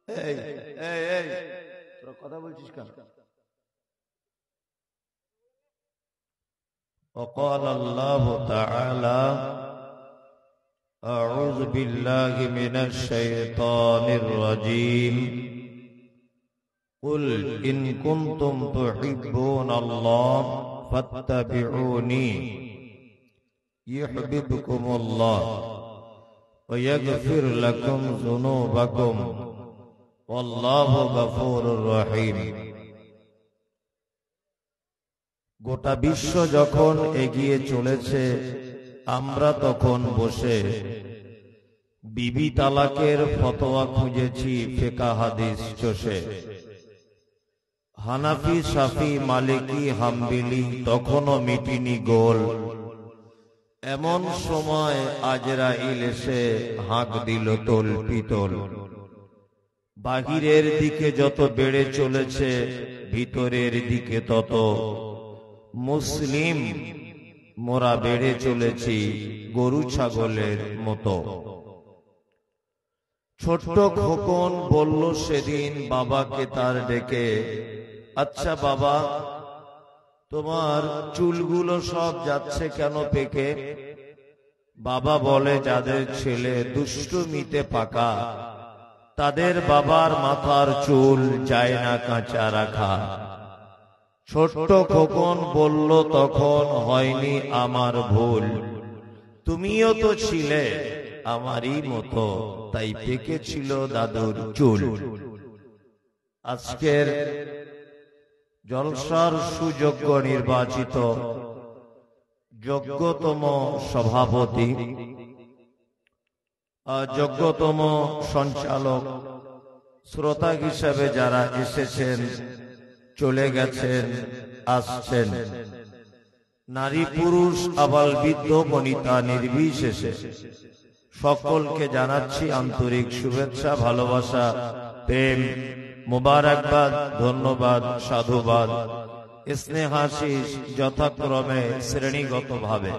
এই এই এই তোরা কথা বলছিস কেন? وقال الله تعالى أعوذ بالله من الشيطان الرجيم قل إن كنتم تحبون الله فاتبعوني يحببكم الله ويغفر لكم ذنوبكم والله غفور رحيم। গোটা বিশ্ব যখন এগিয়ে চলেছে, আমরা তখন বসে বিবি তালাকের ফতোয়া খুঁজেছি ফিকহ হাদিস চষে। হানাফি, শাফি, মালিকি, হাম্বলি তখনও মিটিনি গোল। এমন সময় আজরাইল এসে হাঁক দিল তোল পিতল। বাহিরের দিকে যত বেড়ে চলেছে, ভিতরের দিকে তত মুসলিম মোরা বেড়ে চলেছি গরু ছাগলের মতো। ছোট্ট খোকন বলল সেদিন বাবাকে তার ডেকে, আচ্ছা বাবা, তোমার চুলগুলো সব যাচ্ছে কেন পেকে? বাবা বলে, যাদের ছেলে দুষ্টুমিতে পাকা, তাদের বাবার মাথার চুল যায় না কাঁচা রাখা। ছোট্ট খোকন বলল তখন, হয়নি আমার ভুল, তুমিও তো ছিলে আমারই মতো, তাই পেকেছিল দাদুর চুল। আজকের জলসার সুযোগ্য নির্বাচিত যোগ্যতম সভাপতি, যোগ্যতম সঞ্চালক, শ্রোতা হিসেবে যারা এসেছেন, চলে গেছেন, আসছেন, নারী পুরুষ আবাল বৃদ্ধ বনিতা নির্বিশেষে সকলকে জানাচ্ছি আন্তরিক শুভেচ্ছা, ভালোবাসা, প্রেম, মোবারকবাদ, ধন্যবাদ, সাধুবাদ, স্নেহাশিস যথাক্রমে শ্রেণীগতভাবে।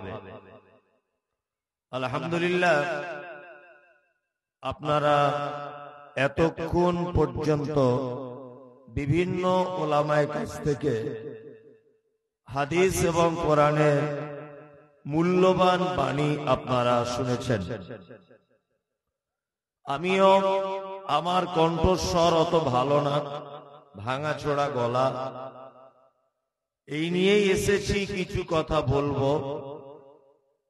আলহামদুলিল্লাহ, আপনারা এতক্ষণ পর্যন্ত বিভিন্ন ওলামায়ে কাছ থেকে হাদিস এবং কোরআনের মূল্যবান বাণী আপনারা শুনেছেন। আমিও, আমার কণ্ঠস্বর অত ভালো না, ভাঙাচোরা গলা, এই নিয়েই এসেছি, কিছু কথা বলবো।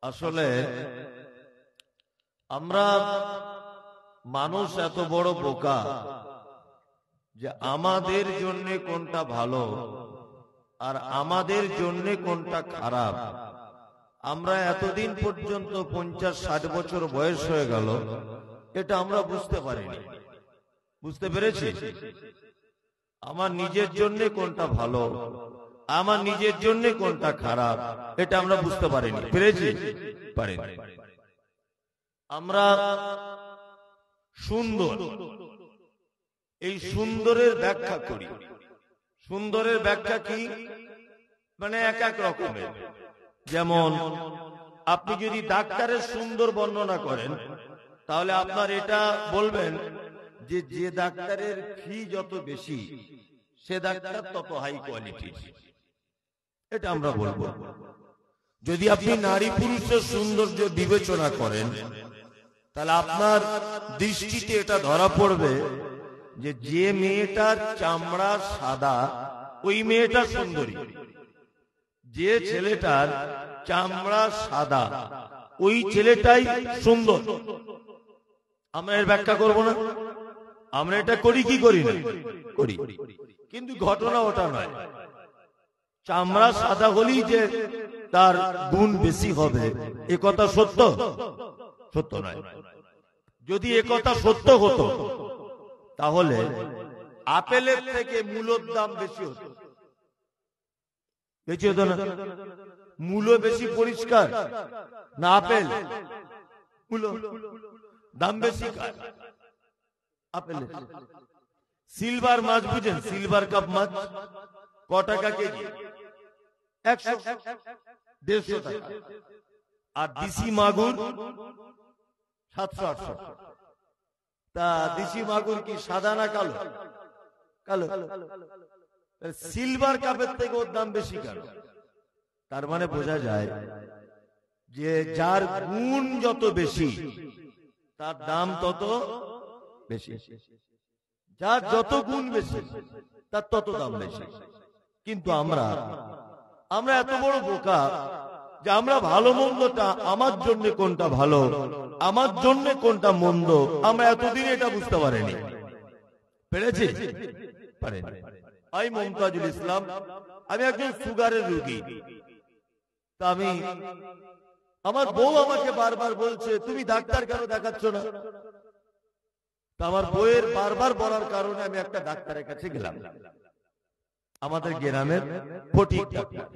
আসলে আমরা মানুষ এত বড় বোকা যে আমাদের জন্য কোনটা ভালো আর আমাদের জন্য কোনটা খারাপ, আমরা এতদিন পর্যন্ত 50-60 বছর বয়স হয়ে গেল, এটা আমরা বুঝতে পারিনি। বুঝতে পেরেছি আমার নিজের জন্য কোনটা ভালো, আমার নিজের জন্য কোনটা খারাপ, এটা আমরা বুঝতে পারিনি। পেরেছি? পারিনি। আমরা সুন্দর, এই সুন্দরের ব্যাখ্যা করি। সুন্দরের ব্যাখ্যা কি? মানে এক এক রকমের। যেমন আপনি যদি ডাক্তারের সুন্দর বর্ণনা করেন, তাহলে আপনার এটা বলবেন যে যে ডাক্তারের ফি যত বেশি, সে ডাক্তার তত হাই কোয়ালিটি, এটা আমরা বলবো। যদি আপনি নারী পুরুষের সৌন্দর্য বিবেচনা করেন, তাহলে আপনার দৃষ্টিতে এটা ধরা পড়বে যে যে মেয়েটার চামড়া সাদা, ওই মেয়েটা সুন্দরী। যে ছেলেটার চামড়া সাদা, ওই ছেলেটাই সুন্দর। আমরা এর ব্যাখ্যা করব না? আমরা এটা করি কি করি না? করি। কিন্তু ঘটনা ওটা নয়। চামড়া সাদা হলেই যে তার গুণ বেশি হবে, এ কথা সত্য? সত্য নয়। যদি এ কথা সত্য হতো, তাহলে আপেলের থেকে মূলোর দাম বেশি হতো। বেশি হতো না? মূলো বেশি পরিষ্কার না আপেল? মূলো দাম বেশি কার? আপেলের। সিলভার মাছ বুঝেন? সিলভার কাপ মাছ ক টাকা কেজি? 100-150 টাকা। আর দেশি মাগুর 700-800। তা দেশি মাগুর কি সাদা না কালো? কালো। সিলভার কাপের থেকে ওর দাম বেশি কেন? তার মানে বোঝা যায় যে যার গুণ যত বেশি তার দাম তত বেশি, যার যত গুণ বেশি তার তত দাম বেশি। কিন্তু আমরা এত বড় বোকা যে আমরা ভালো মন্দটা, আমার জন্য কোনটা ভালো, আমার জন্য কোনটা মন্দ, আমরা এতদিন এটা বুঝতে পারিনি। পেরেছি? পারেনি। আমি মমতাজুল ইসলাম, আমি একজন সুগারের রোগী। তা আমি, আমার বউ আমাকে বারবার বলছে তুমি ডাক্তার কেন দেখাচ্ছ না? তা আমার বউয়ের বারবার বলার কারণে আমি একটা ডাক্তারের কাছে গেলাম, আমাদের গ্রামের ফটিক ডাক্তার।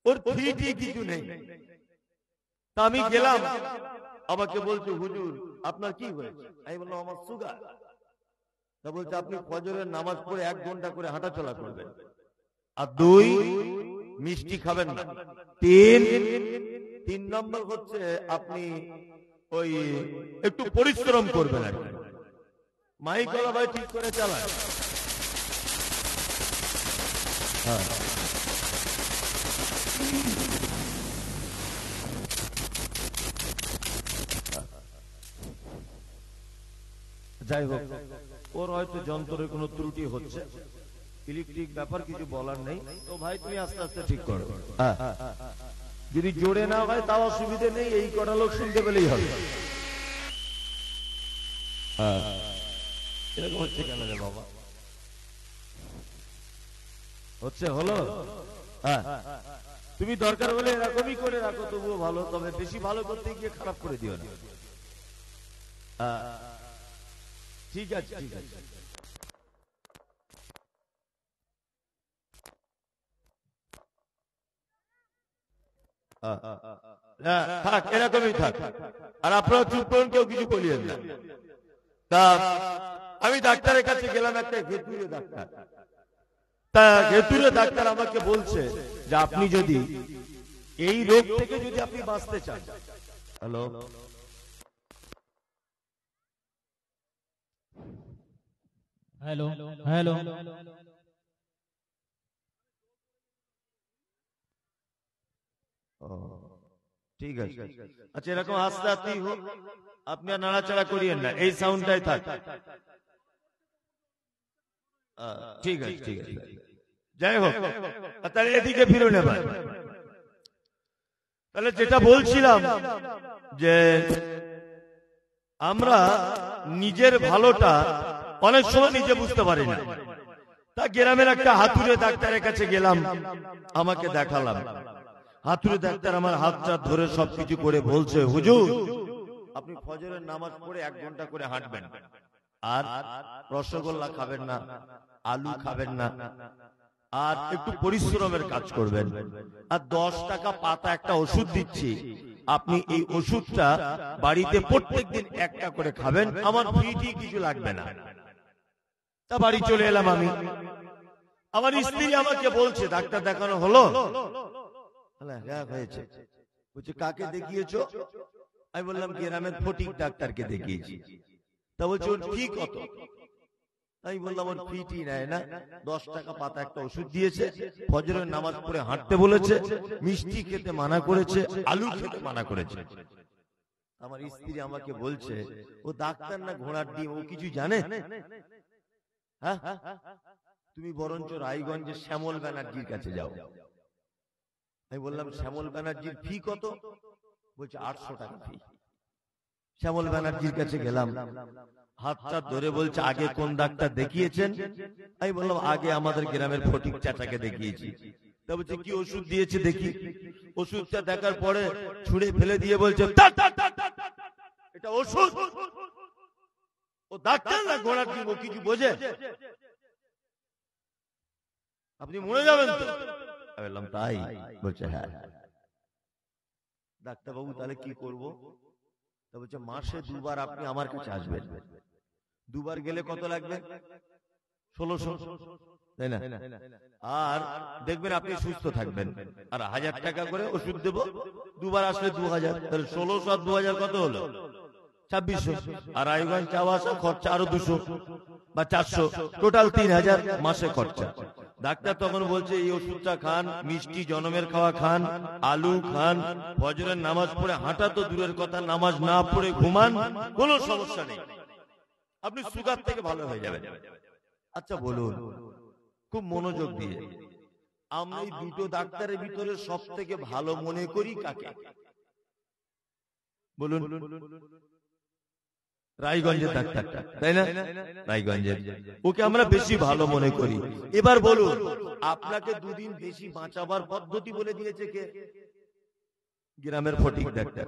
ওর ফিটি কিছু নেই। তা আমি গেলাম, আমাকে বলছে হুজুর আপনার কি হয়েছে? আমি বললাম আমার সুগার। তা বলছে আপনি ফজরের নামাজ পড়ে 1 ঘন্টা করে হাঁটাচলা করবেন, আর 2 মিষ্টি খাবেন না, 3 নম্বর হচ্ছে আপনি ওই একটু পরিশ্রম করবেন আর কি। মাইক গলা ভাই ঠিক করে চালায়। হ্যাঁ, যাই হোক, ওর হয়তো যন্ত্রের কোনো ত্রুটি হচ্ছে, ইলেকট্রিক ব্যাপার, কিছু বলার নেই। তো ভাই তুমি আস্তে আস্তে ঠিক করো। যদি জোরে না হয় তাও অসুবিধে নেই, এই কটা লোক শুনতে পেলেই হবে। এরকম হচ্ছে কেন রে বাবা? হচ্ছে হলো। তুমি দরকার হলে এরকমই করে রাখো, তবুও ভালো, তবে বেশি ভালো করতে গিয়ে খারাপ করে দিও না। ঠিক আছে, ঠিক আছে। থাক, এরকমই থাক। আর আপনারা চুপ করুন, কেউ কিছু বলিয়েন না। তা আমি ডাক্তারের কাছে গেলাম, একটা ঘেতুরে ডাক্তার। তা ঘেতুরে ডাক্তার আমাকে বলছে যে আপনি যদি এই রোগ থেকে যদি আপনি বাঁচতে চান, হ্যালো, হ্যালো হ্যালো, ঠিক আছে। আচ্ছা, এরকম আস্তে আস্তেই হোক, আপনি আর নাড়াচাড়া করিয়েন না, এই সাউন্ডটাই থাক। ঠিক আছে, ঠিক আছে। যাই হোক, তাহলে এদিকে ফিরুন এবার। তাহলে যেটা বলছিলাম যে আমরা নিজের ভালোটা অনেক সময় নিজে বুঝতে পারি না। তা গ্রামের একটা হাতুড়ে ডাক্তারের কাছে গেলাম, আমাকে দেখালাম। হাতুড়ে ডাক্তার আমার হাতটা ধরে সবকিছু করে বলছে হুজুর আপনি ফজরের নামাজ পড়ে 1 ঘন্টা করে হাঁটবেন, আর রসগোল্লা খাবেন না, আলু খাবেন না, আর একটু পরিশ্রমের কাজ করবেন, আর 10 টাকা পাতা একটা ওষুধ দিচ্ছি, আপনি এই ওষুধটা বাড়িতে প্রত্যেকদিন একটা করে খাবেন, আমার ফিটি কিছু লাগবে না। তা বাড়ি চলে এলাম আমি। আমার স্ত্রী আমাকে বলছে ডাক্তার দেখানো হলো? হ্যাঁ হয়েছে। বলছে কাকে দেখিয়েছো? আমি বললাম গ্রামের ফটিক ডাক্তারকে দেখিয়েছি। তা বলছে ওর ফি কত? আমি বললাম ওর ফিটি নেয় না, 10 টাকা পাতা একটা ওষুধ দিয়েছে, ফজরের নামাজ পড়ে হাঁটতে বলেছে, মিষ্টি খেতে মানা করেছে, আলু খেতে মানা করেছে। আমার স্ত্রী আমাকে বলছে ও ডাক্তার না ঘোড়ার ডিম, ও কিছু জানে? হ্যাঁ, তুমি বরঞ্চ রায়গঞ্জের শ্যামল ব্যানার্জির কাছে যাও। আমি বললাম শ্যামল ব্যানার্জির ফি কত? বলছে 800 টাকা ফি। শ্যামল ব্যানার্জির কাছে গেলাম, হাতটা ধরে বলছে আগে কোন ডাক্তার দেখিয়েছেন? আমি বললাম আগে আমাদের গ্রামের ফটিক চাচাকে দেখিয়েছি। তা বলছে কি ওষুধ দিয়েছে দেখি। ওষুধটা দেখার পরে ছুঁড়ে ফেলে দিয়ে বলছে এটা ওষুধ, ও ডাক্তার না ঘোড়ার ডিম, ও কিছু বোঝে? আপনি মরে যাবেন তো। বললাম তাই? বলছে হ্যাঁ। ডাক্তারবাবু তাহলে কি করব? তা বলছে মাসে 2 বার আপনি আমার কাছে আসবেন, 2 বার গেলে কত লাগবে? 1600, তাই না? আর দেখবেন আপনি সুস্থ থাকবেন, আর 1000 টাকা করে ওষুধ দেব, 2 বার আসলে 2000, তাহলে 1600 আর 2000 কত হলো? 2600, আর রায়গঞ্জ যাওয়া আসা খরচা আরো 200 বা 400, টোটাল 3000 মাসে খরচা। ডাক্তার তখন বলছে এই ওষুধটা খান, মিষ্টি জনমের খাওয়া খান, আলু খান, ফজরের নামাজ পড়ে হাঁটা তো দূরের কথা, নামাজ না পড়ে ঘুমান, কোনো সমস্যা নেই, আপনি সুগার থেকে ভালো হয়ে যাবেন। আচ্ছা বলুন, খুব মনোযোগ দিয়ে, আমরা এই দুটো ডাক্তারের ভিতরে সব থেকে ভালো মনে করি কাকে? বলুন। রায়গঞ্জের ডাক্তারটা, তাই না? রায়গঞ্জের, ওকে আমরা বেশি ভালো মনে করি। এবার বলুন, আপনাকে দুদিন বেশি বাঁচাবার পদ্ধতি বলে দিয়েছে কে? গ্রামের ফটিক ডাক্তার,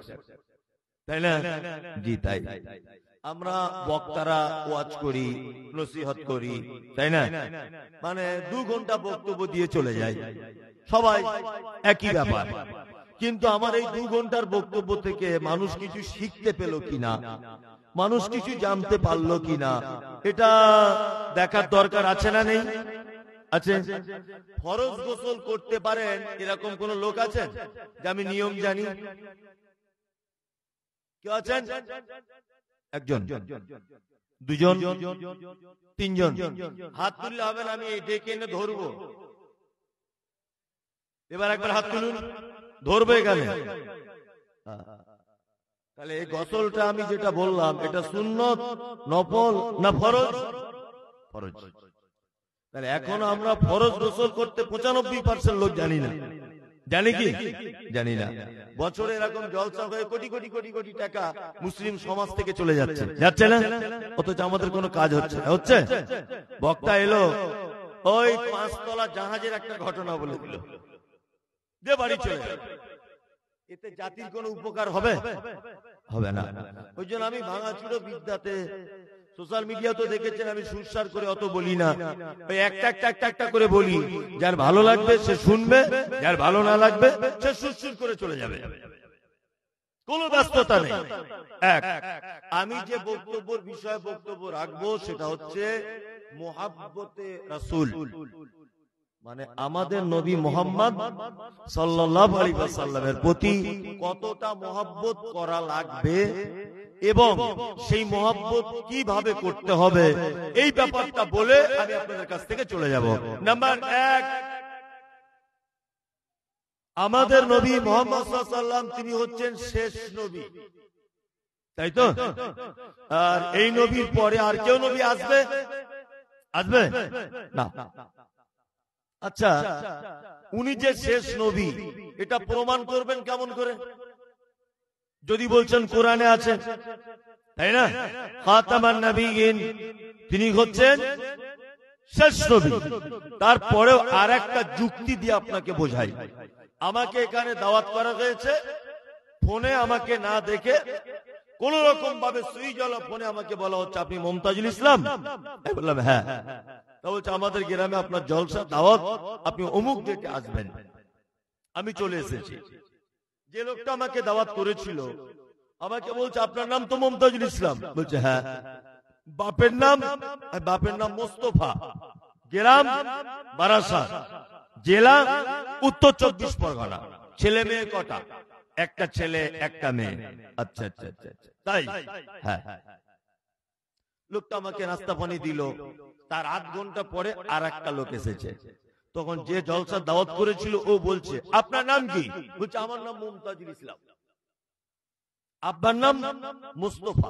তাই না? জি তাই। আমরা বক্তারা ওয়াজ করি, নসিহত করি, তাই না? মানে 2 ঘন্টা বক্তব্য দিয়ে চলে যায়, সবাই একই ব্যাপার। কিন্তু আমার এই 2 ঘন্টার বক্তব্য থেকে মানুষ কিছু শিখতে পেল কিনা, মানুষ কিছু জানতে পারলো কিনা, এটা দেখার দরকার আছে না নেই? আছে। ফরজ গোসল করতে পারেন এরকম কোন লোক আছেন যে আমি নিয়ম জানি? কেউ আছেন? একজন, দুজন, তিনজন, হাত তুললে হবে না, আমি ডেকে এনে ধরবো। এবার একবার হাত তুলুন, ধরবো এখানে। তাহলে এই গোসলটা আমি যেটা বললাম, এটা সুন্নত, নফল না ফরজ? ফরজ। তাহলে এখন আমরা ফরজ গোসল করতে 95% লোক জানি না। জানি কি? জানি না। বছরে এরকম জলসা হয়ে কোটি কোটি কোটি কোটি টাকা মুসলিম সমাজ থেকে চলে যাচ্ছে, যাচ্ছে না? অথচ আমাদের কোনো কাজ হচ্ছে না। হচ্ছে? বক্তা এলো, ওই 5 তলা জাহাজের একটা ঘটনা বলে দিল, যে বাড়ি চলে গেল। এতে জাতির কোনো উপকার হবে? হবে না। ওই জন্য আমি ভাঙাচুরো বিদ্যাতে, সোশ্যাল মিডিয়া তো দেখেছেন, আমি সুরসার করে অত বলি না, ওই একটা একটা একটা একটা করে বলি। যার ভালো লাগবে সে শুনবে, যার ভালো না লাগবে সে সুরসুর করে চলে যাবে, কোনো ব্যস্ততা নেই। এক, আমি যে বক্তব্যের বিষয়ে বক্তব্য রাখবো সেটা হচ্ছে মুহাব্বতে রাসূল, মানে আমাদের নবী মুহাম্মদ সাল্লাল্লাহু আলাইহি ওয়াসাল্লামের প্রতি কতটা মুহাব্বত করা লাগবে এবং সেই মুহাব্বত কিভাবে করতে হবে, এই ব্যাপারটা বলে আমি আপনাদের কাছ থেকে চলে যাব। নাম্বার 1, আমাদের নবী মুহাম্মদ সাল্লাল্লাহু আলাইহি ওয়াসাল্লাম তিনি হচ্ছেন শেষ নবী, তাই তো? আর এই নবীর পরে আর কেউ নবী আসবে? আসবে না। আচ্ছা, উনি যে শেষ নবী এটা প্রমাণ করবেন কেমন করে? যদি বলছেন কোরআনে আছে, তাই না? খাতামান নবিয়্যিন, তিনি হচ্ছেন শেষ নবী। তারপরেও আর একটা যুক্তি দিয়ে আপনাকে বোঝাই, আমাকে এখানে দাওয়াত করা হয়েছে, ফোনে আমাকে না দেখে কোন রকম ভাবে সুইচ ওয়ালা ফোনে আমাকে বলা হচ্ছে আপনি মুমতাজুল ইসলাম। আমি বললাম হ্যাঁ। তা বলছে আমাদের গ্রামে আপনার জলসা দাওয়াত, আপনি অমুক ডেটে আসবেন। আমি চলে এসেছি। যে লোকটা আমাকে দাওয়াত করেছিল আমাকে বলছে আপনার নাম তো মুমতাজুল ইসলাম। বলছে হ্যাঁ। বাপের নাম? বাপের নাম মোস্তফা, গ্রাম বারাসাত, জেলা উত্তর 24 পরগনা। ছেলে মেয়ে কটা? একটা ছেলে একটা মেয়ে। আচ্ছা আচ্ছা আচ্ছা, তাই? হ্যাঁ। লোকটা আমাকে নাস্তা পানি দিল। তার 8 ঘন্টা পরে আর একটা লোক এসেছে। তখন যে জলসা দাওয়াত করেছিল ও বলছে আপনার নাম কি? বলছে আমার নাম মুমতাজুল ইসলাম। আপনার নাম মুস্তফা।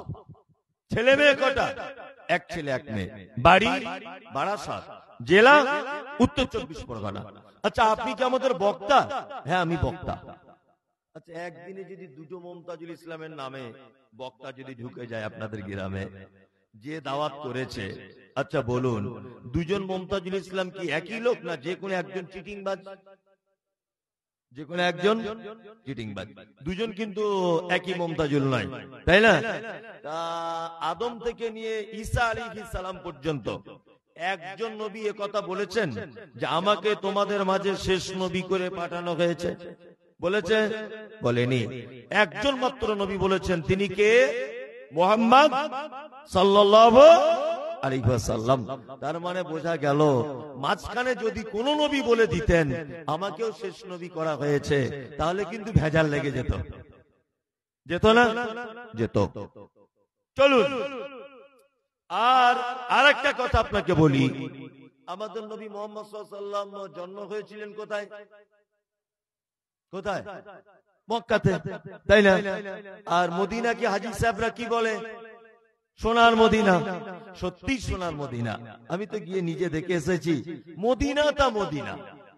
ছেলে মেয়ে কটা? এক ছেলে এক মেয়ে। বাড়ি বারাসাত, জেলা উত্তর 24 পরগনা। আচ্ছা আপনি কি আমাদের বক্তা? হ্যাঁ আমি বক্তা। আচ্ছা একদিনে যদি 2টো মুমতাজুল ইসলামের নামে বক্তা যদি ঢুকে যায় আপনাদের গ্রামে, যে দাওয়াত করেছে, আচ্ছা বলুন 2জন মুমতাজুল ইসলাম কি একই লোক না যে কোনো একজন চিটিংবাজ? যে কোনো একজন চিটিংবাজ। 2জন কিন্তু একই মুমতাজুল নয়, তাই না? আদম থেকে নিয়ে ঈসা আলাইহিস সালাম পর্যন্ত একজন নবী একথা বলেছেন যে আমাকে তোমাদের মাঝে শেষ নবী করে পাঠানো হয়েছে? বলেছে? বলেনি। একজন মাত্র নবী বলেছেন, তিনি কে? মুহাম্মদ সাল্লাল্লাহু আলাইহি ওয়াসাল্লাম। তার মানে বোঝা গেল মাঝখানে যদি কোন নবী বলে দিতেন আমাকেও শেষ নবী করা হয়েছে, তাহলে কিন্তু ভেজাল লেগে যেত। যেত না? যেত। চলুন আর আরেকটা কথা আপনাকে বলি, আমাদের নবী মুহাম্মদ সাল্লাল্লাহু আলাইহি ওয়াসাল্লাম জন্ম হয়েছিলেন কোথায়? কোথায়? মক্কাতে, তাই না? আর মদিনাকে হাজী সাহেবরা কি বলে? সোনার মদিনা। সত্যি সোনার মদিনা, আমি তো গিয়ে নিজে দেখে এসেছি। মদিনা তা মদিনা,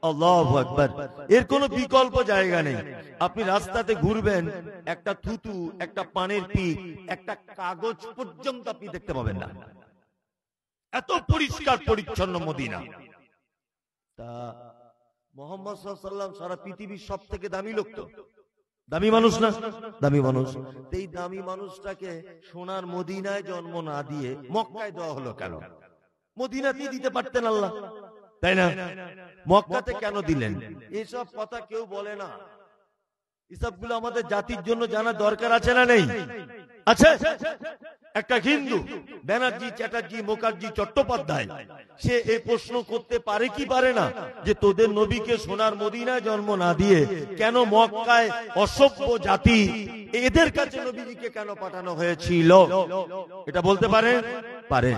আল্লাহু আকবার, এর কোনো বিকল্প জায়গা নেই। আপনি রাস্তাতে ঘুরবেন, একটা থুতু, একটা পানের পিক, একটা কাগজ পর্যন্ত আপনি দেখতে পাবেন না, এত পরিষ্কার পরিচ্ছন্ন মদিনা। তা মুহাম্মদ সাল্লাল্লাহু আলাইহি ওয়াসাল্লাম সারা পৃথিবীর সব থেকে দামি লোক, তো দামি মানুষ না? দামি মানুষ। এই দামি মানুষটাকে সোনার মদিনায় জন্ম না দিয়ে মক্কায় দেওয়া হলো কেন? মদিনাতেই দিতে পারতেন আল্লাহ, তাই না? মক্কাতে কেন দিলেন? এসব কথা কেউ বলে না। এসবগুলো আমাদের জাতির জন্য জানা দরকার আছে না নেই? আছে। একটা হিন্দু ব্যানার্জি, চ্যাটার্জি, মুখার্জি, চট্টোপাধ্যায়, সে এই প্রশ্ন করতে পারে কি পারে না যে তোদের নবীকে সোনার মদিনায় জন্ম না দিয়ে কেন মক্কায় অসভ্য জাতি এদের কাছে নবীজিকে কেন পাঠানো হয়েছিল? এটা বলতে পারে? পারে।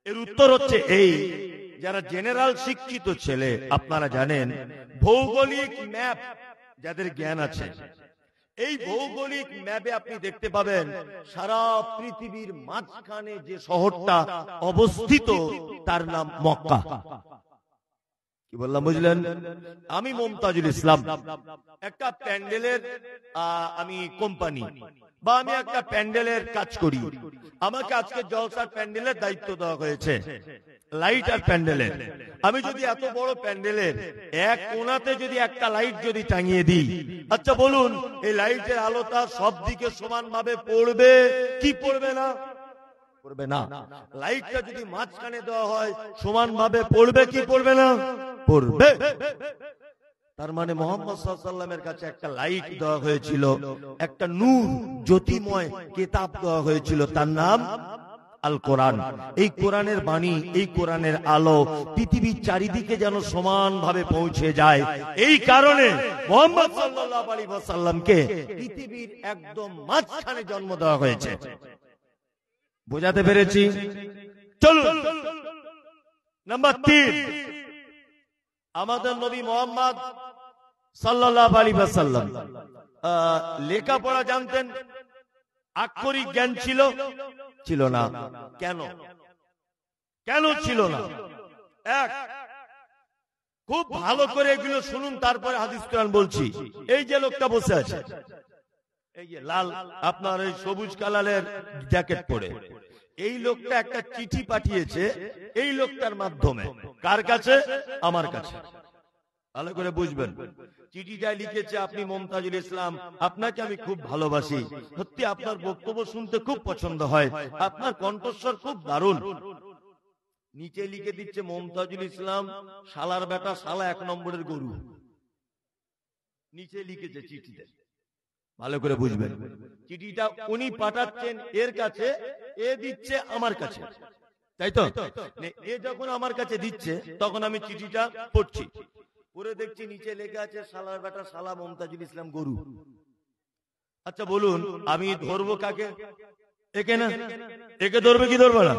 এর উত্তর হচ্ছে এই, যারা জেনারেল শিক্ষিত ছেলে, আপনারা জানেন ভৌগোলিক ম্যাপ যাদের জ্ঞান আছে, এই ভৌগোলিক ম্যাপে আপনি দেখতে পাবেন সারা পৃথিবীর মাঝখানে যে শহরটা অবস্থিত তার নাম মক্কা। কি বললাম বুঝলেন? আমি মুমতাজুল ইসলাম, একটা প্যান্ডেলের আমি কোম্পানি বা আমি একটা প্যান্ডেলের কাজ করি। আমাকে আজকে জলসার প্যান্ডেলের দায়িত্ব দেওয়া হয়েছে, লাইট আর প্যান্ডেলের। আমি যদি এত বড় প্যান্ডেলের এক কোণাতে যদি একটা লাইট যদি টাঙিয়ে দিই, আচ্ছা বলুন এই লাইটের আলোটা সব দিকে সমানভাবে পড়বে কি পড়বে না? পড়বে না। লাইটটা যদি মাঝখানে দেওয়া হয় সমানভাবে পড়বে কি পড়বে না? পড়বে। তার মানে মুহাম্মদ সাল্লাল্লাহু আলাইহি ওয়াসাল্লামের কাছে একটা লাইট দেওয়া হয়েছিল, একটা নূর জ্যোতিময় কিতাব দেওয়া হয়েছিল, তার নাম আল কোরআন। এই কোরআনের বাণী, এই কোরআনের আলো পৃথিবীর চারিদিকে যেন সমানভাবে পৌঁছে যায়, এই কারণে মুহাম্মদ সাল্লাল্লাহু আলাইহি ওয়াসাল্লামকে পৃথিবীর একদম মাঝখানে জন্ম দেওয়া হয়েছে। বোঝাতে পেরেছি? চলুন নাম্বার 3, আমাদের নবী মুহাম্মদ সাল্লাল্লাহু আলাইহি ওয়াসাল্লাম লেখাপড়া জানতেন? আক্ষরিক জ্ঞান ছিল? ছিল না। কেন? কেন ছিল না? এক, খুব ভালো করে এগুলো শুনুন, তারপরে হাদিস কোরআন বলছি। এই যে লোকটা বসে আছে, এই যে লাল আপনার এই সবুজ কালারের জ্যাকেট পরে, এই লোকটা একটা চিঠি পাঠিয়েছে এই লোকটার মাধ্যমে। কার কাছে? আমার কাছে। ভালো করে বুঝবেন। চিঠিটায় লিখেছে, আপনি মুমতাজুল ইসলাম, আপনাকে আমি খুব ভালোবাসি, সত্যি আপনার বক্তব্য শুনতে খুব পছন্দ হয়, আপনার কণ্ঠস্বর খুব দারুণ। নিচে লিখে দিচ্ছে মুমতাজুল ইসলাম শালার বেটা, শালা 1 নম্বরের গরু। নিচে লিখেছে চিঠিতে, ভালো করে বুঝবেন। চিঠিটা উনি পাঠাচ্ছেন এর কাছে, এ দিচ্ছে আমার কাছে, তাই তো? এ যখন আমার কাছে দিচ্ছে তখন আমি চিঠিটা পড়ছি, পরে দেখছি নিচে লেখা আছে শালার বেটা, শালা মুমতাজুল ইসলাম গরু। আচ্ছা বলুন আমি ধরবো কাকে? একে না? একে ধরবে কি ধরবো না?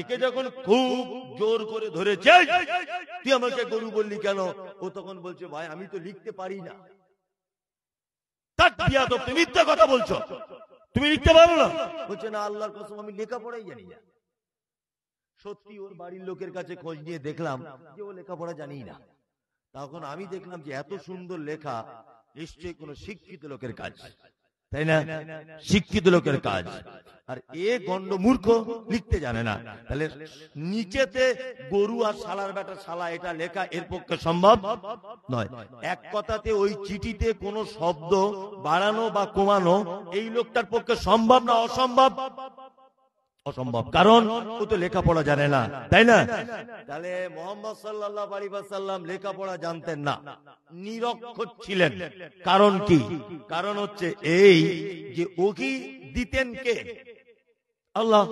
একে যখন খুব জোর করে ধরেছে, তুই আমাকে গরু বললি কেন? ও তখন বলছে, ভাই আমি তো লিখতে পারি না। তুমি মিথ্যা কথা বলছো, তুমি লিখতে পারো না? বলছে না, আল্লাহর কসম আমি লেখাপড়াই জানি না। সত্যি ওর বাড়ির লোকের কাছে খোঁজ নিয়ে দেখলাম যে ও লেখাপড়া জানি না। তখন আমি দেখলাম যে এত সুন্দর লেখা, নিশ্চয়ই কোনো শিক্ষিত লোকের কাজ, তাই না? শিক্ষিত লোকের কাজ। আর এ গন্ড মূর্খ, লিখতে জানে না। তাহলে নিচেতে গরু আর শালার বেটা শালা এটা লেখা এর পক্ষে সম্ভব নয়। এক কথাতে ওই চিঠিতে কোনো শব্দ বাড়ানো বা কমানো এই লোকটার পক্ষে সম্ভব না অসম্ভব? অসম্ভব, কারণ ও তো লেখাপড়া জানে না, তাই না? তাহলে মুহাম্মদ সাল্লাল্লাহু আলাইহি ওয়াসাল্লাম লেখাপড়া জানতেন না, নিরক্ষর ছিলেন। কারণ কি? কারণ হচ্ছে এই যে ওহি দিতেন কে? আল্লাহ।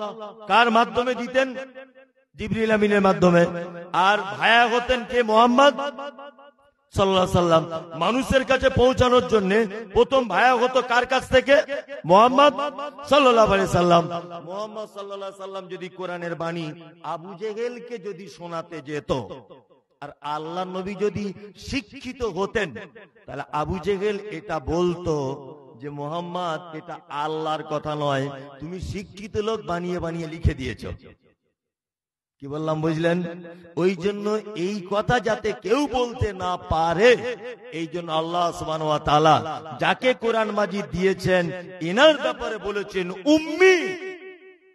কার মাধ্যমে দিতেন? জিবরিল আমিনের মাধ্যমে। আর ভায়া হতেন কে? মুহাম্মদ সাল্লাল্লাহু আলাইহি সাল্লাম মানুষের কাছে পৌঁছানোর জন্য প্রথম ভায়া হতো কার কাছ থেকে? মুহাম্মদ সাল্লাল্লাহু আলাইহি সাল্লাম। মুহাম্মদ সাল্লাল্লাহু আলাইহি সাল্লাম যদি কোরআনের বাণী আবু জেহেলকে যদি শোনাতে যেত, আর আল্লাহ নবী যদি শিক্ষিত হতেন, তাহলে আবু জেহেল এটা বলতো যে মুহাম্মদ এটা আল্লাহর কথা নয়, তুমি শিক্ষিত লোক বানিয়ে বানিয়ে লিখে দিয়েছো। কি বললাম বুঝলেন? ওই জন্য এই কথা যাতে কেউ বলতে না পারে, এই জন্য আল্লাহ সুবহানাহু ওয়া তাআলা যাকে কোরআন মাজিদ দিয়েছেন এনার ব্যাপারে বলেছেন উম্মি।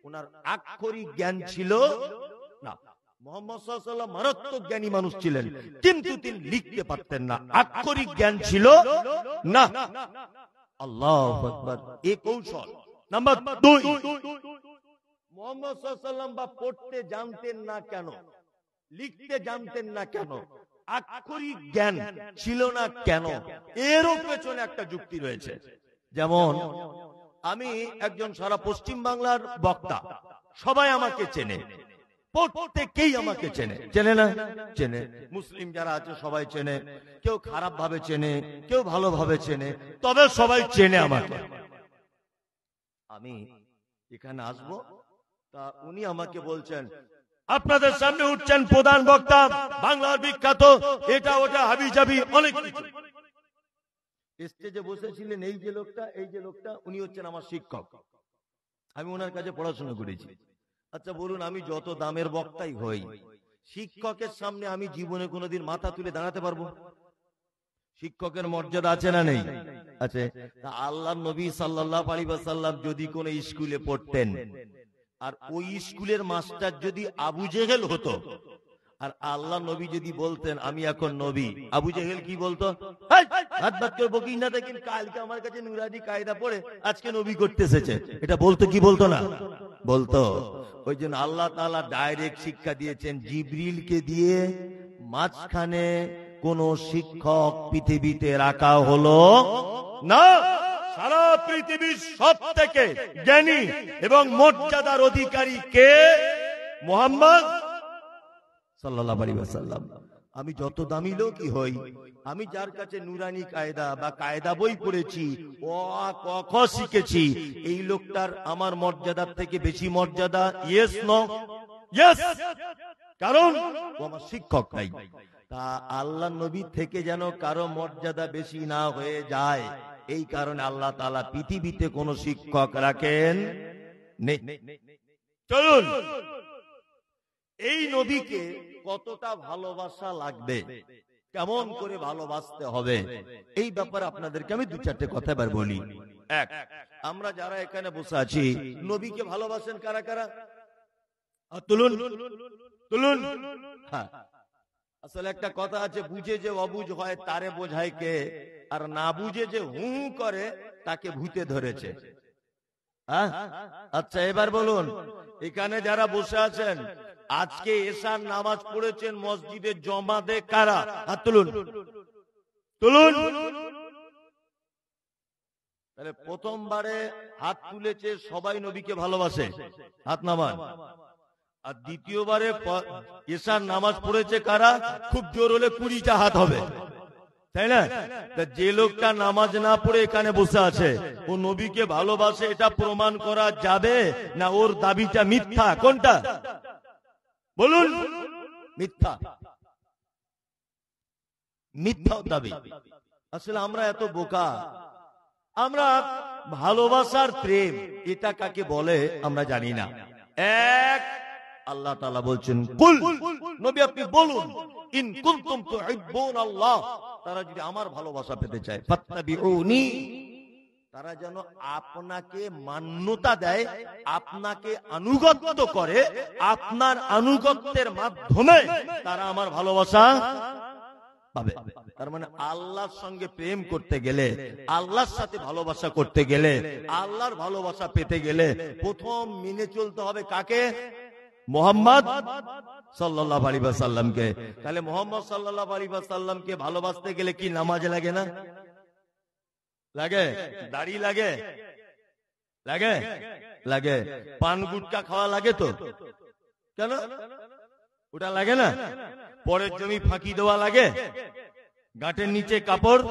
ওনার আক্ষরিক জ্ঞান ছিল না। মুহাম্মদ সাল্লাল্লাহু আলাইহি ওয়াসাল্লাম মারাত্মক জ্ঞানী মানুষ ছিলেন, কিন্তু তিনি লিখতে পারতেন না, আক্ষরিক জ্ঞান ছিল না। আল্লাহু আকবার। এই কৌশল। নাম্বার 2, মুহাম্মদ সাল্লাল্লাহু আলাইহি ওয়াসাল্লাম বা পড়তে জানতেন না কেন, লিখতে জানতেন না কেন, আক্ষরিক জ্ঞান ছিল না কেন, এরও পেছনে একটা যুক্তি রয়েছে। যেমন আমি একজন সারা পশ্চিম বাংলার বক্তা, সবাই আমাকে চেনে, প্রত্যেকেই আমাকে চেনে, চেনে না? চেনে। মুসলিম যারা আছে সবাই চেনে, কেউ খারাপ ভাবে চেনে, কেউ ভালোভাবে চেনে, তবে সবাই চেনে আমাকে। আমি এখানে আসবো, তা উনি আমাকে বলছেন আপনাদের সামনে উঠছেন প্রধান বক্তা, বাংলার বিখ্যাত, এটা ওটা হাবি জাবি অনেক কিছু। স্টেজে বসেছিলেন এই যে লোকটা উনি হচ্ছেন আমার শিক্ষক। আমি ওনার কাছে পড়াশোনা করেছি। আচ্ছা বলুন, আমি যত দামের বক্তাই হই, শিক্ষকের সামনে আমি জীবনে কোনোদিন মাথা তুলে দাঁড়াতে পারবো? শিক্ষকের মর্যাদা আছে না নেই? আছে। আল্লাহর নবী সাল্লাল্লাহু আলাইহি ওয়াসাল্লাম যদি কোনো স্কুলে পড়তেন, আর ওই স্কুলের মাস্টার যদি আবু জেহেল হতো, আর আল্লাহ নবী যদি বলতেন আমি এখন নবী, আবু জেহেল কি বলতো? হাত বাত করে বকিস না, দেখেন কালকে আমার কাছে নুরানি কায়দা পড়ে আজকে নবী করতে এসেছে, এটা বলতো কি বলতো না? বলতো। ওই জন্য আল্লাহ তাআলা ডাইরেক্ট শিক্ষা দিয়েছেন জিবরিলকে দিয়ে, মাঝখানে কোন শিক্ষক পৃথিবীতে রাখা হলো না। সারা পৃথিবীর সব থেকে জ্ঞানী এবং মর্যাদার অধিকারী কে? মুহাম্মদ সাল্লাল্লাহু আলাইহি ওয়াসাল্লাম। আমি যত দামি লোকই হই, আমি যার কাছে নুরানি কায়দা বা কায়দা বই পড়েছি, ও আ ক খ শিখেছি, এই লোকটার আমার মর্যাদার থেকে বেশি মর্যাদা? Yes no? ইয়েস। কারণ ও আমার শিক্ষক নাই। তা আল্লাহ নবী থেকে যেন কারো মর্যাদা বেশি না হয়ে যায়, এই কারণে আল্লাহ তাআলা পৃথিবীতে কোন শিক্ষক রাখেন নেই। চলুন, এই নবীকে কতটা ভালোবাসা লাগবে, কেমন করে ভালোবাসতে হবে, এই ব্যাপারে আপনাদেরকে আমি 2-4টে কথা এবার বলি। এক, আমরা যারা এখানে বসে আছি, নবীকে ভালোবাসেন কারা কারা? তুলুন তুলুন। হ্যাঁ, আসলে একটা কথা আছে, বুঝে যে অবুঝ হয় তারে বোঝায় কে, আর না বুঝে যে হু হু করে তাকে ভূতে ধরেছে। আচ্ছা এবার বলুন, এখানে যারা বসে আছেন, আজকে এশার নামাজ পড়েছেন মসজিদে জমাতে কারা? হাত তুলুন তুলুন। তাহলে প্রথমবারে হাত তুলেছে সবাই নবীকে ভালোবাসে, হাত নামান। আর দ্বিতীয়বারে এশার নামাজ পড়েছে কারা? খুব জোর হলে 20টা হাত হবে, তাই না? যে লোকটা নামাজ না পড়ে এখানে বসে আছে, ও নবীকে ভালোবাসে, এটা প্রমাণ করা যাবে না ওর দাবিটা মিথ্যা? কোনটা বলুন? মিথ্যা, মিথ্যা দাবি। আসলে আমরা এত বোকা, আমরা ভালোবাসার প্রেম এটা কাকে বলে আমরা জানি না। এক, আল্লাহ তাআলা বলছেন কুল, নবী আপনি বলুন, ইন কুনতুম তুহিব্বুনাল্লাহ, তারা যদি আমার ভালোবাসা পেতে চায়, ফাত্তাবিউনি, তারা যেন আপনাকে মান্যতা দেয়, আপনাকে আনুগত্য করে, আপনার আনুগত্যের মাধ্যমে তারা আমার ভালোবাসা পাবে। তার মানে আল্লাহর সঙ্গে প্রেম করতে গেলে, আল্লাহর সাথে ভালোবাসা করতে গেলে, আল্লাহর ভালোবাসা পেতে গেলে প্রথম মেনে চলতে হবে কাকে? মুহাম্মদ সাল্লাল্লাহু আলাইহি ওয়াসাল্লামকে। তাহলে মুহাম্মদ সাল্লাল্লাহু আলাইহি ওয়াসাল্লামকে ভালোবাসতে গেলে কি নামাজ লাগে না? লাগে। দাড়ি লাগে? লাগে লাগে। পান গুটকা খাওয়া লাগে তো? কেন ওটা লাগে না? পরের জমি ফাঁকি দেওয়া লাগে? গাঁটের নিচে কাপড়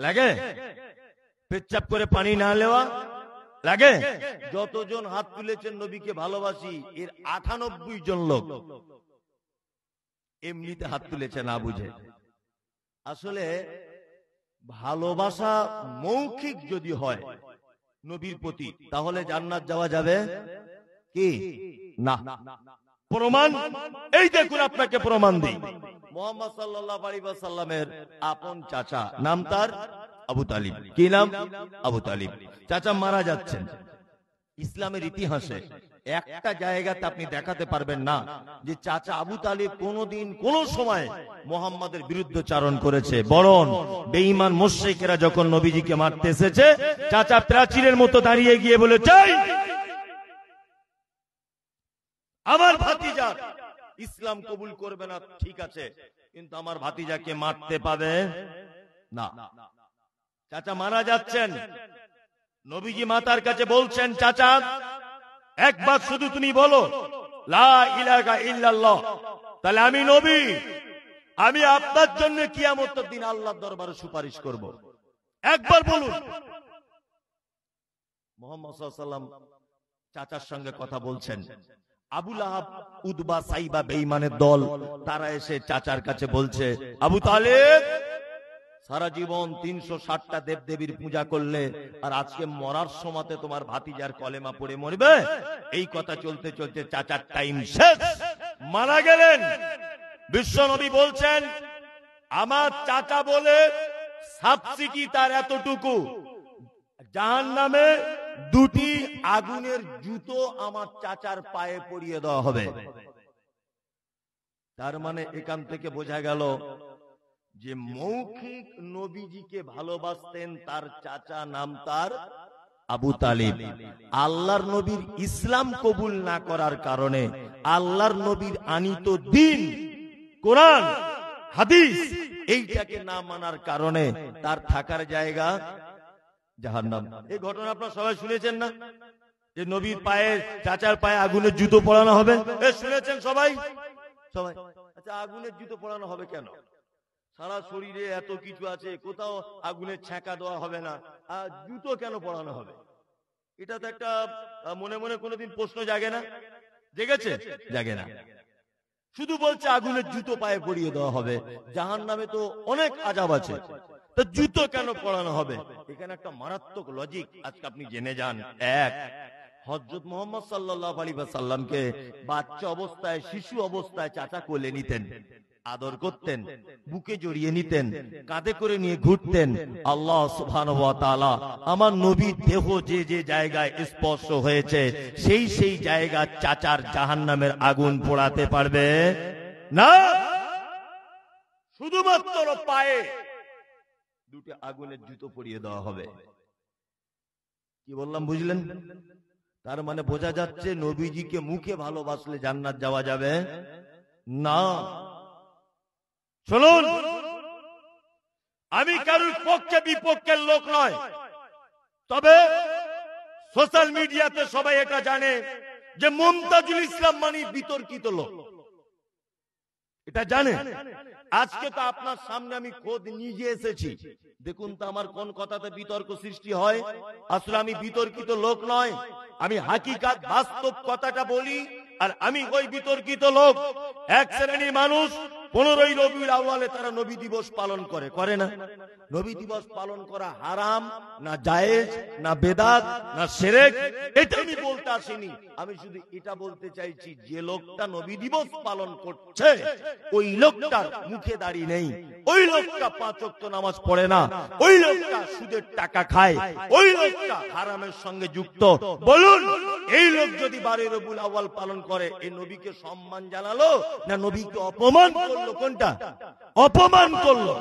লাগে, পেচ্ছাপ করে পানি না নেওয়া লাগে। যতজন হাত তুলেছেন নবীকে ভালোবাসি, এর 98 জন লোক এমনিতে হাত তুলেছে না বুঝে। আসলে ভালোবাসা মৌখিক যদি হয় নবীর প্রতি, তাহলে জান্নাত যাওয়া যাবে কি না? প্রমাণ এই দেখুন, আপনাকে প্রমাণ দিই। মুহাম্মদ সাল্লাল্লাহু আলাইহি ওয়াসাল্লামের আপন চাচা, নাম তার আবু তালিব। কি নাম? আবু তালিব। চাচা মারা যাচ্ছেন। ইসলামের ইতিহাসে একটা জায়গাতে আপনি দেখাতে পারবেন না যে চাচা আবু তালিব কোনদিন কোন সময় মুহাম্মাদের বিরুদ্ধচারণ করেছে। বরং বেঈমান মুশরিকরা যখন নবীজিকে মারতে এসেছে, চাচা প্রাচীরের মতো দাঁড়িয়ে গিয়ে বলেছে, আমার ভাতিজা ইসলাম কবুল করবে না ঠিক আছে, কিন্তু আমার ভাতিজাকে মারতে পাবে না। চাচা মারা যাচ্ছেন, নবীজি মাতার কাছে বলছেন, চাচা একবার শুধু তুমি বলো লা ইলাহা ইল্লাল্লাহ, তাহলে আমি নবী, আমি আপনার জন্য কিয়ামতের দিন আল্লাহর দরবারে সুপারিশ করব। একবার বলুন। মুহাম্মদ সাল্লাল্লাহু আলাইহি ওয়াসাল্লাম চাচার সঙ্গে কথা বলছেন। আবু লাহাব, উতবা, সাইবা বেঈমানের দল, তারা এসে চাচার কাছে বলছে, আবু তালেব সারা জীবন 360টা দেবদেবীর পূজা করলে, আর আজকে মরার সময়তে তোমার ভাতিজার কলেমা পড়ে মরবে? এই কথা চলতে চলতে চাচার টাইম শেষ, মারা গেলেন। বিশ্ব নবী বলছেন, আমার চাচা বলে সাবসিডি তার এতটুকু, জাহান্নামে 2টি আগুনের জুতো আমার চাচার পায়ে পরিয়ে দেওয়া হবে। তার মানে এখান থেকে বোঝা গেল যে মৌখিক নবীজিকে ভালোবাসতেন তার চাচা, নাম তার আবু তালিব। আল্লাহর নবীর ইসলাম কবুল না করার কারণে, আল্লাহর নবীর আনিত দিন কোরআন হাদিস এইটাকে না মানার কারণে তার থাকার জায়গা জাহান্নাম। এই ঘটনা আপনারা সবাই শুনেছেন না, যে নবীর পায়ে, চাচার পায়ে আগুনের জুতো পরানো হবে? শুনেছেন সবাই? সবাই। আচ্ছা, আগুনের জুতো পরানো হবে কেন? সারা শরীরে এত কিছু আছে, কোথাও আগুনের ছ্যাঁকা দেওয়া হবে না, আর জুতো কেন পরানো হবে? এটা তো একটা মনে মনে কোনোদিন প্রশ্ন জাগে না? জেগেছে? জাগে না। শুধু বলছে আগুনের জুতো পায়ে পরিয়ে দেওয়া হবে। জাহান্নামে তো অনেক আযাব আছে, তো জুতো কেন পরানো হবে? এখানে একটা মারাত্মক লজিক আজকে আপনি জেনে যান। এক, হযরত মুহাম্মদ সাল্লাল্লাহু আলাইহি ওয়াসাল্লামকে বাচ্চা অবস্থায়, শিশু অবস্থায় চাচা কোলে নিতেন, আদর করতেন, বুকে জড়িয়ে নিতেন, কাঁধে করে নিয়ে ঘুরতেন। আল্লাহ সুবহানাহু ওয়া তাআলা আমার নবীর দেহ যে যে জায়গায় স্পর্শ হয়েছে, সেই সেই জায়গা চাচার জাহান্নামের আগুন পোড়াতে পারবে না। শুধুমাত্র পায়ে 2টি আগুনের জুতো পরিয়ে দেওয়া হবে। কি বললাম বুঝলেন? তার মানে বোঝা যাচ্ছে নবীজিকে মুখে ভালোবাসলে জান্নাত যাওয়া যাবে না। শুনুন, আমি কারোর পক্ষে বিপক্ষের লোক নয়, তবে সোশ্যাল মিডিয়াতে সবাই এটা জানে যে মুমতাজুল ইসলাম মানে বিতর্কিত লোক, এটা জানে। আজকে তো আপনার সামনে আমি খোদ নিজে এসেছি, দেখুন তো আমার কোন কথাতে বিতর্ক সৃষ্টি হয়। আসলে আমি বিতর্কিত লোক নয়, আমি হাকিকাত বাস্তব কথাটা বলি। আর আমি ওই বিতর্কিত লোক। এক শ্রেণীর মানুষ 15ই রবিউল আউয়ালে তারা নবী দিবস পালন করে, করে না? নবী দিবস পালন করা হারাম না জায়েজ না বেদাত না শিরক, এটা আমি বলতে আসিনি। আমি শুধু এটা বলতে চাইছি, যে লোকটা নবী দিবস পালন করছে ওই লোকটার মুখে দাড়ি নেই, ওই লোকটা 5 ওয়াক্ত নামাজ পড়ে না, ওই লোকটা সুদের টাকা খায়, ওই লোকটা হারামের সঙ্গে যুক্ত। বলুন, এই লোক যদি 12 রবিউল আউয়াল পালন করে, এই নবীকে সম্মান জানালো না নবীকে অপমান করলো? কোনটা? অপমান করলো।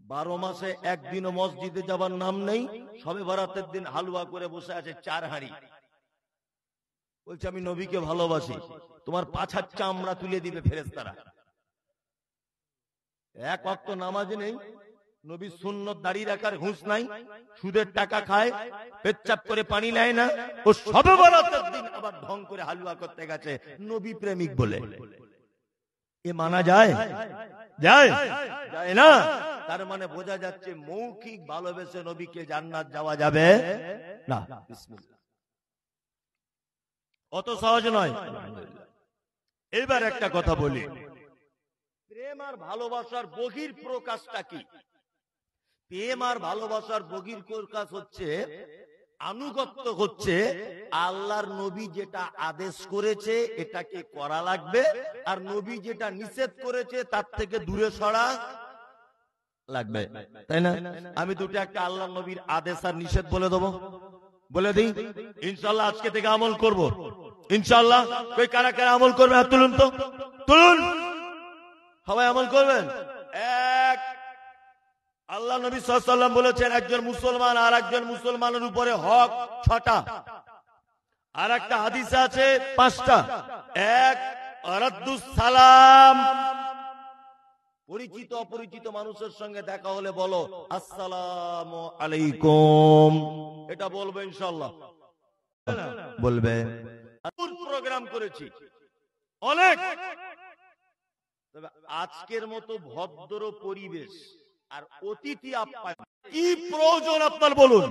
12 মাসে একদিনও মসজিদে যাবার নাম নেই, শবে বরাতের দিন হালুয়া করে বসে আছে 4 হাঁড়ি, বলছে আমি নবীকে ভালোবাসি। তোমার পাছার চামড়া তুলে দিবে ফেরেশতারা। এক ওয়াক্ত নামাজ নেই, নবী সুন্নত দাড়ি রাখার হুঁশ নাই, সুদের টাকা খায়, পেচ্ছাপ করে পানি নেয় না, ও শবে বরাতের দিন আবার ঢং করে হালুয়া করতে গেছে নবী প্রেমিক বলে। এ মানা যায়? যায় যায় না। তার মানে বোঝা যাচ্ছে মৌখিক ভালোবেসে নবীকে জান্নাত যাওয়া যাবে না। বিসমিল্লাহ, অত সহজ নয়। এবার একটা কথা বলি, প্রেম আর ভালোবাসার বহির প্রকাশটা কি? প্রেম আর ভালোবাসার বহির প্রকাশ হচ্ছে আনুগত্য, হচ্ছে আল্লাহর নবী যেটা আদেশ করেছে এটাকে করা লাগবে, আর নবী যেটা নিষেধ করেছে তার থেকে দূরে সরা লাগবে, তাই না? আমি দুটো একটা আল্লাহর নবীর আদেশ আর নিষেধ বলে দেবো, বলে দিই। ইনশাআল্লাহ আজকে থেকে আমল করব, ইনশাআল্লাহ। কই কারা কারা আমল করবে হাত তুলুন তো, তুলুন। সবাই আমল করবেন। এক, আল্লাহ নবী সাল্লাল্লাহু আলাইহি ওয়াসাল্লাম বলেছেন একজন মুসলমান আর একজন মুসলমানের উপরে হক 6টা, আর একটা হাদিসে আছে 5টা। এক, রাদ্দুস সালাম, পরিচিত অপরিচিত মানুষের সঙ্গে দেখা হলে বলো আসসালামু আলাইকুম, এটা বলবে ইনশাআল্লাহ, বলবে। প্রোগ্রাম করেছি অনেক, তবে আজকের মতো ভদ্র পরিবেশ আর অতিথি আপ্যায়ন কি প্রয়োজন আপনার বলুন?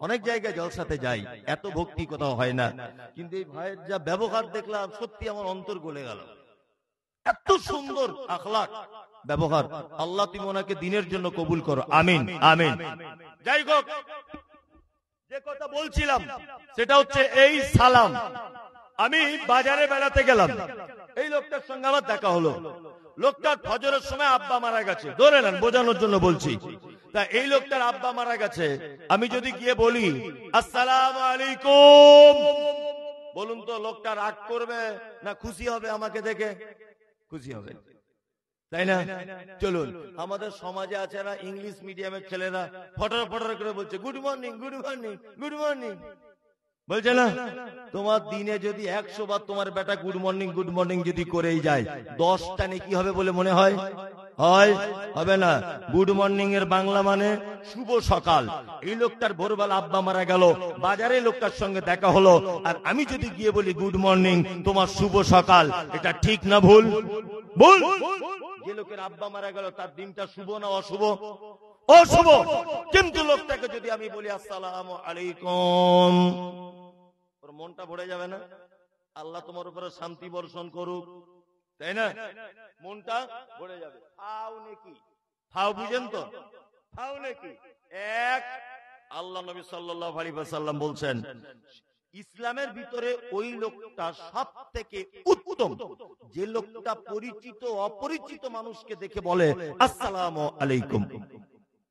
অনেক জায়গায় জলসাতে যাই, এত ভক্তি কোথাও হয় না, কিন্তু এই ভাইয়ের যা ব্যবহার দেখলাম সত্যি আমার অন্তর গলে গেল। এত সুন্দর আখলাক ব্যবহার, আল্লাহ তুমি ওনাকে দিনের জন্য কবুল করো, আমিন আমিন। যাই হোক, যে কথা বলছিলাম সেটা হচ্ছে এই সালাম। আমি বাজারে বেড়াতে গেলাম, এই লোকটার সঙ্গে আমার দেখা হলো। লোকটার ফজরের সময় আব্বা মারা গেছে, ধরে নেন বোঝানোর জন্য বলছি। তা এই লোকটার আব্বা মারা গেছে, আমি যদি গিয়ে বলি আসসালামু আলাইকুম, বলুন তো লোকটা রাগ করবে না খুশি হবে? আমাকে দেখে খুশি হবে, তাই না? চলুন, আমাদের সমাজে আছে না ইংলিশ মিডিয়ামের ছেলেরা ফটর ফটর করে বলছে good morning good morning good morning, বলছে না? তোমার দিনে যদি 100 বার তোমার বেটা গুড মর্নিং যদি করেই যায়, 10টা নেকি হবে বলে মনে হয়? হয়? হবে না। গুড মর্নিং এর বাংলা মানে শুভ সকাল। এই লোকটার ভোরবেলা আব্বা মারা গেল, বাজারে লোকটার সঙ্গে দেখা হলো, আর আমি যদি গিয়ে বলি গুড মর্নিং তোমার শুভ সকাল, এটা ঠিক না ভুল? ভুল। যে লোকের আব্বা মারা গেল তার দিনটা শুভ না অশুভ? অশুভ। কিন্তু লোকটাকে যদি আমি বলি আসসালামু আলাইকুম, ওর মনটা ভরে যাবে না? আল্লাহ তোমার উপরে শান্তি বর্ষণ করুক, তাই না? মনটা ভরে যাবে। ফাও নেকি, ফাও বুঝেন তো? ফাও নেকি। এক, আল্লাহ নবী সাল্লাল্লাহু আলাইহি ওয়াসাল্লাম বলছেন ইসলামের ভিতরে ওই লোকটা সব থেকে উত্তম যে লোকটা পরিচিত অপরিচিত মানুষকে দেখে বলে আসসালামু আলাইকুম।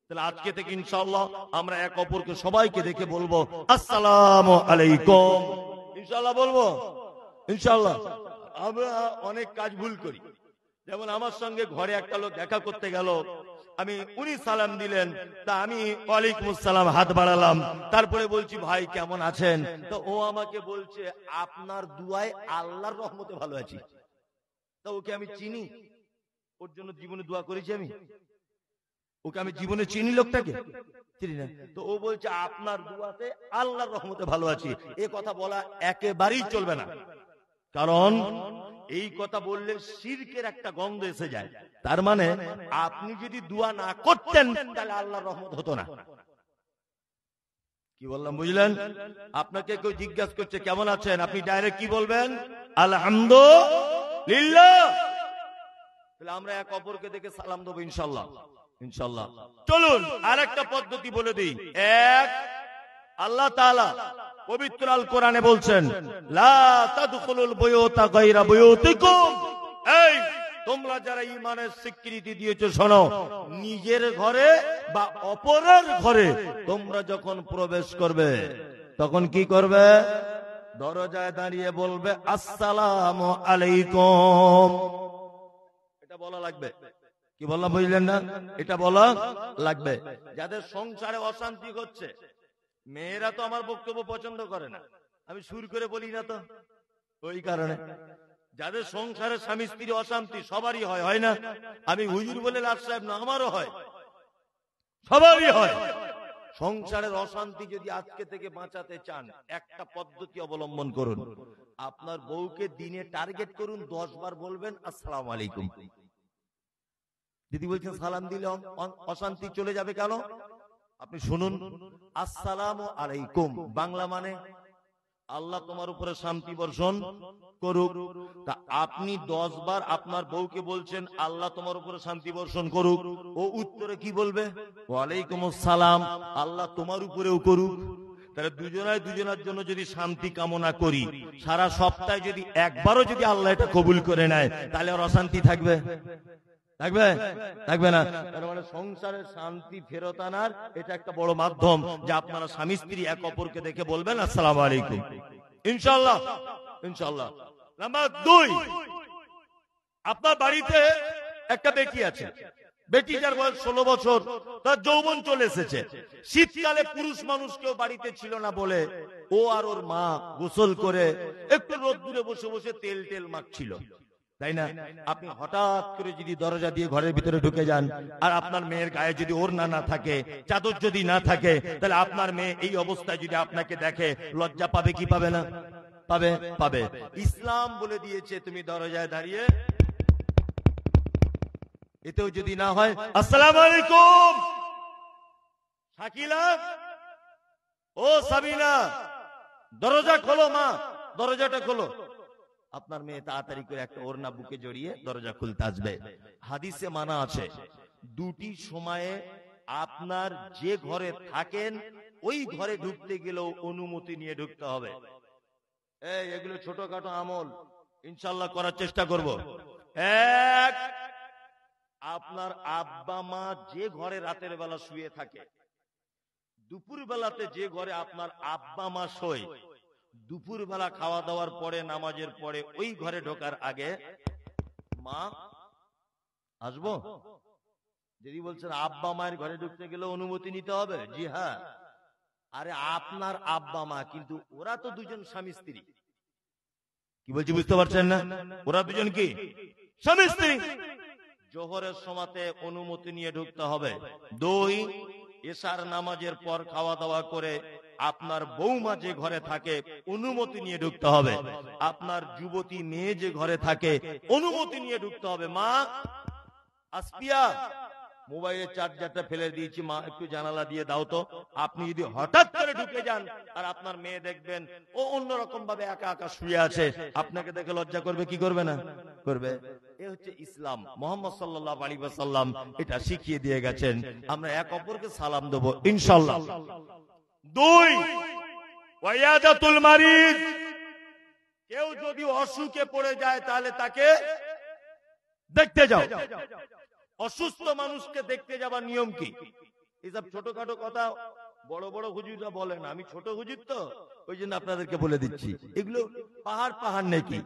তাহলে আজকে থেকে ইনশাআল্লাহ আমরা এক অপরকে সবাইকে দেখে বলবো আসসালামু আলাইকুম, ইনশাআল্লাহ বলবো, ইনশাআল্লাহ। আমরা অনেক কাজ ভুল করি, যেমন আমার সঙ্গে ঘরে একটা লোক দেখা করতে গেল, উনি সালাম দিলেন, তা আমি ওয়ালাইকুম আসসালাম হাত বাড়ালাম, তারপরে বলছি ভাই কেমন আছেন, তো ও আমাকে বলছে আপনার দুয়ায় আল্লাহর রহমতে ভালো আছি। তা ওকে আমি চিনি? ওর জন্য জীবনে দোয়া করেছি আমি? ওকে আমি জীবনে চিনি? লোকটাকে চিনি না। তো ও বলছে আপনার দুয়াতে আল্লাহর রহমতে ভালো আছি। এ কথা বলা একেবারেই চলবে না, কারণ এই কথা বললে শিরকের একটা গন্ধ এসে যায়। তার মানে আপনি যদি দোয়া না করতেন তাহলে আল্লাহর রহমত হতো না। কি বললাম বুঝলেন? আপনাকে কেউ জিজ্ঞাসা করছে কেমন আছেন, আপনি ডাইরেক্ট কি বলবেন? আলহামদুলিল্লাহ। তাহলে আমরা এক অপরকে দেখে সালাম দেবো ইনশাআল্লাহ, ইনশাআল্লাহ। চলুন আরেকটা পদ্ধতি বলে দিই। এক, আল্লাহ তাআলা পবিত্র আল কোরআনে বলছেন লা তাদখুলুল বুয়ুতা গায়রা বুয়ুতিকুম, এই তোমরা যারা ঈমানের স্বীকৃতি দিয়েছো শোনো, নিজের ঘরে বা অপরের ঘরে তোমরা যখন প্রবেশ করবে তখন কি করবে? দরজায় দাঁড়িয়ে বলবে আসসালামু আলাইকুম। এটা বলা লাগবে। কি বললাম বুঝলেন না? এটা বলা লাগবে। যাদের সংসারে অশান্তি হচ্ছে, মেয়েরা তো আমার বক্তব্য পছন্দ করে না, আমি সুর করে বলি না তো, ওই কারণে যাদের সংসারে স্বামী স্ত্রী অশান্তি সবারই হয়, হয় না? আমি হুজুর বলে লাট সাহেব না, আমারও হয়, সবারই হয়। সংসারের অশান্তি যদি আজকে থেকে বাঁচাতে চান, একটা পদ্ধতি অবলম্বন করুন। আপনার বউকে দিনে টার্গেট করুন, 10 বার বলবেন আসসালামু আলাইকুম। যদি বলছেন সালাম দিলে অশান্তি চলে যাবে কেন? আপনি শুনুন, আসসালামু আলাইকুম বাংলা মানে আল্লাহ তোমার উপরে শান্তি বর্ষণ করুক। তা আপনি 10 বার আপনার বউকে বলছেন আল্লাহ তোমার উপরে শান্তি বর্ষণ করুক, ও উত্তরে কি বলবে? ওয়ালাইকুম আসসালাম, আল্লাহ তোমার উপরেও করুক। তাহলে দুজনের জন্য যদি শান্তি কামনা করি, সারা সপ্তাহে যদি একবারও যদি আল্লাহ এটা কবুল করে নেয়, তাহলে আর অশান্তি থাকবে? থাকবে? থাকবে না। তার মানে সংসারের শান্তি ফেরত আনার এটা একটা বড় মাধ্যম, যে আপনারা স্বামী স্ত্রী এক অপরকে দেখে বলবেন আসসালামু আলাইকুম, ইনশাআল্লাহ। ইনশাআল্লাহ। নাম্বার 2, আপনার বাড়িতে একটা বেটি আছে, বেটিটার বয়স 16 বছর, তার যৌবন চলে এসেছে। শীতকালে পুরুষ মানুষ কেউ বাড়িতে ছিল না বলে ও আর ওর মা গোসল করে একটু রোদ্দুরে বসে বসে তেল টেল মাখছিল, তাই না? আপনি হঠাৎ করে যদি দরজা দিয়ে ঘরের ভিতরে ঢুকে যান, আর আপনার মেয়ের গায়ে যদি ওড়না না থাকে, চাদর যদি না থাকে, তাহলে আপনার মেয়ে এই অবস্থায় যদি আপনাকে দেখে, লজ্জা পাবে কি পাবে না? পাবে, পাবে। ইসলাম বলে দিয়েছে তুমি দরজায় দাঁড়িয়ে, এতেও যদি না হয় আসসালামু আলাইকুম শাকিলা, ও সাবিনা, দরজা খোলো মা, দরজাটা খোলো। আপনার মেয়ে তাড়াতাড়ি করে একটা ওড়না বুকে জড়িয়ে দরজা খুলতে আসবে। হাদিসে মানা আছে, দুটি সময়ে আপনার যে ঘরে থাকেন ওই ঘরে ঢুকতে গেলেও অনুমতি নিয়ে ঢুকতে হবে। এগুলো ছোটখাটো আমল ইনশাআল্লাহ করার চেষ্টা করব। এক, আপনার আব্বা মা যে ঘরে রাতের বেলা শুয়ে থাকে, দুপুর বেলাতে যে ঘরে আপনার আব্বা মা শোয়, দুপুর বেলা খাওয়া দাওয়ার পরে, নামাজের পরে ওই ঘরে ঢোকার আগে মা আসবো, যদি বলছেন আব্বা মায়ের ঘরে ঢুকতে গেলে অনুমতি নিতে হবে, জি হ্যাঁ। আরে আপনার আব্বা মা, কিন্তু ওরা তো দুজন স্বামী স্ত্রী। কি বলছি বুঝতে পারছেন না? ওরা দুজন কি স্বামী স্ত্রী। জোহরের সময়তে অনুমতি নিয়ে ঢুকতে হবে। 2, এশার নামাজের পর খাওয়া দাওয়া করে আপনার বৌমা যে ঘরে থাকে অনুমতি নিয়ে ঢুকতে হবে। আপনার যুবতী মেয়ে যে ঘরে থাকে অনুমতি নিয়ে ঢুকতে হবে। মা আসপিয়া, মোবাইলের চার্জারটা ফেলে দিয়েছি, মা একটু জানালা দিয়ে দাও তো। আপনি যদি হঠাৎ করে ঢুকে যান আর আপনার মেয়ে দেখবেন ও অন্যরকম ভাবে একা একা শুয়ে আছে, আপনাকে দেখে লজ্জা করবে কি করবে না? করবে। এ হচ্ছে ইসলাম। মুহাম্মদ সাল্লাল্লাহু আলাইহি ওয়াসাল্লাম এটা শিখিয়ে দিয়ে গেছেন। আমরা এক অপরকে সালাম দেব ইনশাআল্লাহ। 2, ওয়ায়াদাতুল মারিদ, কেউ যদি অসুখে পড়ে যায় তাহলে তাকে দেখতে যাও। অসুস্থ মানুষকে দেখতে যাবার নিয়ম কি? এইসব ছোটখাটো কথা বড় বড় হুজুররা বলেন, আমি ছোট হুজুর তো ওই জন্য আপনাদেরকে বলে দিচ্ছি। এগুলো পাহাড় পাহাড় নাকি।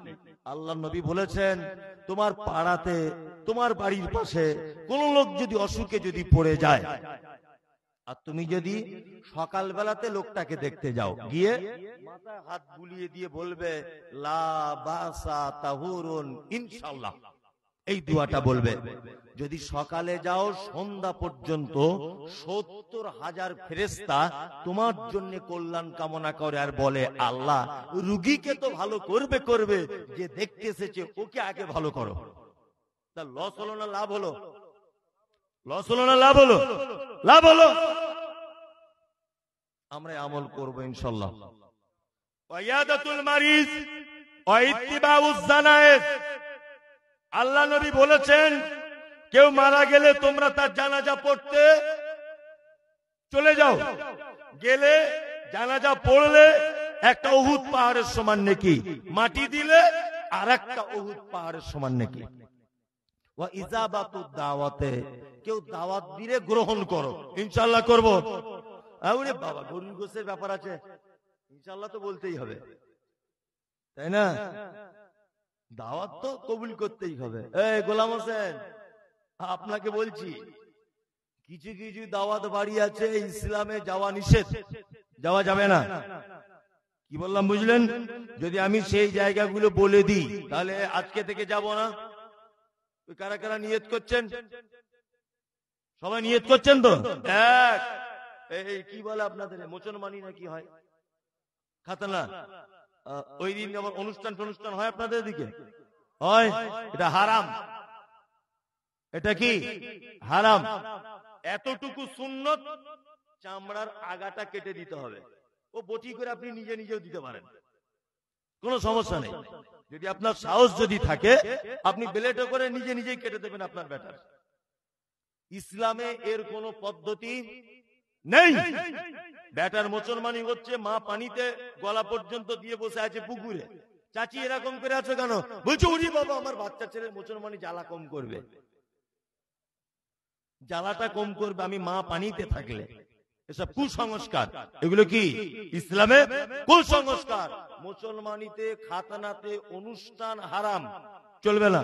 আল্লাহ নবী বলেছেন, তোমার পাড়াতে, তোমার বাড়ির পাশে কোন লোক যদি অসুখে যদি পড়ে যায়, আর তুমি যদি সকাল বেলাতে লোকটাকে দেখতে যাও, গিয়ে মাথায় হাত বুলিয়ে দিয়ে বলবে লা বাসা তাহুরুন ইনশাআল্লাহ, এই দোয়াটা বলবে। যদি সকালে যাও সন্ধ্যা পর্যন্ত 70,000 ফেরেশতা তোমার জন্য কল্যাণ কামনা করে আর বলে আল্লাহ রুগীকে তো ভালো করবে করবে, যে দেখতে এসেছে ওকে আগে ভালো করো। তা লস হলো না লাভ হলো? লস হলো না লাভ হলো? লাভ হলো। আমরা আমল করবো ইনশাআল্লাহ। ওয়ায়াদাতুল মারিজ ওয়া ইত্তিবাউজ জানায়েজ, আল্লাহ নবী বলেছেন কেউ মারা গেলে তোমরা তার জানাজা পড়তে চলে যাও। গেলে জানাজা পড়লে একটা উহুদ পাহাড়ের সমান নেকি, মাটি দিলে আর একটা উহুদ পাহাড়ের সমান নেকি। ওয়া ইজাবাতুদ দাওয়াতে, কেউ দাওয়াত দিলে গ্রহণ করো। ইনশাআল্লাহ করব। আরে বাবা, গরুর গোশতের ব্যাপার আছে, ইনশাআল্লাহ তো বলতেই হবে, তাই না? দাওয়াত তো কবুল করতেই হবে। এই গোলাম হোসেন, আপনাকে বলছি, কিছু কিছু দাওয়াত বাড়ি আছে ইসলামে যাওয়া নিষেধ, যাওয়া যাবে না। কি বললাম বুঝলেন? যদি আমি সেই জায়গাগুলো বলে দিই তাহলে আজকে থেকে যাব না। কারা কারা নিয়ত করছেন? সবাই নিয়ত করছেন তো? এক, এই কি বলে আপনাদের মোচনমানি নাকি হয়, খাতনা, ওই দিন আবার অনুষ্ঠান হয় আপনাদের দিকে হয়, এটা হারাম। এটা কি হারাম। এতটুকু সুন্নত, চামড়ার আগাটা কেটে দিতে হবে। ও বটি করে আপনি নিজে নিজেও দিতে পারেন, কোনো সমস্যা নেই। যদি আপনার সাহস যদি থাকে, আপনি ব্লেডে করে নিজে নিজেই কেটে দেবেন আপনার ব্যাটার। ইসলামে এর কোনো পদ্ধতি নেই। ব্যাটার মুসলমানি হচ্ছে মা পানিতে গলা পর্যন্ত দিয়ে বসে আছে পুকুরে, চাচি এরকম করে আছো কেন? বলছে উরি বাবা, আমার বাচ্চা ছেলে মুসলমানি জ্বালা কম করবে, জ্বালাটা কম করবে আমি মা পানিতে থাকলে। এসব কুসংস্কার, এগুলো কি ইসলামে কুসংস্কার। মুসলমানিতে খাতনাতে অনুষ্ঠান হারাম, চলবে না।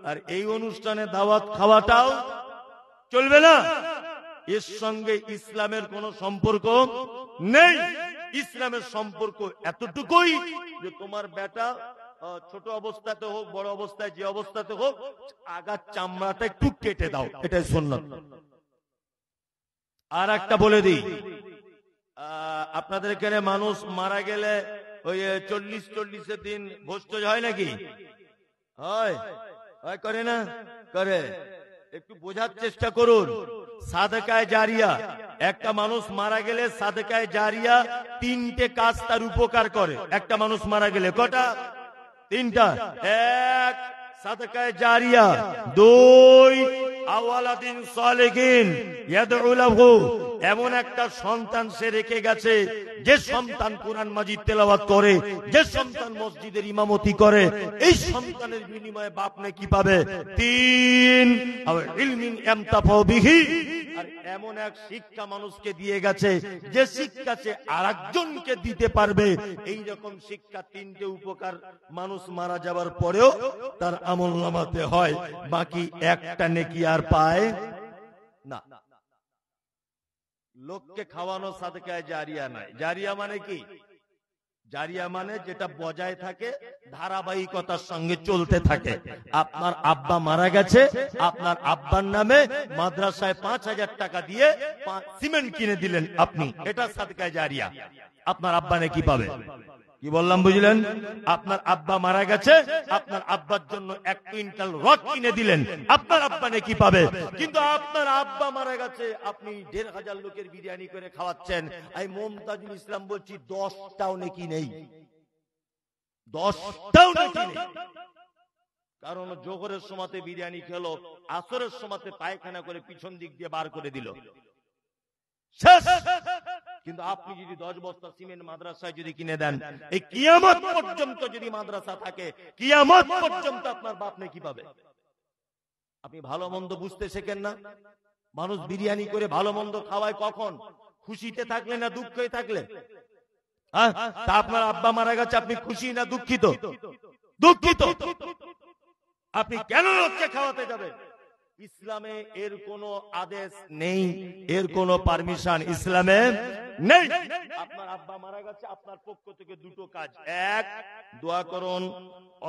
আর এই অনুষ্ঠানে দাওয়াত খাওয়াটাও চলবে না। এর সঙ্গে ইসলামের কোনো সম্পর্ক নেই। ইসলামের সম্পর্ক এতটুকুই যে তোমার বেটা ছোট অবস্থাতে হোক বড় অবস্থায় যে অবস্থাতে হোক, আগার চামড়াটা একটু কেটে দাও, এটাই সুন্নাত। আর একটা বলে দিই, আপনাদের এখানে মানুষ মারা গেলে ওই 40-40 দিন ভোজ হয় নাকি? হয় করে না? করে। একটু বোঝার চেষ্টা করুন। সাদকায়ে জারিয়া, একটা মানুষ মারা গেলে সাদকায়ে জারিয়া 3টে কাজ তার উপকার করে। একটা মানুষ মারা গেলে কটা? 3টা। 1 সাদকায়ে জারিয়া, 2 আওয়ালাদিন সালেহিন ইয়াদউ লাহু, এমন একটা সন্তান সে রেখে গেছে যে সন্তান কুরআন মাজিদ তেলাওয়াত করে, যে সন্তান মসজিদের ইমামতি করে, এই সন্তানের বিনিময়ে বাপ নেকি পাবে। 3 আও ইলমিন ইয়ামতাফাউ বিহি, আর এমন এক শিক্ষা মানুষকে দিয়ে গেছে যে শিক্ষা সে আরেকজনকে দিতে পারবে। এই রকম শিক্ষা 3টে উপকার মানুষ মারা যাবার পরেও তার আমলনামাতে হয়, বাকি একটা নেকি আর পায় না। লোককে খাওয়ানো সাদকায়ে জারিয়া নয়। জারিয়া মানে কি? জারিয়া মানে যেটা বজায় থাকে, ধারাবাহিকতার সঙ্গে চলতে থাকে। আপনার আব্বা মারা গেছে, আপনার আব্বার নামে মাদ্রাসায় 5,000 টাকা দিয়ে সিমেন্ট কিনে দিলেন আপনি, এটা সাদকায়ে জারিয়া। আপনার আব্বা নেকি পাবে। কি বললাম বুঝলেন? আপনার আব্বা মারা গেছে, আপনার আব্বার জন্য 1 কুইন্টাল রড কিনে দিলেন, আপনার আব্বা নেকি পাবে। কিন্তু আপনার আব্বা মারা গেছে, আপনি 1,500 লোকের বিরিয়ানি করে খাওয়াচ্ছেন। আমি মুমতাজুল ইসলাম বলছি 10টাও নেকি নেই, 10টাও নেকি নেই। কারণ জোহরের সময়তে বিরিয়ানি খেলো, আসরের সময়তে পায়খানা করে পিছন দিক দিয়ে বার করে দিল, শেষ। কিন্তু আপনি যদি 10 বস্তা সিমেন্ট মাদ্রাসায় যদি কিনে দেন, এই কিয়ামত পর্যন্ত যদি মাদ্রাসা থাকে, কিয়ামত পর্যন্ত আপনার বাপ নেকি পাবে। আপনি ভালো মন্দ বুঝতে শেখেন না। মানুষ বিরিয়ানি করে ভালো মন্দ খাওয়ায় কখন? খুশিতে থাকলে না দুঃখে থাকলে? তা আপনার আব্বা মারা গেছে, আপনি খুশি না দুঃখিত? দুঃখিত। আপনি কেন লোককে খাওয়াতে যাবেন? ইসলামে এর কোনো আদেশ নেই, এর কোনো পারমিশন ইসলামে নেই। আপনার আব্বা মারা গেছে, আপনার পক্ষ থেকে 2টো কাজ। 1, দোয়া করুন,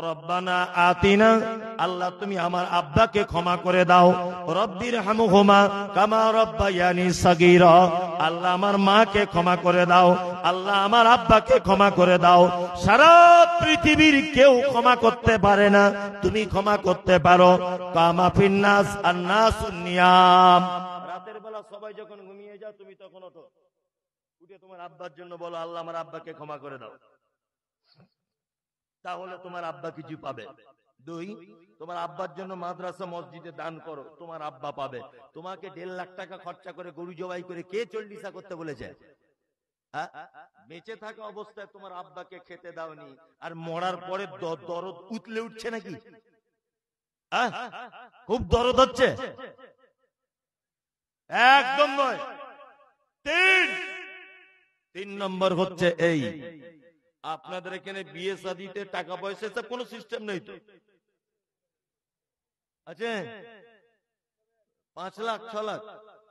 রব্বানা আতিনা, আল্লাহ তুমি আমার আব্বাকে ক্ষমা করে দাও। রব্বির হামহুমা কামা রব্বায়ানি সাগীরা, আল্লাহ আমার মাকে ক্ষমা করে দাও, আল্লাহ আমার আব্বাকে ক্ষমা করে দাও। সারা পৃথিবীর কেউ ক্ষমা করতে পারে না, তুমি ক্ষমা করতে পারো। কামা ফিন্নাস আন্নাসুন নিয়াম, রাতের বেলা সবাই যখন ঘুমিয়ে যায় তুমি তখন ওঠো, উঠে তোমার আব্বার জন্য বলো আল্লাহ আমার আব্বাকে ক্ষমা করে দাও, তাহলে তোমার আব্বা কিছু পাবে। 2, তোমার আব্বার জন্য মাদ্রাসা মসজিদে দান করো, তোমার আব্বা পাবে। তোমাকে 1.5 লাখ টাকা খরচা করে গরু জবাই করে কে চল্লিশা করতে বলেছে? বেঁচে থাকা অবস্থায় তোমার আব্বাকে খেতে দাওনি, আর মরার পরে দরদ উতলে উঠছে নাকি? খুব দরদ হচ্ছে? একদম নয়। 3 নম্বর হচ্ছে এই, আপনাদের এখানে বিয়ে শাদিতে টাকা পয়সা সব কোনো সিস্টেম নেই তো? আচ্ছা, 5 লাখ 6 লাখ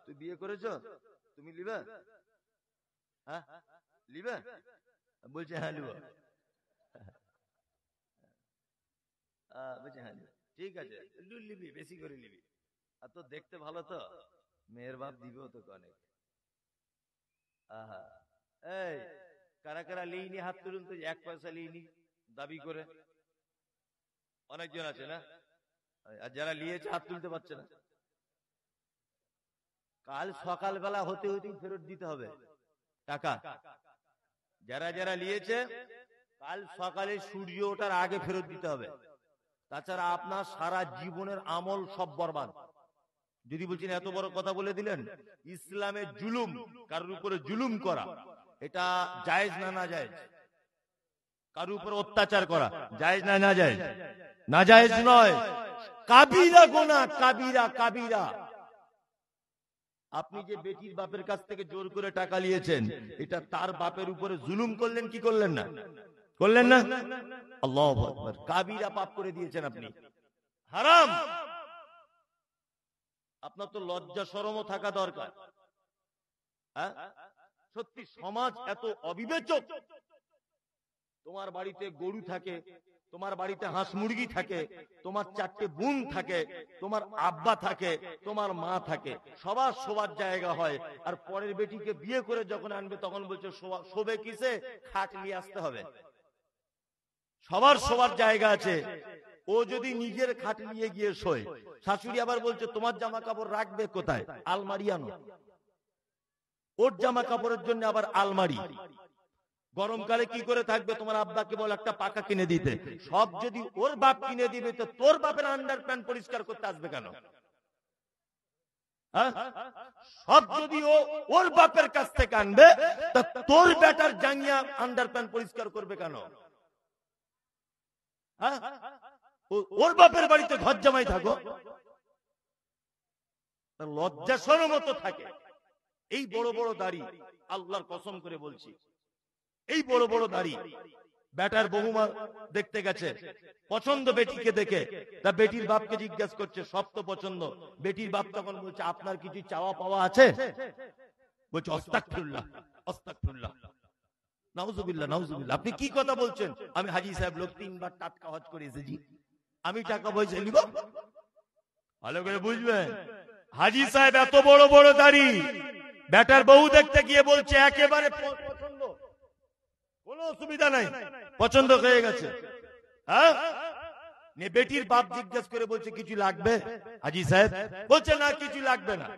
তুই বিয়ে করেছো, তুমি লিবে? হ্যাঁ লিবে? বলছে হ্যাঁ লিব। বলছে হ্যাঁ ঠিক আছে, লিবি, বেশি করে লিবি। আর তো দেখতে ভালো তো, মেয়ের বাপ দিবেও তো অনেক। এই কারা কারা লিইনি হাত তুলুন তো, 1 পয়সা লিইনি দাবি করে। অনেকজন আছে না? আর যারা লিয়েছে হাত তুলতে পারছে না। কাল সকালবেলা হতে হতেই ফেরত দিতে হবে টাকা। যারা যারা নিয়েছে কাল সকালে সূর্য ওঠার আগে ফেরত দিতে হবে, তাছাড়া আপনার সারা জীবনের আমল সব বরবাদ। যদি বলছেন এত বড় কথা বলে দিলেন, ইসলামে জুলুম, কারোর উপরে জুলুম করা এটা জায়েজ না না জায়েজ? কারোর উপরে অত্যাচার করা জায়েজ না না জায়েজ? না জায়েজ নয়, কাবিরা গুনাহ, কাবিরা কাবিরা। আপনি যে বেটির বাপের কাছ থেকে জোর করে টাকা নিয়েছেন, এটা তার বাপের উপরে জুলুম করলেন কি করলেন না? করলেন না? আল্লাহু আকবার, কাবিরা পাপ করে দিয়েছেন আপনি, হারাম। আপনার তো লজ্জা শরমও থাকা দরকার। হ্যাঁ, সত্যি সমাজ এত অবিবেচক। তোমার বাড়িতে গরু থাকে, তোমার বাড়িতে হাঁস মুরগি থাকে, তোমার 4টে বোন থাকে, তোমার আব্বা থাকে, তোমার মা থাকে, সবার শোবার জায়গা হয়। আর পরের বেটিকে বিয়ে করে যখন আনবে তখন বলছে শোবে কিসে, খাট নিয়ে আসতে হবে। সবার শোবার জায়গা আছে, ও যদি নিজের খাট নিয়ে গিয়ে শোয়, শাশুড়ি আবার বলছে তোমার জামা কাপড় রাখবে কোথায়, আলমারি আনো। ওর জামা কাপড়ের জন্য আবার আলমারি। গরমকালে কি করে থাকবে, তোমার আব্বাকে বল একটা পাকা কিনে দিতে। সব যদি ওর বাপ কিনে দিবে, তো তোর বাপের আন্ডার প্যান্ট পরিষ্কার করতে আসবে কেন? সব যদি ও ওর বাপের কাছ থেকে আনবে, তা তোর বেটার জাঙ্গিয়া আন্ডার প্যান্ট পরিষ্কার করবে কেন? ওর বাপের বাড়িতে ঘর জামাই থাকো, লজ্জা শরম তো থাকে। এই বড় বড় দাড়ি, আল্লাহর কসম করে বলছি, এই বড় বড় দাড়ি। বেটার বহুমা দেখতে গেছে, পছন্দ বেটিকে দেখে, তা বেটির বাপকে জিজ্ঞেস করছে সব তো পছন্দ। বেটির বাপ তখন বলছে আপনার কিছু চাওয়া পাওয়া আছে? বলছে আস্তাগফিরুল্লাহ আস্তাগফিরুল্লাহ, নাউজুবিল্লাহ নাউজুবিল্লাহ। আপনি কি কথা বলছেন? আমি হাজী সাহেব লোক 3 বার টাটকা হজ করে এসেছি, আমি টাকা পয়সা নিব? ভালো করে বুঝবেন, হাজী সাহেব এত বড় বড় দাড়ি, বেটার বউ দেখতে গিয়ে বলছে একেবারে পছন্দ, কোনো অসুবিধা নাই, পছন্দ হয়ে গেছে। হ্যাঁ, বেটির বাপ জিজ্ঞেস করে বলছে কিছু লাগবে? হাজী সাহেব বলছে না কিছু লাগবে না,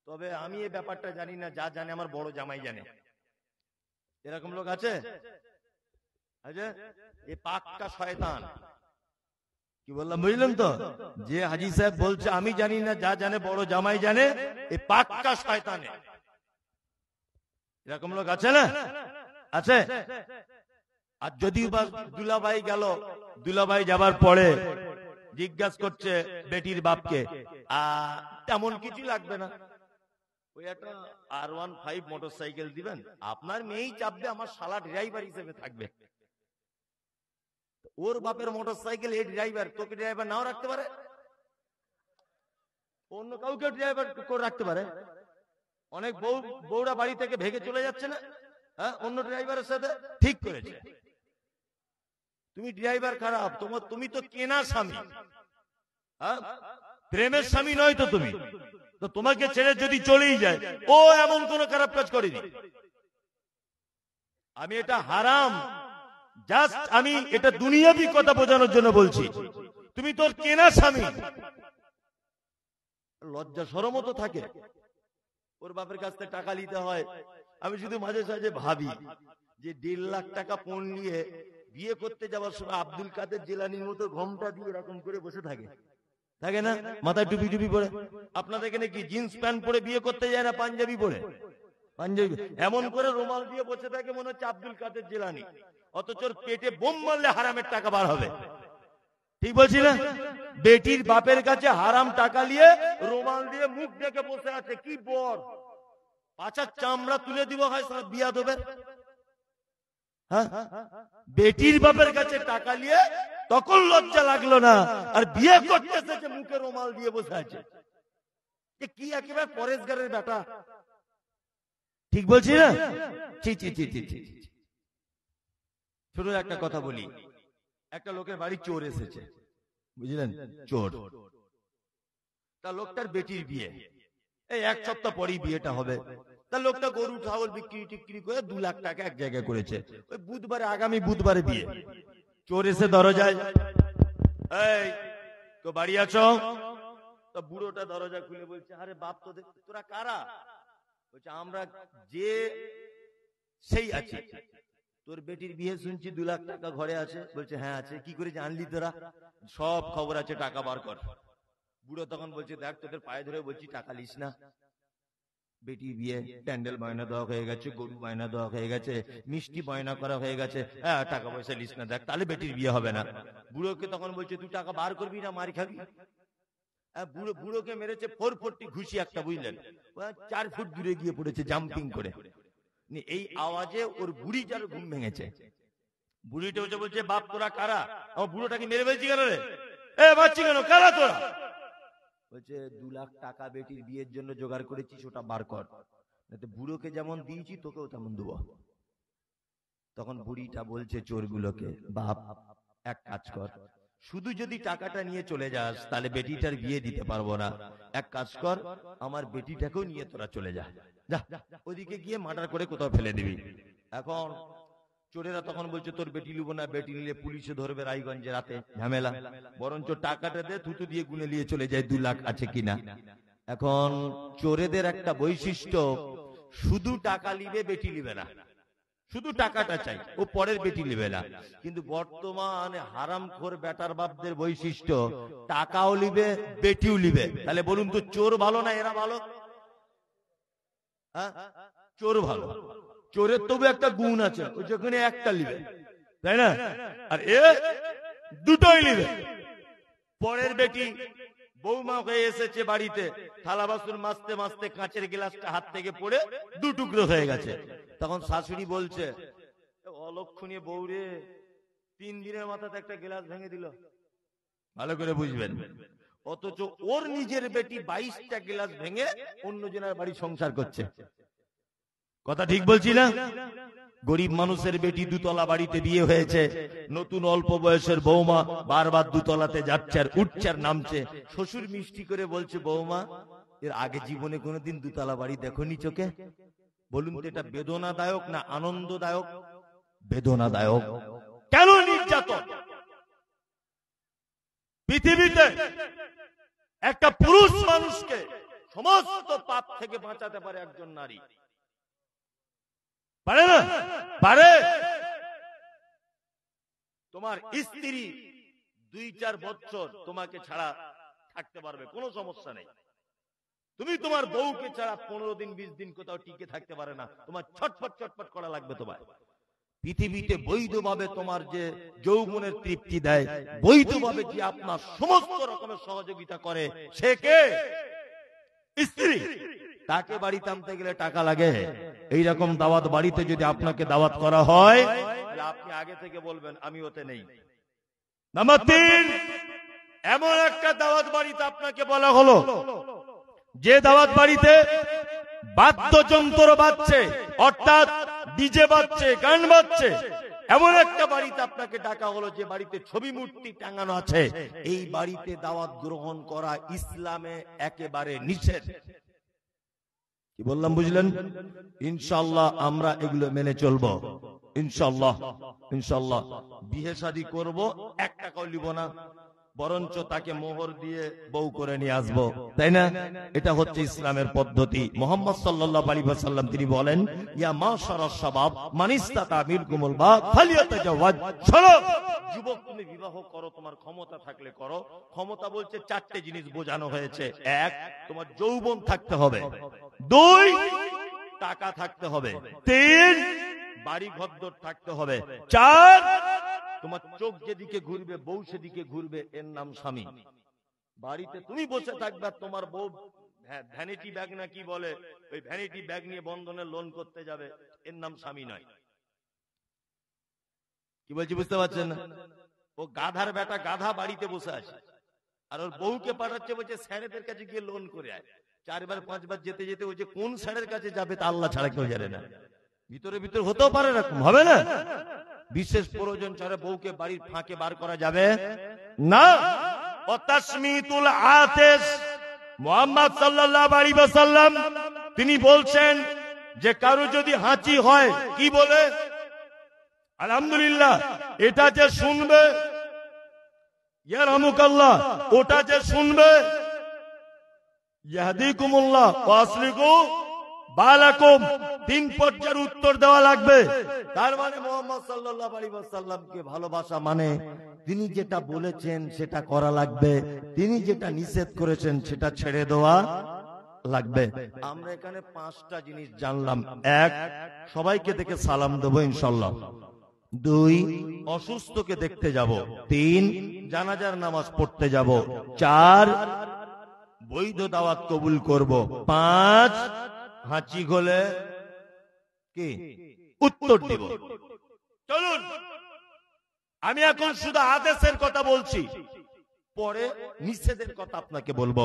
তবে আমি এই ব্যাপারটা জানি না, যা জানে আমার বড় জামাই জানে। এরকম লোক আছে? এ পাক্কা শয়তান। কি বললাম বুঝলেন তো? যে হাজী সাহেব বলছে আমি জানি না, যা জানে বড় জামাই জানে, এ পাক্কা শয়তান। এরকম লোক আছে না? আছে। আর যদি দুলাভাই গেল, দুলাভাই যাবার পরে জিজ্ঞাসা করছে বেটির বাপকে তেমন কিছু লাগবে না, ওই একটা R15 মোটরসাইকেল দিবেন, আপনার মেয়েই চাপবে, আমার শালা ড্রাইভার হিসেবে থাকবে। ওর বাপের মোটরসাইকেল, এই ড্রাইভার, তোকে ড্রাইভার নাও রাখতে পারে, অন্য কাউকে ড্রাইভার করে রাখতে পারে। অনেক বউরা বাড়ি থেকে ভেগে চলে যাচ্ছে না, হ্যাঁ, অন্য ড্রাইভারের সাথে। ঠিক করেছে, তুমি ড্রাইভার খারাপ, তুমি তো কেনা স্বামী, হ্যাঁ, প্রেমের স্বামী নয় তো তুমি। তো তোমাকে ছেড়ে যদি চলেই যায়, ও এমন কোন খারাপ কাজ করেনি। আমি এটা হারাম, জাস্ট আমি এটা দুনিয়াবি কথা বোঝানোর জন্য বলছি। তুমি তোর কেনা স্বামী, লজ্জা শরম তো থাকে। ওর বাপের কাছ থেকে টাকা নিতে হয়। আমি শুধু মাঝে সাঝে ভাবি যে 1.5 লাখ টাকা পণ নিয়ে বিয়ে করতে যাওয়ার সময় আব্দুল কাদের জিলানির মতো ঘোমটা দিয়ে এরকম করে বসে থাকে, থাকে না, মাথায় টুপি টুপি পরে। আপনাদের এখানে কি জিন্স প্যান্ট পরে বিয়ে করতে যায় না পাঞ্জাবি পরে? পাঞ্জাবি এমন করে রুমাল দিয়ে বসে থাকে, মনে হচ্ছে আব্দুল কাদের জিলানি, অথচ পেটে বোম মারলে হারামের টাকা বার হবে। ঠিক বলছি না? বেটির বাপের কাছে হারাম টাকা নিয়ে রুমাল দিয়ে মুখ ঢেকে বসে আছে, কি বর, পাছার চামড়া তুলে দিব হয় সব বিয়া দেবে। বেটির বাপের কাছে টাকা নিয়ে তখন লজ্জা লাগলো না, আর বিয়ে করতে এসেছে মুখে রুমাল দিয়ে বসে আছে, কি একেবারে পরেশগারের বেটা। ঠিক বলছি না? ছোট একটা কথা বলি, একটা লোকের বাড়ি চোর এসেছে, বুঝলেন, চোর। তা লোকটার বেটির বিয়ে, এই 1 সপ্তাহ পরেই বিয়েটা হবে। তা লোকটা গরু ছাগল বিক্রি টিক্রি করে 2 লাখ টাকা এক জায়গায় করেছে। ওই বুধবারে, আগামী বুধবারে বিয়ে। চোর এসে দরজায়, এই তো বাড়ি আছো? তো বুড়োটা দরজা খুলে বলছে, আরে বাপ তো তোরা কারা? বলছে আমরা যে সেই আছে, তোর বেটির বিয়ে শুনছি 2 লাখ টাকা ঘরে আছে। বলছে হ্যাঁ আছে। কি করে জানলি তোরা? সব খবর আছে, টাকা বার কর। বুড়ো তখন বলছে, দেখ তোদের পায়ে ধরে বলছি টাকা লিস না। বেটির বিয়ে প্যান্ডেল বায়না দেওয়া হয়ে গেছে, গরু বায়না দেওয়া হয়ে গেছে, মিষ্টি বায়না করা হয়ে গেছে, হ্যাঁ টাকা পয়সা লিস না, দেখ তাহলে বেটির বিয়ে হবে না। বুড়োকে তখন বলছে, তুই টাকা বার করবি না মার খাবি? বুড়োকে মেরেছে 440 ঘুষি একটা, বুঝলেন? 4 ফুট দূরে গিয়ে পড়েছে জাম্পিং করে। এই আওয়াজে ওর বুড়ি যার ঘুম ভেঙেছে। বুড়িটা বলছে, বাপ তোরা কারা? আমার বুড়োটাকে মেরে ফেলছি কেন রে? এ বাচ্চি কেন, কারা তোরা? বলছে 2 লাখ টাকা বেটির বিয়ের জন্য জোগাড় করেছিস, ওটা বার কর, বুড়োকে যেমন দিয়েছি তোকেও তেমন দেবো। তখন বুড়িটা বলছে চোরগুলোকে, বাপ এক কাজ কর, শুধু যদি টাকাটা নিয়ে চলে যাস তাহলে বেটিটার বিয়ে দিতে পারবো না। এক কাজ কর, আমার বেটিটাকেও নিয়ে তোরা চলে যা, যা ওদিকে গিয়ে মার্ডার করে কোথাও ফেলে দিবি। এখন চোরেরা তখন বলছে, তোর বেটি লিব না, বেটি নিলে পুলিশে ধরবে রায়গঞ্জে, রাতে ঝামেলা, বরঞ্চ টাকাটা দে, থুতু দিয়ে গুনে নিয়ে চলে যায় 2 লাখ আছে কিনা। এখন চোরেদের একটা বৈশিষ্ট্য, শুধু টাকা লিবে, বেটি লিবে না, শুধু টাকাটা চাই, ও পরের বেটি লিবে না। কিন্তু বর্তমানে হারামখোর বেটার বাপদের বৈশিষ্ট্য, টাকাও লিবে, বেটিও লিবে। তাহলে বলুন তো, চোর ভালো না এরা ভালো? হ্যাঁ, চোর ভালো। চোরের তবু একটা গুণ আছে, ও যেখানে একটা লিবে, তাই না? আর এ দুটোই লিবে। পরের বেটি বৌমা হয়ে এসেছে বাড়িতে, থালা বাসন মাজতে মাজতে কাঁচের গ্লাসটা হাত থেকে পড়ে 2 টুকরো হয়ে গেছে। তখন শাশুড়ি বলছে, অলক্ষণীয় বউরে, 3 দিনের মাথাতে একটা গ্লাস ভেঙে দিল। ভালো করে বুঝবেন। অথচ ওর নিজের বেটি 22টা গ্লাস ভেঙে অন্য জনের বাড়ি সংসার করছে। কথা ঠিক বলছি না? গরিব মানুষের বেটি 2 তলা বাড়িতে বিয়ে হয়েছে, নতুন অল্প বয়সের বৌমা বারবার 2 তলাতে যাচ্ছে আর উঠছে আর নামছে। শ্বশুর মিষ্টি করে বলছে, বৌমা এর আগে জীবনে কোনোদিন 2 তলা বাড়ি দেখোনি চোখে? বলুন তো, এটা বেদনাদায়ক না আনন্দদায়ক? বেদনাদায়ক। কেন নির্যাতন? পৃথিবীতে একটা পুরুষ মানুষকে সমস্ত পাপ থেকে বাঁচাতে পারে একজন নারী, পারে না? পারে। তোমার স্ত্রী 2-4 বছর তোমাকে ছাড়া থাকতে পারবে, কোনো সমস্যা নেই। তুমি তোমার বউকে ছাড়া 15 দিন 20 দিন কোথাও টিকে থাকতে পারে না, তোমার ছটফট ছটফট করা লাগবে। তোমার পৃথিবীতে বৈধভাবে তোমার যে যৌবনের তৃপ্তি দেয়, বৈধভাবে যে আপনার সমস্ত রকমের সহযোগিতা করে, সে কে? স্ত্রী। তাকে বাড়িতে আনতে গেলে টাকা লাগে। এইরকম দাওয়াত বাড়িতে যদি আপনাকে দাওয়াত করা হয়, তাহলে আপনি আগে থেকে বলবেন আমি ওতে নেই। নাম্বার 3, এমন একটা দাওয়াত বাড়িতে আপনাকে বলা হলো, যে দাওয়াত বাড়িতে বাদ্যযন্ত্র বাজছে, অর্থাৎ ডিজে বাজছে, গান বাজছে, এমন একটা বাড়িতে আপনাকে ডাকা হলো যে বাড়িতে ছবি মূর্তি টাঙানো আছে, এই বাড়িতে দাওয়াত গ্রহণ করা ইসলামে একেবারে নিষেধ। কি বললাম বুঝলেন? ইনশাআল্লাহ আমরা এগুলো মেনে চলবো, ইনশাআল্লাহ। ইনশাআল্লাহ বিয়ে শাদী করবো, 1 টাকাও নিব না, বরঞ্চ তাকে মোহর দিয়ে বউ করে নিয়ে আসবো, তাই না? এটা হচ্ছে ইসলামের পদ্ধতি। মুহাম্মদ সাল্লাল্লাহু আলাইহি ওয়াসাল্লাম তিনি বলেন, ইয়া মাশারাশ শাবাব মান ইসতাতা মিনকুমুল বাত ফালিয়াতাজাওয়াজ। শোনো যুবক, তুমি বিবাহ করো, তোমার ক্ষমতা থাকলে করো। ক্ষমতা বলছে 4টে জিনিস বোঝানো হয়েছে। 1, তোমার যৌবন থাকতে হবে। 2, টাকা থাকতে হবে। 3, বাড়ি ঘরদোর থাকতে হবে। 4, তোমার চোখ যেদিকে ঘুরবে, বউ সেদিকে ঘুরবে, এর নাম স্বামী। বাড়িতে তুমি বসে থাকবে, তোমার বউ ভ্যানিটি ব্যাগ না কি বলে, ওই ভ্যানিটি ব্যাগ নিয়ে বন্ধনের লোন করতে যাবে, এর নাম স্বামী নয়। কি বলছি বুঝতে পারছেন না? ও গাধার বেটা, গাধা বাড়িতে বসে আছে, আর ওর বউকে পাঠাচ্ছে, বলছে স্যারেদের কাছে গিয়ে লোন করে আয়। 4 বার 5 বার যেতে যেতে ওই যে কোন স্যারের কাছে যাবে তা আল্লাহ ছাড়া কেউ জানে না। ভিতরে ভিতরে হতেও পারে, এরকম হবে না। বিশেষ প্রয়োজন ছাড়া বউকে বাড়ির ফাঁকে বার করা যাবে না। তাসমিতুল আতিস, মুহাম্মদ সাল্লাল্লাহু আলাইহি ওয়াসাল্লাম তিনি বলছেন যে কারো যদি হাঁচি হয়, কি বলে? আলহামদুলিল্লাহ। এটা যে শুনবে, ইয়ারহামুকাল্লাহ, ওটা যে শুনবে, ইয়াহদিকুমুল্লাহ ওয়া আসলিহু বালাকুম। 3 পর্যায়ের উত্তর দেওয়া লাগবে। তার মানে মুহাম্মদ সাল্লাল্লাহু আলাইহি ওয়াসাল্লামকে ভালোবাসা মানে তিনি যেটা বলেছেন সেটা করা লাগবে, তিনি যেটা নিষেধ করেছেন সেটা ছেড়ে দেওয়া লাগবে। আমরা এখানে 5টা জিনিস জানলাম। 1, সবাইকে দেখে সালাম দেবো ইনশাআল্লাহ। 2, অসুস্থকে দেখতে যাব। 3, জানাজার নামাজ পড়তে যাব। 4, বৈধ দাওয়াত কবুল করব। 5, হাঁচি গলে কি উত্তর দিব। চলুন, আমি এখন শুধু আদেশের কথা বলছি, পরে নিষেধের কথা আপনাকে বলবো।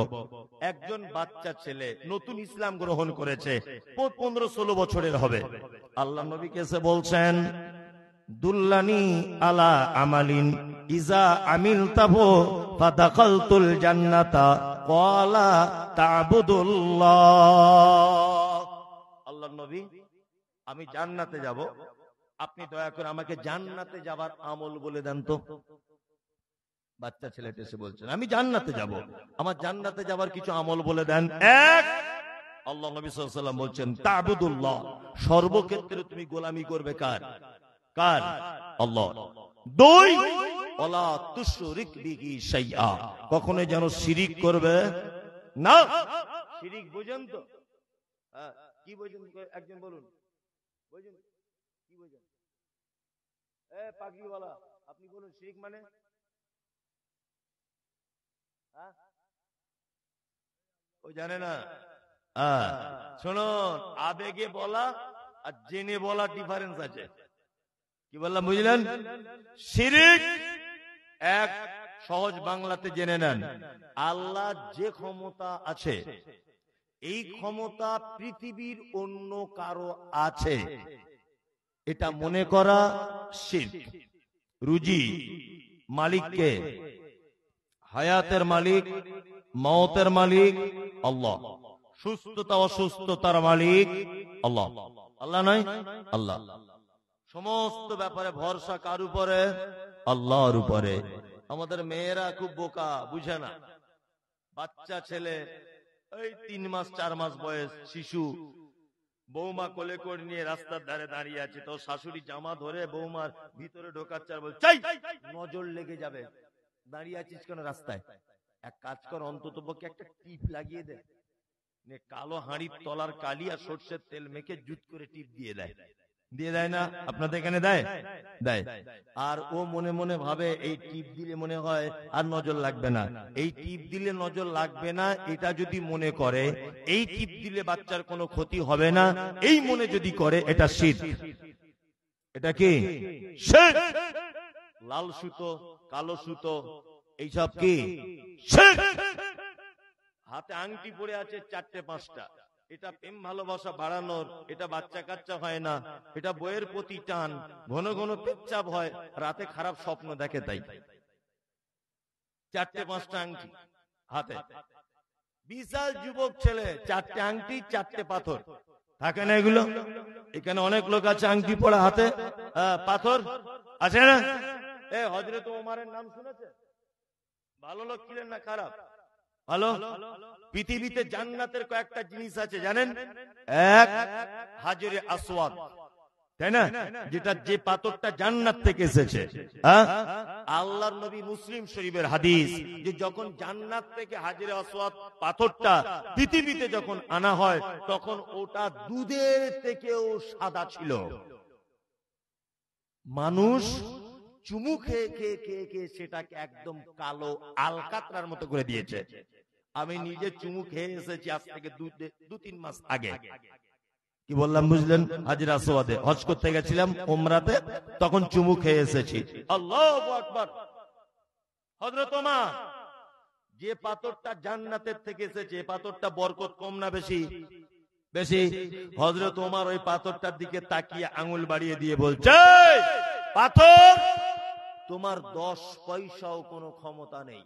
একজন বাচ্চা ছেলে নতুন ইসলাম গ্রহণ করেছে, 15-16 বছরের হবে। আল্লাহ নবীকে এসে বলছেন, দুল্লানি আলা আমালিন ইজা আমিলতাহু ফাদাখালতুল জান্নাতা ক্বালা তা'বুদুল্লাহ। আল্লাহ নবী, আমি জান্নাতে যাব, আপনি দয়া করে আমাকে জান্নাতে যাবার আমল বলে দেন তো। বাচ্চা ছেলেটা এসে বলছেন, আমি জান্নাতে যাব, আমার জান্নাতে যাবার কিছু আমল বলে দেন। 1, আল্লাহ নবী সাল্লাল্লাহু আলাইহি ওয়াসাল্লাম বলছেন তা'বুদুল্লাহ, সর্বক্ষেত্রে তুমি গোলামি করবে কার? কার? আল্লাহ। 2, ওয়ালা তুশরিক বিহি শাইআ, কখনো যেন শিরিক করবে না। শিরিক বুঝেন তো? কি বুঝেন? একজন বলুন, বুঝেন কি বুঝেন? পাগড়িওয়ালা, আপনি বলুন শিরিক মানে? ও জানে না। শুনুন, আবেগে বলা আর জেনে বলা ডিফারেন্স আছে। কি বললাম বুঝলেন? শিরিক, এক সহজ বাংলাতে জেনে নেন, আল্লাহ যে ক্ষমতা আছে, এই ক্ষমতা পৃথিবীর অন্য কারো আছে, এটা মনে করা শিরক। রুজি মালিককে, হায়াতের মালিক, মওতের মালিক আল্লাহ, সুস্থতা অসুস্থতার মালিক আল্লাহ। আল্লাহ নয়? আল্লাহ। সমস্ত ব্যাপারে ভরসা কার উপরে? আল্লাহর উপরে। আমাদের মেয়েরা খুব বোকা, বুঝে না। বাচ্চা ছেলে, এই 3 মাস 4 মাস বয়স শিশু, বৌমা কোলে করে নিয়ে রাস্তার ধারে দাঁড়িয়ে আছে, তো শাশুড়ি জামা ধরে বৌমার ভিতরে ঢোকাচ্ছে আর বলছে, চাই নজর লেগে যাবে, দাঁড়িয়ে আছিস কেন রাস্তায়? এক কাজ কর, অন্তত পক্ষে একটা টিপ লাগিয়ে দে। কালো হাঁড়ির তলার কালি আর সর্ষের তেল মেখে জুত করে টিপ দিয়ে দেয়। দিয়ে দেয় না? আপনাদের এখানে দেয়? দেয়। আর ও মনে মনে ভাবে এই টিপ দিলে মনে হয় আর নজর লাগবে না। এই টিপ দিলে নজর লাগবে না, এটা যদি মনে করে এই টিপ দিলে বাচ্চার কোনো ক্ষতি হবে না, এই মনে যদি করে, এটা শিরক। এটা কি? শিরক। লাল সুতো, কালো সুতো, এইসব কি? শিরক। হাতে আংটি পড়ে আছে 4-5টা, এটা প্রেম ভালোবাসা বাড়ানোর, এটা বাচ্চা কাচ্চা হয় না, এটা বইয়ের প্রতি টান, ঘন ঘন পেচ্ছাপ হয়, রাতে খারাপ স্বপ্ন দেখে, তাই 4-5টা আংটি হাতে। বিশাল যুবক ছেলে, 4টে আংটি 4টে পাথর, থাকে না এগুলো? এখানে অনেক লোক আছে আংটি পড়া, হাতে পাথর আছে না? হযরত ওমরের নাম শুনেছে? ভালো লোক ছিলেন না খারাপ? ভালো। পৃথিবীতে জান্নাতের কয়েকটা জিনিস আছে জানেন? 1, হাজরে আসওয়াদ, তাই না? যেটা, যে পাথরটা জান্নাত থেকে এসেছে। আল্লাহর নবী, মুসলিম শরীফের হাদিস, যে যখন জান্নাত থেকে হাজরে আসওয়াদ পাথরটা পৃথিবীতে যখন আনা হয়, তখন ওটা দুধের থেকেও সাদা ছিল। মানুষ চুমু খেয়ে খেয়ে খেয়ে খেয়ে সেটাকে একদম কালো আলকাতরার মতো করে দিয়েছে। আমি নিজে চুমু খেয়ে এসেছি আজ থেকে 2-3 মাস আগে। কি বললাম বুঝলেন? হাজরে আসওয়াদে হজ করতে গেছিলাম উমরাতে, তখন চুমু খেয়ে এসেছি। আল্লাহু আকবার। হযরত ওমর, যে পাথরটা জান্নাতের থেকে এসেছে, পাথরটা বরকত কম না বেশি? বেশি। হযরত ওমর ওই পাথরটার দিকে তাকিয়ে আঙুল বাড়িয়ে দিয়ে বলছে, পাথর, তোমার 10 পয়সাও কোনো ক্ষমতা নেই,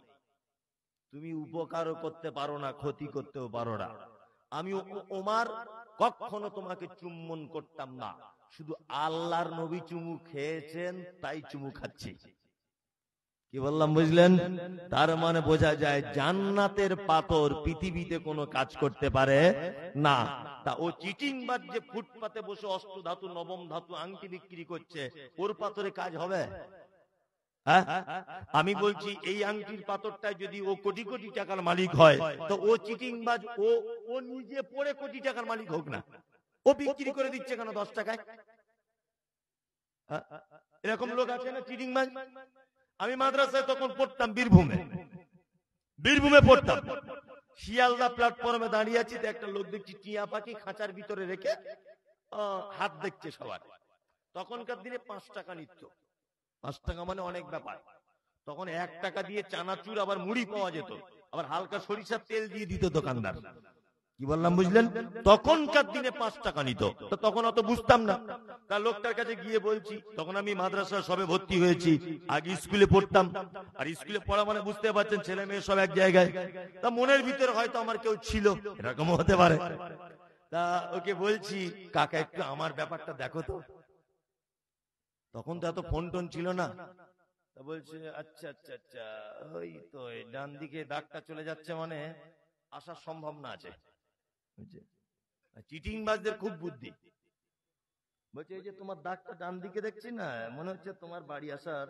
তুমি উপকারও করতে পারো না, ক্ষতি করতেও পারো না। আমি ওমর কখনো তোমাকে চুম্বন করতাম না, শুধু আল্লাহর নবী চুমু খেয়েছেন তাই চুমু খাচ্ছি। কি বললাম বুঝলেন? তার মানে বোঝা যায় জান্নাতের পাথর পৃথিবীতে কোনো কাজ করতে পারে না। তা ও চিটিংবাজ যে ফুটপাতে বসে অষ্ট ধাতু নবম ধাতু আংটি বিক্রি করছে, ওর পাথরে কাজ হবে? হ্যাঁ, আমি বলছি এই আংটির পাথরটা যদি ও কোটি কোটি টাকার মালিক হয়, তো ও চিটিংবাজ, ও নিজে পড়ে কোটি টাকার মালিক হোক না, ও বিক্রি করে দিচ্ছে কেন 10 টাকায়? এরকম লোক আছে না চিটিংবাজ? আমি মাদ্রাসায় তখন পড়তাম, বীরভূমে পড়তাম। শিয়ালদা প্ল্যাটফর্মে দাঁড়িয়ে আছি, একটা লোক দেখছি টিয়া পাখি খাঁচার ভিতরে রেখে হাত দেখছে সবার। তখনকার দিনে 5 টাকা নিত। 5 টাকা মানে অনেক ব্যাপার। তখন 1 টাকা দিয়ে চানাচুর আবার মুড়ি পাওয়া যেত, আবার হালকা সরিষার তেল দিয়ে দিত দোকানদার। কি বললাম বুঝলেন? তখনকার দিনে 5 টাকা নিত। তো তখন অত বুঝতাম না। তা লোকটার কাছে গিয়ে বলছি, তখন আমি মাদ্রাসা সবে ভর্তি হয়েছি, আগে স্কুলে পড়তাম। আর স্কুলে পড়া মানে বুঝতে পারছেন, ছেলে মেয়ে সব এক জায়গায়। তা মনের ভিতরে হয়তো আমার কেউ ছিল, এরকম হতে পারে। তা ওকে বলছি, কাকা একটু আমার ব্যাপারটা দেখো তো। তখন তো এত ফোন টোন ছিল না। তা বলছে আচ্ছা আচ্ছা আচ্ছা, ওই তো ডান দিকে দাগটা চলে যাচ্ছে, মানে আসার সম্ভাবনা আছে। চিটিংবাজদের খুব বুদ্ধি। বলছে এই যে তোমার দাগটা ডান দিকে দেখছি না, মনে হচ্ছে তোমার বাড়ি আসার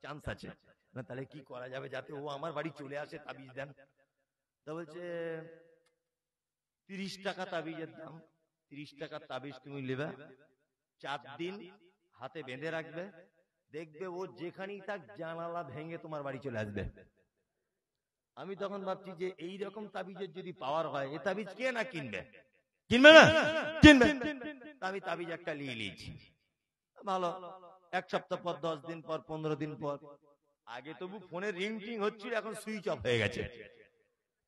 চান্স আছে। না তাহলে কি করা যাবে যাতে ও আমার বাড়ি চলে আসে, তাবিজ দেন। তা বলছে 30 টাকা তাবিজের দাম। 30 টাকার তাবিজ তুমি নেবে, 4 দিন হাতে বেঁধে রাখবে, দেখবে ও যেখানেই থাক জানালা ভেঙে তোমার বাড়ি চলে আসবে। আমি তখন ভাবছি যে এই রকম তাবিজের যদি পাওয়ার হয়, এ তাবিজ কে না কিনবে? কিনবে না? কিনবে। আমি তাবিজ একটা নিয়ে নিয়েছি। ভালো, 1 সপ্তাহ পর, 10 দিন পর, 15 দিন পর। আগে তবু ফোনে রিং টিং হচ্ছিল, এখন সুইচ অফ হয়ে গেছে,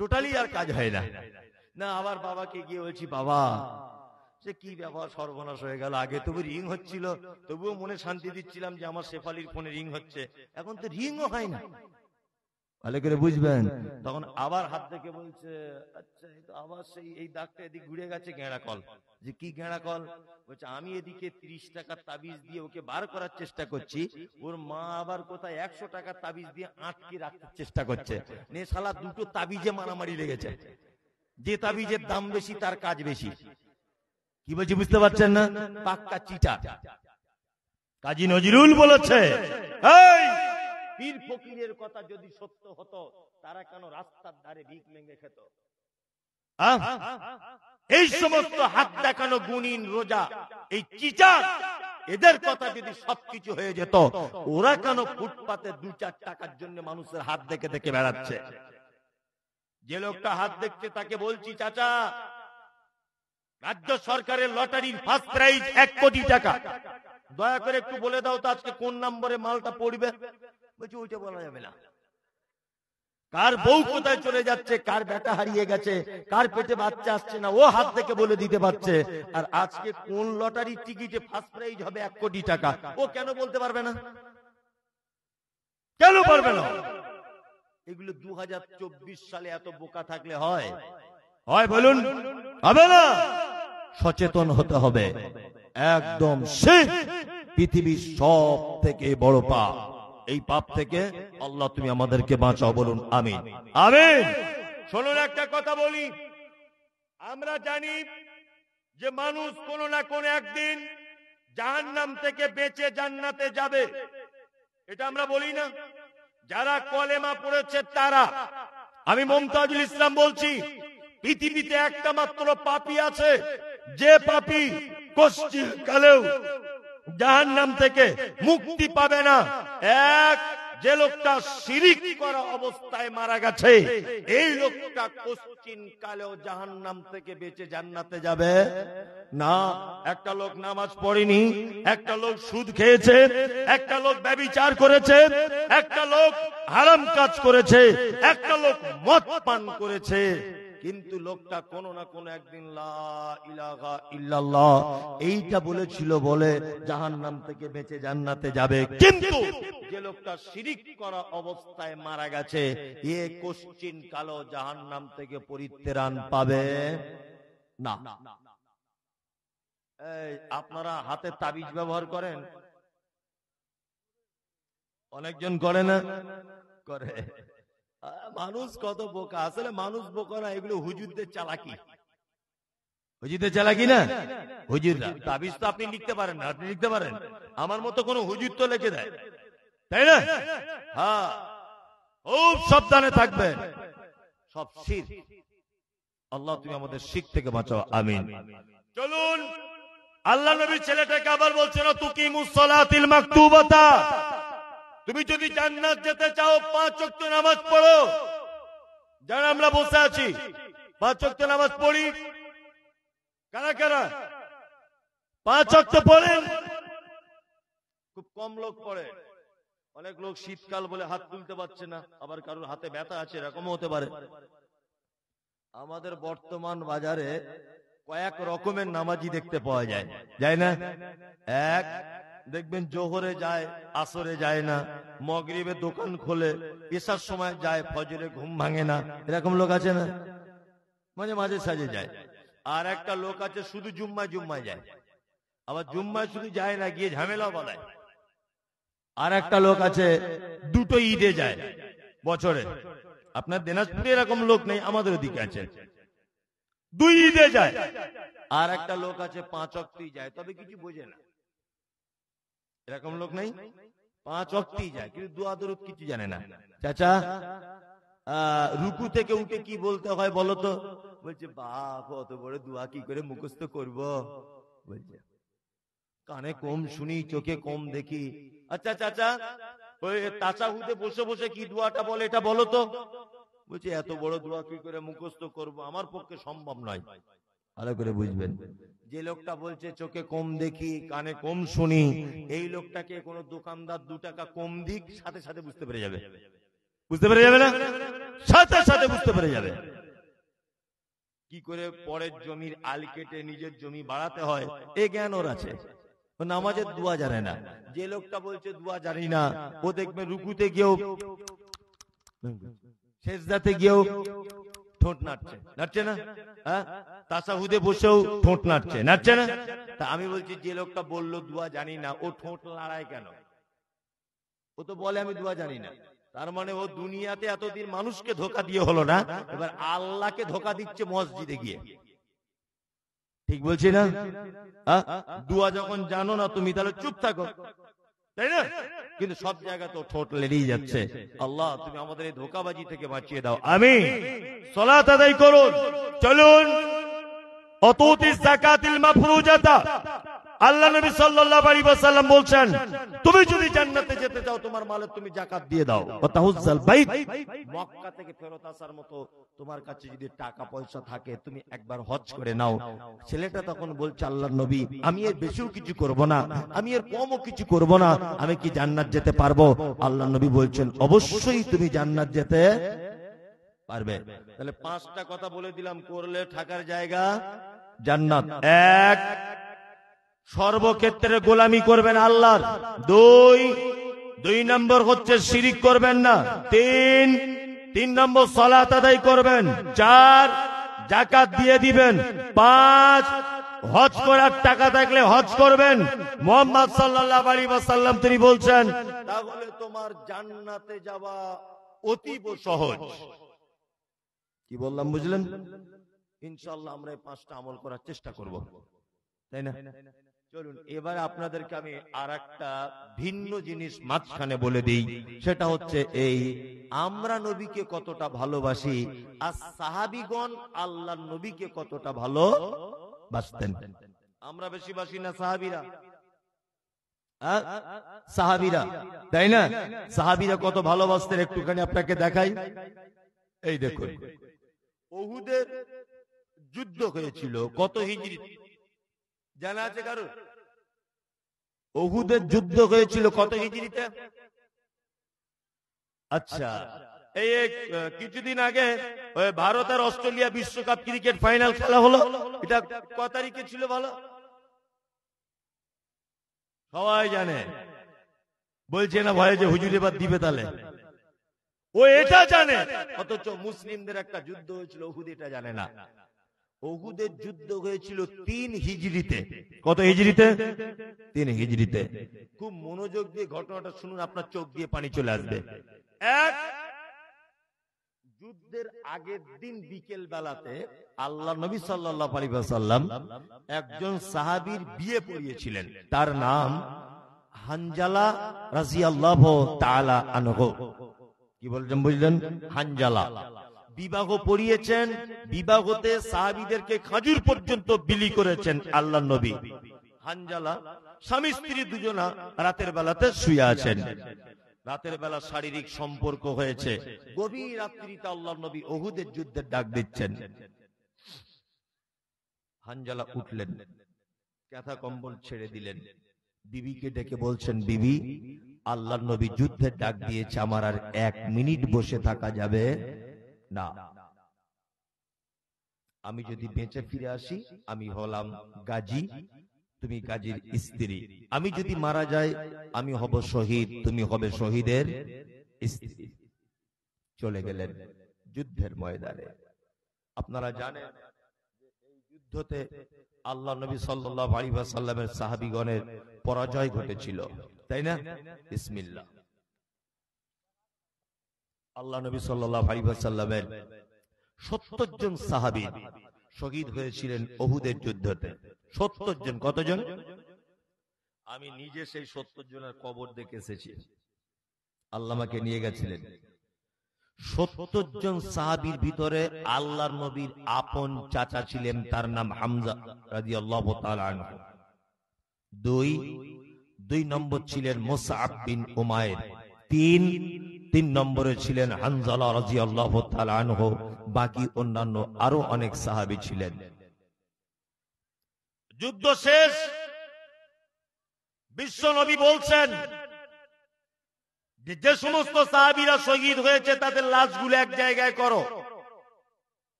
টোটালি আর কাজ হয় না। না আবার বাবাকে গিয়ে বলছি, বাবা সে কি ব্যাপার, সর্বনাশ হয়ে গেল। আগে তবু রিং হচ্ছিল, তবুও মনে শান্তি দিচ্ছিলাম যে আমার শেফালির ফোনে রিং হচ্ছে, এখন তো রিংও হয় না। ভালো করে বুঝবেন। তখন আবার হাত থেকে বলছে, আচ্ছা এই তো আবার সেই এই দাগটা এদিক ঘুরে গেছে, গেঁড়া কল। যে কি গেঁড়া কল? বলছে আমি এদিকে 30 টাকার তাবিজ দিয়ে ওকে বার করার চেষ্টা করছি, ওর মা আবার কোথায় 100 টাকার তাবিজ দিয়ে আটকে রাখতে চেষ্টা করছে। নে শালা দুটো তাবিজে মারামারি লেগেছে, যে তাবিজের দাম বেশি তার কাজ বেশি। কি বলছি বুঝতে পারছেন না? পাক্কা চিটার। কাজী নজরুল বলেছে, এই পীর ফকিরের কথা যদি সত্য হতো, তারা কেন রাস্তার ধারে ভিক মেঙ্গে খেত? এই সমস্ত হাত দেখানো গুণিন রোজা, এই চিটার, এদের কথা যদি সবকিছু হয়ে যেত, ওরা কেন ফুটপাতে 2-4 টাকার জন্য মানুষের হাত দেখে দেখে বেড়াচ্ছে? যে লোকটা হাত দেখছে তাকে বলছি, চাচা রাজ্য সরকারের লটারির ফার্স্ট প্রাইজ 1 কোটি টাকা, দয়া করে একটু বলে দাও তো আজকে কোন নম্বরে মালটা পড়বে। বলছি ওইটা বলা যাবে না। কার বউ কোথায় চলে যাচ্ছে, কার বেটা হারিয়ে গেছে, কার পেটে বাচ্চা আসছে না, ও হাত থেকে বলে দিতে পারছে। আর আজকে কোন লটারির টিকিটে ফার্স্ট প্রাইজ হবে 1 কোটি টাকা, ও কেন বলতে পারবে না? কেন পারবে না? এগুলো 2024 সালে এত বোকা থাকলে হয়? হয় বলুন? হবে না। সচেতন হতে হবে। একদম শিরক পৃথিবীর সব থেকে বড় পাপ। এই পাপ থেকে আল্লাহ তুমি আমাদেরকে বাঁচাও, বলুন আমিন। আমিন। শুনুন একটা কথা বলি, আমরা জানি যে মানুষ কোন না কোন একদিন জাহান্নাম থেকে বেঁচে জান্নাতে যাবে, এটা আমরা বলি না? যারা কলেমা পড়েছে তারা। আমি মুমতাজুল ইসলাম বলছি, পৃথিবীতে একটা মাত্র পাপী আছে, যে পাপী কষ্টির কালেও জাহান্নাম থেকে মুক্তি পাবে না। এক, যে লোকটা শিরিক করা অবস্থায় মারা গেছে, এই লোকটা কষ্টিন কালেও জাহান্নাম থেকে বেঁচে জান্নাতে যাবে না। একটা লোক নামাজ পড়েনি, একটা লোক সুদ খেয়েছে, একটা লোক ব্যভিচার করেছে, একটা লোক হারাম কাজ করেছে, একটা লোক মদ পান করেছে, কিন্তু লোকটা কোনো না কোনো একদিন লা ইলাহা ইল্লাল্লাহ এইটা বলেছিল বলে জাহান্নাম থেকে বেঁচে জান্নাতে যাবে। কিন্তু যে লোকটা শিরিক করা অবস্থায় মারা গেছে, এ কোশ্চিন কালো জাহান্নাম থেকে পরিত্রাণ পাবে না। আপনারা হাতে তাবিজ ব্যবহার করেন? অনেকজন করে না, করে। মানুষ কত বোকা, আসলে মানুষ বোকা না, এগুলো হুজুরদের চালাকি। হুজুরদের চালাকি না, হুজুররা। তাবিজ তো আপনি লিখতে পারেন না, আপনি লিখতে পারেন? আমার মতো কোন হুজুর তো লিখে দেয়, তাই না? হ্যাঁ, খুব সাবধানে থাকবেন, সব শিরক। আল্লাহ তুমি আমাদের শিরক থেকে বাঁচাও, আমিন। চলুন, আল্লাহ নবী ছেলেটাকে আবার বলছেন তুকিমুস সালাতিল মাকতুবাতা, তুমি যদি জান্নাত যেতে চাও 5 ওয়াক্ত নামাজ পড়ো। যারা আমরা বসে আছি 5 ওয়াক্ত নামাজ পড়ি, কারা কারা 5 ওয়াক্ত পড়েন? খুব কম লোক পড়ে। অনেক লোক শীতকাল বলে হাত তুলতে পারছে না, আবার কারোর হাতে ব্যথা আছে, এরকমও হতে পারে। আমাদের বর্তমান বাজারে কয়েক রকমের নামাজি দেখতে পাওয়া যায়, যায় না? এক দেখবেন জোহরে যায়, আসরে যায় না, মাগরিবে দোকান খোলে, এশার সময় যায়, ফজরে ঘুম ভাঙে না, এরকম লোক আছে না? মাঝে মাঝে সাজে যায়। আর একটা লোক আছে শুধু জুম্মায় জুম্মায় যায়, আবার জুম্মায় শুধু যায় না, গিয়ে ঝামেলা বানায়। আর একটা লোক আছে দুটো ঈদে যায় বছরে। আপনার দিনাজপুরে এরকম লোক নেই, আমাদের ওদিকে আছে, 2 ঈদে যায়। আর একটা লোক আছে 5 ওয়াক্তই যায়, তবে কিছু বোঝে না। এরকম লোক নেই, 5 ওয়াক্তই যায় কিন্তু দোয়া দরুদ কিছু জানে না। চাচা রুকু থেকে উঠে কি বলতে হয় বলো তো? বলছে বাপ, অত বড় দোয়া কি করে মুখস্থ করব? বলছে কানে কম শুনি, চোখে কম দেখি। আচ্ছা চাচা, ওই তাসাহুদে বসে বসে কি দোয়াটা বলে এটা বলো তো? বলছে এত বড় দোয়া কি করে মুখস্থ করব, আমার পক্ষে সম্ভব নয়। ভালো করে বুঝবেন, যে লোকটা বলছে চোখে কম দেখি, কানে কম শুনি, এই লোকটাকে কোন দোকানদার 2 টাকা কম দিক, সাথে সাথে বুঝতে পেরে যাবে। বুঝতে পেরে যাবে না? সাথে সাথে বুঝতে পেরে যাবে কি করে পরের জমির আল কেটে নিজের জমি বাড়াতে হয়, এই জ্ঞান ওর আছে। নামাজের দোয়া জানে না। যে লোকটা বলছে দোয়া জানি না, ও দেখবে রুকুতে গিয়েও, সেজদাতে গিয়েও ঠোঁট নাড়ছে, নাড়ছে না? হ্যাঁ, তাসাহুদে বসেও ঠোঁট নাড়ছে, নাড়ছে না? তা আমি বলছি যে লোকটা বললো দোয়া জানি না, ও ঠোঁট নাড়ায় কেন? ও তো বলে আমি দোয়া জানি না। তার মানে ও দুনিয়াতে এতদিন মানুষকে ধোকা দিয়ে হলো না, এবার আল্লাহকে ধোকা দিচ্ছে মসজিদে গিয়ে। ঠিক বলছি না? দোয়া যখন জানো না তুমি, তাহলে চুপ থাকো, তাই না? কিন্তু সব জায়গা তো ঠোঁট লেড়েই যাচ্ছে। আল্লাহ তুমি আমাদের এই ধোকাবাজি থেকে বাঁচিয়ে দাও, আমিন। সালাত আদায় করুন। চলুন, আতুতিস যাকাতিল মাফরুজাতা, আল্লাহ নবী সাল্লাল্লাহু আলাইহি ওয়াসাল্লাম বলছেন তুমি যদি জান্নাতে যেতে চাও তোমার মালে তুমি যাকাত দিয়ে দাও। ওয়া তাহুজ্জাল বাইত, মক্কা থেকে ফেরত আসার মতো তোমার কাছে যদি টাকা পয়সা থাকে তুমি একবার হজ করে নাও। ছেলেটা তখন বলছে আল্লাহর নবী আমি এর বেশিও কিছু করব না, আমি এর কমও কিছু করব না, আমি কি জান্নাত যেতে পারবো? আল্লাহর নবী বলছেন অবশ্যই তুমি জান্নাত যেতে পারবে। তাহলে 5টা কথা বলে দিলাম, করলে থাকার জায়গা জান্নাত। 1, সর্বক্ষেত্রে গোলামি করবেন আল্লাহর। 2 নম্বর হচ্ছে শিরিক করবেন না। 3 নম্বর সালাত আদায় করবেন। 4 যাকাত দিয়ে দিবেন। 5 হজ করার টাকা থাকলে হজ করবেন। মুহাম্মদ সাল্লাল্লাহু আলাইহি ওয়াসাল্লাম তিনি বলছেন তাহলে তোমার জান্নাতে যাওয়া অতীব সহজ। কি বললাম বুঝলেন? ইনশাআল্লাহ আমরা এই 5টা আমল করার চেষ্টা করব, তাই না? চলুন এবার আপনাদেরকে আমি আরেকটা ভিন্ন জিনিস মাঝখানে বলে দিই, সেটা হচ্ছে এই আমরা নবীকে কতটা ভালোবাসি আর সাহাবীগণ আল্লাহর নবীকে কতটা ভালোবাসতেন। আমরা বেশি বাসি না সাহাবীরা? সাহাবীরা, তাই না? সাহাবীরা কত ভালোবাসতেন একটুখানি আপনাকে দেখাই। এই দেখুন, উহুদের যুদ্ধ হয়েছিল কত হিজরি জানা আছে কারো? উহুদের যুদ্ধ হয়েছিল কত হিজরিতে? আচ্ছা, এই কিছুদিন আগে ভারত আর অস্ট্রেলিয়া বিশ্বকাপ ক্রিকেট ফাইনাল খেলা হলো, এটা কত তারিখে ছিল ভালো? সবাই জানে, বলছে না ভয়ে যে হুজুর এবার দিবে, তাহলে ও এটা জানে। অথচ মুসলিমদের একটা যুদ্ধ হয়েছিল উহুদ, এটা জানে না। উহুদের যুদ্ধ হয়েছিল 3 হিজরিতে। কত হিজরিতে? 3 হিজরিতে। খুব মনোযোগ দিয়ে ঘটনাটা শুনুন, আপনার চোখ দিয়ে পানি চলে আসবে। এক, যুদ্ধের আগের দিন বিকেল বেলাতে আল্লাহ নবী সাল্লাল্লাহু আলাইহি ওয়াসাল্লাম একজন সাহাবীর বিয়ে পড়িয়েছিলেন, তার নাম হানজালা রাদিয়াল্লাহু তাআলা আনহু। কি বলছেন বুঝলেন? হানজালা বিবাহ পড়িয়েছেন। বিবাহতে সাহাবীদেরকে খাজুর পর্যন্ত বিলি করেছেন আল্লাহ নবী। হানজালা স্বামী স্ত্রী দুজনা রাতের বেলাতে শুয়ে আছেন। রাতের বেলা শারীরিক সম্পর্ক হয়েছে। গভীর রাত্রিতে আল্লাহ নবী উহুদের যুদ্ধের ডাক দিচ্ছেন। হানজালা উঠলেন, কাঁথা কম্বল ছেড়ে দিলেন, বিবিকে ডেকে বলছেন, বিবি, আল্লাহ নবী যুদ্ধের ডাক দিয়েছে, আমার আর 1 মিনিট বসে থাকা যাবে না। আমি যদি বেঁচে ফিরে আসি আমি হলাম গাজী, তুমি গাজীর স্ত্রী। আমি যদি মারা যাই আমি হব শহীদ, তুমি হবে শহীদের স্ত্রী। চলে গেলেন যুদ্ধের ময়দানে। আপনারা জানেন এই যুদ্ধতে আল্লাহ নবী সাল্লাল্লাহু আলাইহি ওয়াসাল্লামের সাহাবীগণের পরাজয় ঘটেছিল, তাই না? বিসমিল্লাহ। আল্লাহ নবী সাল্লাল্লাহু আলাইহি ওয়াসাল্লামের 70 জন সাহাবী শহীদ হয়েছিলেন উহুদের যুদ্ধতে। 70 জন। কতজন? আমি নিজে সেই 70 জনের কবর দেখে এসেছি। আল্লাহ আমাকে নিয়ে গেছিলেন। 70 জন সাহাবীর ভিতরে আল্লাহর নবীর আপন চাচা ছিলেন, তার নাম হামজা রাদিয়াল্লাহু তাআলা আনহু। 2 নম্বর ছিলেন মুসআব বিন উমাইর। 3 নম্বরে ছিলেন হানজালা রাদিয়াল্লাহু তাআলা আনহু। বাকি অন্যান্য আরো অনেক সাহাবী ছিলেন। যুদ্ধ শেষ। বিশ্ব নবী বলছেন যে সমস্ত সাহাবীরা শহীদ হয়েছে তাদের লাশগুলো এক জায়গায় করো।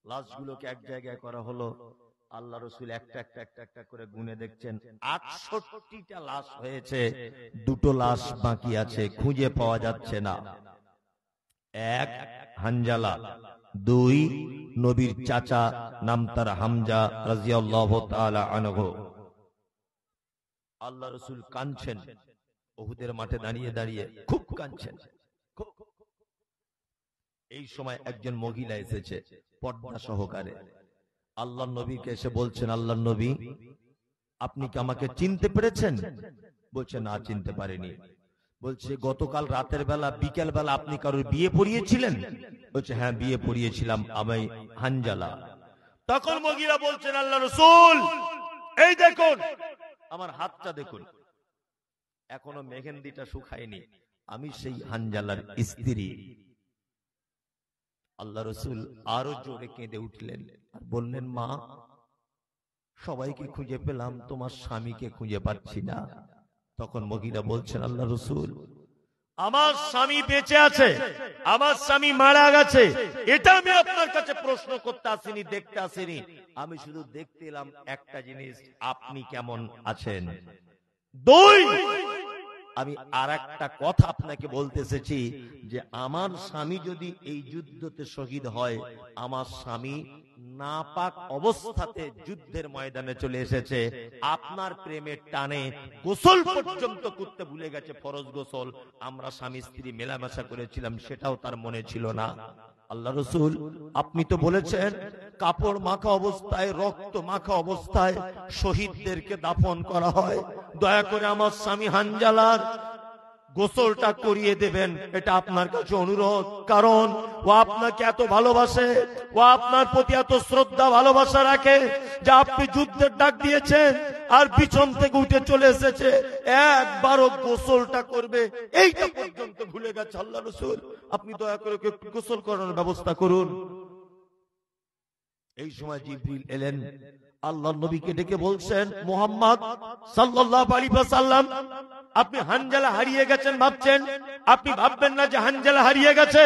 লাশগুলোকে এক জায়গায় করা হলো। আল্লাহ রাসূল একটা করে গুনে দেখছেন 68টা লাশ হয়েছে, 2টো লাশ বাকি আছে, খুঁজে পাওয়া যাচ্ছে না। 1 হানজালা, 2 নবীর চাচা, নাম তার হামজা রাদিয়াল্লাহু তাআলা আনহু। আল্লাহ রাসূল কাঁদছেন, উহুদের মাঠে দাঁড়িয়ে দাঁড়িয়ে খুব কাঁদছেন। এই সময় একজন মহিলা এসেছে পর্দা সহকারে। আল্লাহ নবীকে এসে বলছেন, আল্লাহ নবী, আপনি কি আমাকে চিনতে পেরেছেন? বলছে, না, চিনতে পারিনি। বলছে, গতকাল রাতের বেলা বিকেল বেলা আপনি কারোর বিয়ে পড়িয়েছিলেন? বলছে, হ্যাঁ, বিয়ে পড়িয়েছিলাম, আমি হানজালা। তখন মহিলা বলছেন, আল্লাহ রাসূল, এই দেখুন আমার হাতটা দেখুন, এখনো মেহেন্দিটা শুকায়নি, আমি সেই হানজালার স্ত্রী। আল্লাহ রাসূল আরো জোরে কেঁদে উঠলেন আর বললেন, মা, সবাইকে খুঁজে পেলাম, তোমার স্বামীকে খুঁজে পাচ্ছি না। তখন মহিলা বলছেন, আল্লাহ রাসূল, আমার স্বামী বেঁচে আছে, আমার স্বামী মারা গেছে, এটা আমি আপনার কাছে প্রশ্ন করতে আসিনি, দেখতে আসিনি। আমি শুধু দেখতে এলাম একটা জিনিস, আপনি কেমন আছেন। 2, আমি আর একটা কথা আপনাকে বলতে এসেছি যে আমার স্বামী যদি এই যুদ্ধতে শহীদ হয়, আমার স্বামী নাপাক অবস্থাতে যুদ্ধের ময়দানে চলে এসেছে, আপনার প্রেমের টানে গোসল পর্যন্ত করতে ভুলে গেছে, ফরজ গোসল। আমরা স্বামী স্ত্রী মেলামেশা করেছিলাম, সেটাও তার মনে ছিল না। আল্লাহ রাসূল, আপনি তো বলেছেন কাপড় মাখা অবস্থায়, রক্ত মাখা অবস্থায় শহীদদেরকে দাফন করা হয়। দয়া করে আমার স্বামী হানজালার গোসলটা করিয়ে দেবেন, এটা আপনার কাছে অনুরোধ। কারণ ও আপনাকে এত ভালোবাসে, ও আপনার প্রতি এত শ্রদ্ধা ভালোবাসা রাখে যে আপনি যুদ্ধের ডাক দিয়েছেন আর পিছন থেকে উঠে চলে এসেছে, একবারও গোসলটা করবে এইটা পর্যন্ত ভুলে গেছে। আল্লাহ রাসূল, আপনি দয়া করে একটু গোসল করানোর ব্যবস্থা করুন। এই সময় জিবরিল এলেন, আল্লাহর নবীকে ডেকে বলছেন, মুহাম্মদ সাল্লাল্লাহু আলাইহি ওয়াসাল্লাম, আপনি হানজালা হারিয়ে গেছেন ভাবছেন, আপনি ভাববেন না যে হানজালা হারিয়ে গেছে।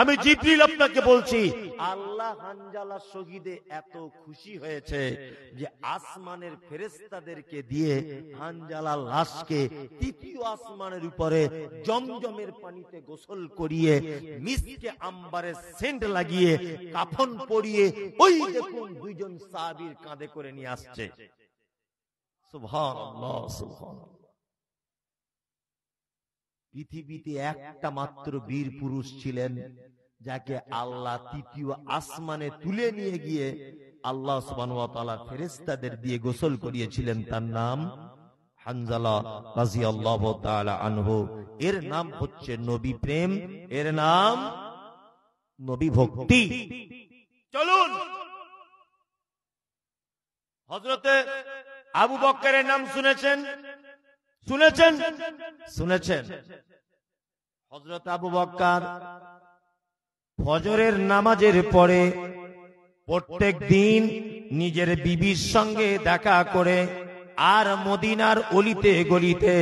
আমি জিবরিল আপনাকে বলছি, আল্লাহ হানজালা শহীদে এত খুশি হয়েছে যে আসমানের ফেরেশতাদেরকে দিয়ে হানজালার লাশকে তৃতীয় আসমানের উপরে জমজমের পানিতে গোসল করিয়ে মিসকে আম্বারের সেন্ট লাগিয়ে কাফন পরিয়ে ওই দেখুন দুইজন সাহাবীর কাঁধে করে নিয়ে আসছে। সুবহানাল্লাহ, সুবহানাল্লাহ। পৃথিবীতে একটা মাত্র বীর পুরুষ ছিলেন যাকে আল্লাহ তৃতীয় আসমানে তুলে নিয়ে গিয়ে আল্লাহ সুবহানাহু ওয়া তাআলা ফেরেশতাদের দিয়ে গোসল করিয়েছিলেন। তার নাম হানজালা রাদিয়াল্লাহু তাআলা আনহু। এর নাম হচ্ছে নবী প্রেম, এর নাম নবী ভক্তি। চলুন, হযরতে আবু বকরের নাম শুনেছেন? শুনেছেন? শুনেছেন। হযরত আবু বকর ফজরের নামাজের পরে প্রত্যেক দিন নিজের বিবির সঙ্গে দেখা করে আর মদিনার অলিতে গলিতে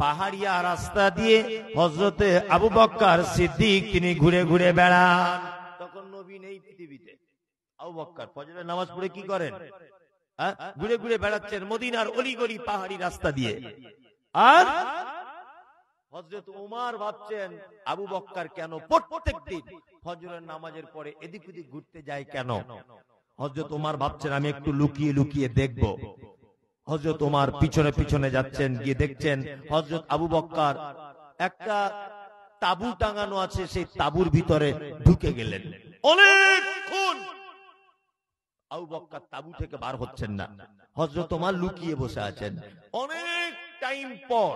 পাহাড়িয়া রাস্তা দিয়ে হযরতে আবু বকর সিদ্দিক তিনি ঘুরে ঘুরে বেড়ান। তখন নবী নেই পৃথিবীতে। আবু বকর ফজরের নামাজ পড়ে কি করেন? ঘুরে ঘুরে বেড়াচ্ছেন মদিনার অলিগলি পাহাড়ি রাস্তা দিয়ে। আর হযরত ওমর ভাবছেন আবু বকর কেন প্রত্যেক দিন ফজরের নামাজের পরে এদিক ওদিক ঘুরতে যায় কেন? হযরত ওমর ভাবছেন আমি একটু লুকিয়ে লুকিয়ে দেখব। হযরত ওমর পিছনে পিছনে যাচ্ছেন, গিয়ে দেখছেন হযরত আবু বকর একটা তাবু টাঙানো আছে, সেই তাবুর ভিতরে ঢুকে গেলেন। অনেকক্ষণ আবু বকর তাবু থেকে বার হচ্ছেন না, হযরত ওমর লুকিয়ে বসে আছেন। অনেক টাইম পর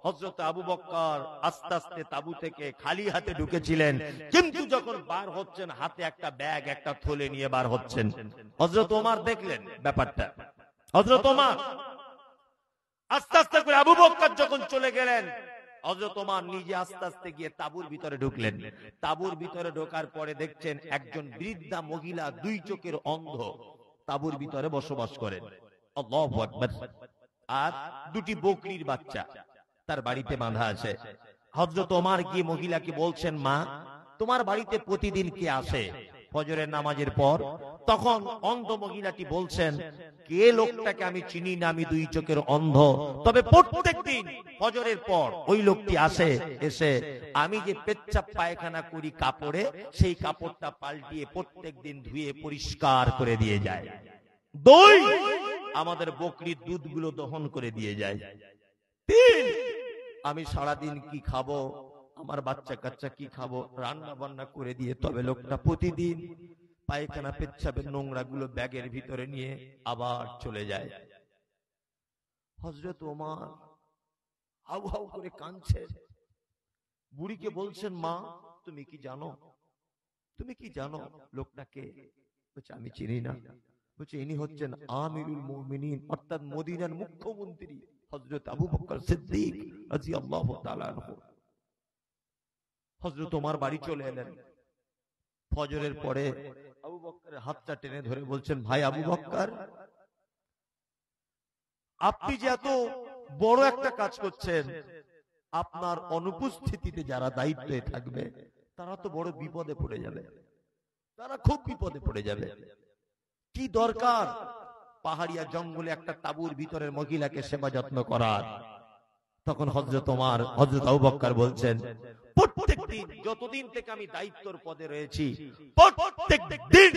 হযরত আবু বকর আস্তে আস্তে তাবু থেকে খালি হাতে ঢুকেছিলেন, কিন্তু যখন বার হচ্ছেন হাতে একটা ব্যাগ, একটা থলে নিয়ে বার হচ্ছেন। হযরত ওমর দেখলেন ব্যাপারটা। হযরত ওমর আস্তে আস্তে করে আবু বকর যখন চলে গেলেন, হযরত ওমর নিজে আস্তে আস্তে গিয়ে তাবুর ভিতরে ঢুকলেন। তাবুর ভিতরে ঢোকার পরে দেখছেন একজন বৃদ্ধা মহিলা, দুই চোখের অন্ধ, তাবুর ভিতরে বসবাস করেন। আল্লাহু আকবার। আর দুটি বকরির বাচ্চা তার বাড়িতে বাঁধা আছে। হযরত ওমর গিয়ে মহিলাকে বলছেন, মা, তোমার বাড়িতে প্রতিদিন কে আসে ফজরের নামাজের পর? তখন অন্ধ মহিলাটি বলছেন, কে লোকটাকে আমি চিনি না, আমি দুই চোখের অন্ধ, তবে প্রত্যেকদিন ফজরের পর ওই লোকটি আসে, এসে আমি যে পেচ্ছাপ পায়খানা করি কাপড়ে, সেই কাপড়টা পাল্টিয়ে প্রত্যেকদিন ধুয়ে পরিষ্কার করে দিয়ে যায়। দুই, আমাদের বকরির দুধগুলো দহন করে দিয়ে যায়। তিন, আমি সারাদিন কি খাবো, আমার বাচ্চা কাচ্চা কি খাবো, রান্না বান্না করে দিয়ে তবে লোকটা প্রতিদিন পায়খানা পেচ্ছাপের নোংরা গুলো ব্যাগের ভিতরে নিয়ে আবার চলে যায়। হযরত ওমর হাউ হাউ করে কাঁদছে। বুড়িকে বলছেন, মা, তুমি কি জানো, তুমি কি জানো লোকটাকে? বলছে, আমি চিনি না। বলছে, ইনি হচ্ছেন আমিরুল মুমিনিন, অর্থাৎ মদিনার মুখ্যমন্ত্রী হযরত আবু বকর সিদ্দিক রাদিয়াল্লাহু তাআলা আনহু। হযরত ওমর বাড়ি চলে এলেন। ফজরের পরে আবু বকরের হাতটা টেনে ধরে বলছেন, ভাই আবু বকর, আপনি যে এত বড় একটা কাজ করছেন, আপনার অনুপস্থিতিতে যারা দায়িত্বে থাকবে তারা তো বড় বিপদে পড়ে যাবে, তারা খুব বিপদে পড়ে যাবে। কি দরকার পাহাড়িয়া জঙ্গলে একটা তাবুর ভিতরের মহিলাকে সেবা যত্ন করার? তখন হযরত ওমর, হযরত আবু বকর বলছেন, প্রত্যেকদিন যতদিন থেকে আমি দায়িত্বের পদে রয়েছি, প্রত্যেকদিন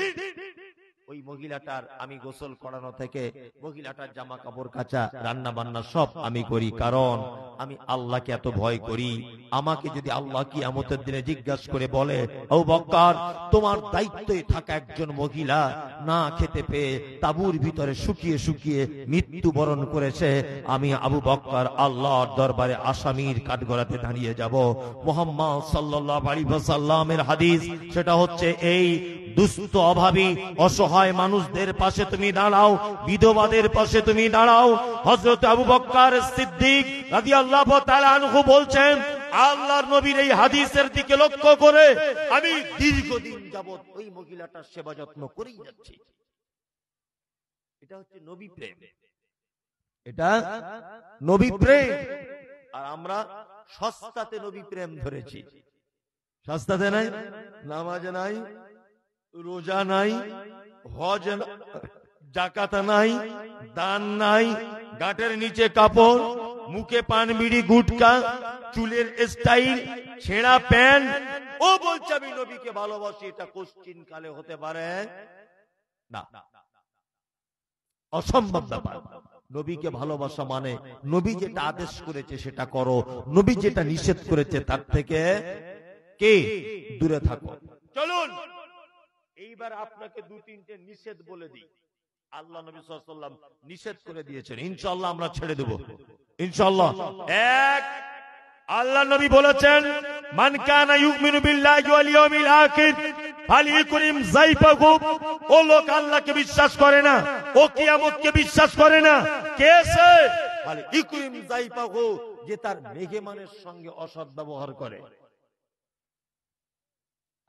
ওই মহিলাটার আমি গোসল করানো থেকে মহিলাটার জামা কাপড় কাচা, রান্না বান্না সব আমি করি, কারণ আমি আল্লাহকে এত ভয় করি। আমাকে যদি আল্লাহ কিয়ামতের দিনে জিজ্ঞাসা করে বলে, আবু বকর, তোমার দায়িত্বে থাকা একজন মহিলা না খেতে পেয়ে তাবুর ভিতরে শুকিয়ে শুকিয়ে মৃত্যুবরণ করেছে, আমি আবু বকর আল্লাহর দরবারে আসামির কাঠগড়াতে দাঁড়িয়ে যাব। মুহাম্মদ সাল্লাল্লাহু আলাইহি ওয়াসাল্লামের হাদিস, সেটা হচ্ছে এই, দুস্থ অভাবী অসহায় মানুষদের পাশে তুমি দাঁড়াও, বিধবাদের পাশে তুমি দাঁড়াও। হযরত আবু বকর সিদ্দিক রাদিয়াল্লাহু তাআলা আনহু বলছেন, আল্লাহর নবীর এই হাদিসের দিকে লক্ষ্য করে আমি দীর্ঘদিন যাবত ওই মহিলাটার সেবা যত্ন করেই যাচ্ছি। এটা হচ্ছে নবী প্রেম, এটা নবী প্রেম। আর আমরা সস্তাতে নবী প্রেম ধরেছি। সস্তাতে নাই, নামাজে নাই, রোজা নাই, হজ জাকাত নাই, দান নাই, গাঁটের নিচে কাপড়, মুখে পান বিড়ি গুটকা, চুলের স্টাইল, ছেঁড়া প্যান্ট, ও বলছে আমি নবীকে ভালোবাসি, এটা কোশ্চিন কালে হতে পারে না, অসম্ভব ব্যাপার। নবীকে ভালোবাসা মানে নবী যেটা আদেশ করেছে সেটা করো, নবী যেটা নিষেধ করেছে তার থেকে কে দূরে থাকো। চলুন এইবার আপনাকে দু তিনটে নিষেধ বলে দিই। আল্লাহ নবী সাল্লাল্লাহু আলাইহি ওয়াসাল্লাম নিষেধ করে দিয়েছেন, ইনশাআল্লাহ আমরা ছেড়ে দেব ইনশাআল্লাহ। এক, আল্লাহ নবী বলেছেন, মান কানা ইউমিনু বিল্লাহি ওয়াল ইয়াউমিল আখির ফালিকুরিম যাইফাহু। ও লোক আল্লাহকে বিশ্বাস করে না, ও কিয়ামতকে বিশ্বাস করে না, কে সে? ফালিকুরিম যাইফাহু, যে তার মেহমানের সঙ্গে অসৎ ব্যবহার করে।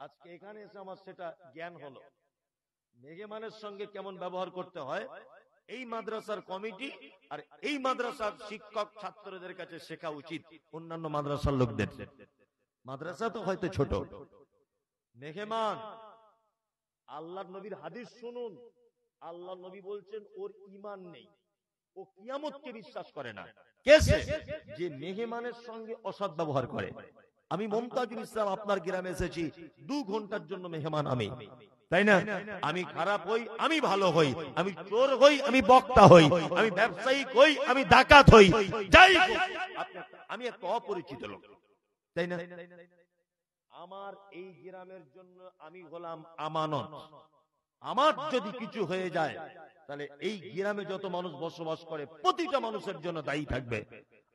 আজকে এখানে এসে আমার সেটা জ্ঞান হলো, মেহমানের সঙ্গে কেমন ব্যবহার করতে হয়। এই মাদ্রাসার কমিটি আর এই মাদ্রাসার শিক্ষক ছাত্রদের কাছে শেখা উচিত, অন্যান্য মাদ্রাসার লোকদের। মাদ্রাসা তো হয়তো ছোট, মেহমান আল্লাহর নবীর হাদিস শুনুন, আল্লাহর নবী বলছেন ওর ঈমান নেই, ও কিয়ামতকে বিশ্বাস করে না। কে সে? যে মেহমানের সঙ্গে অসৎ ব্যবহার করে। আমি মমতাজুল ইসলাম আপনার গ্রামে এসেছি, 2 ঘন্টার জন্য মেহমান আমি, তাই না? আমি খারাপ হই, আমি ভালো হই, আমি চোর হই, আমি বক্তা হই, আমি ব্যবসায়িক হই, আমি ডাকাত হই, যাই হোক, আমি একটা অপরিচিত লোক, তাই না? আমার এই গ্রামের জন্য আমি হলাম আমানত। আমার যদি কিছু হয়ে যায় তাহলে এই গ্রামে যত মানুষ বসবাস করে প্রতিটা মানুষের জন্য দায়ী থাকবে।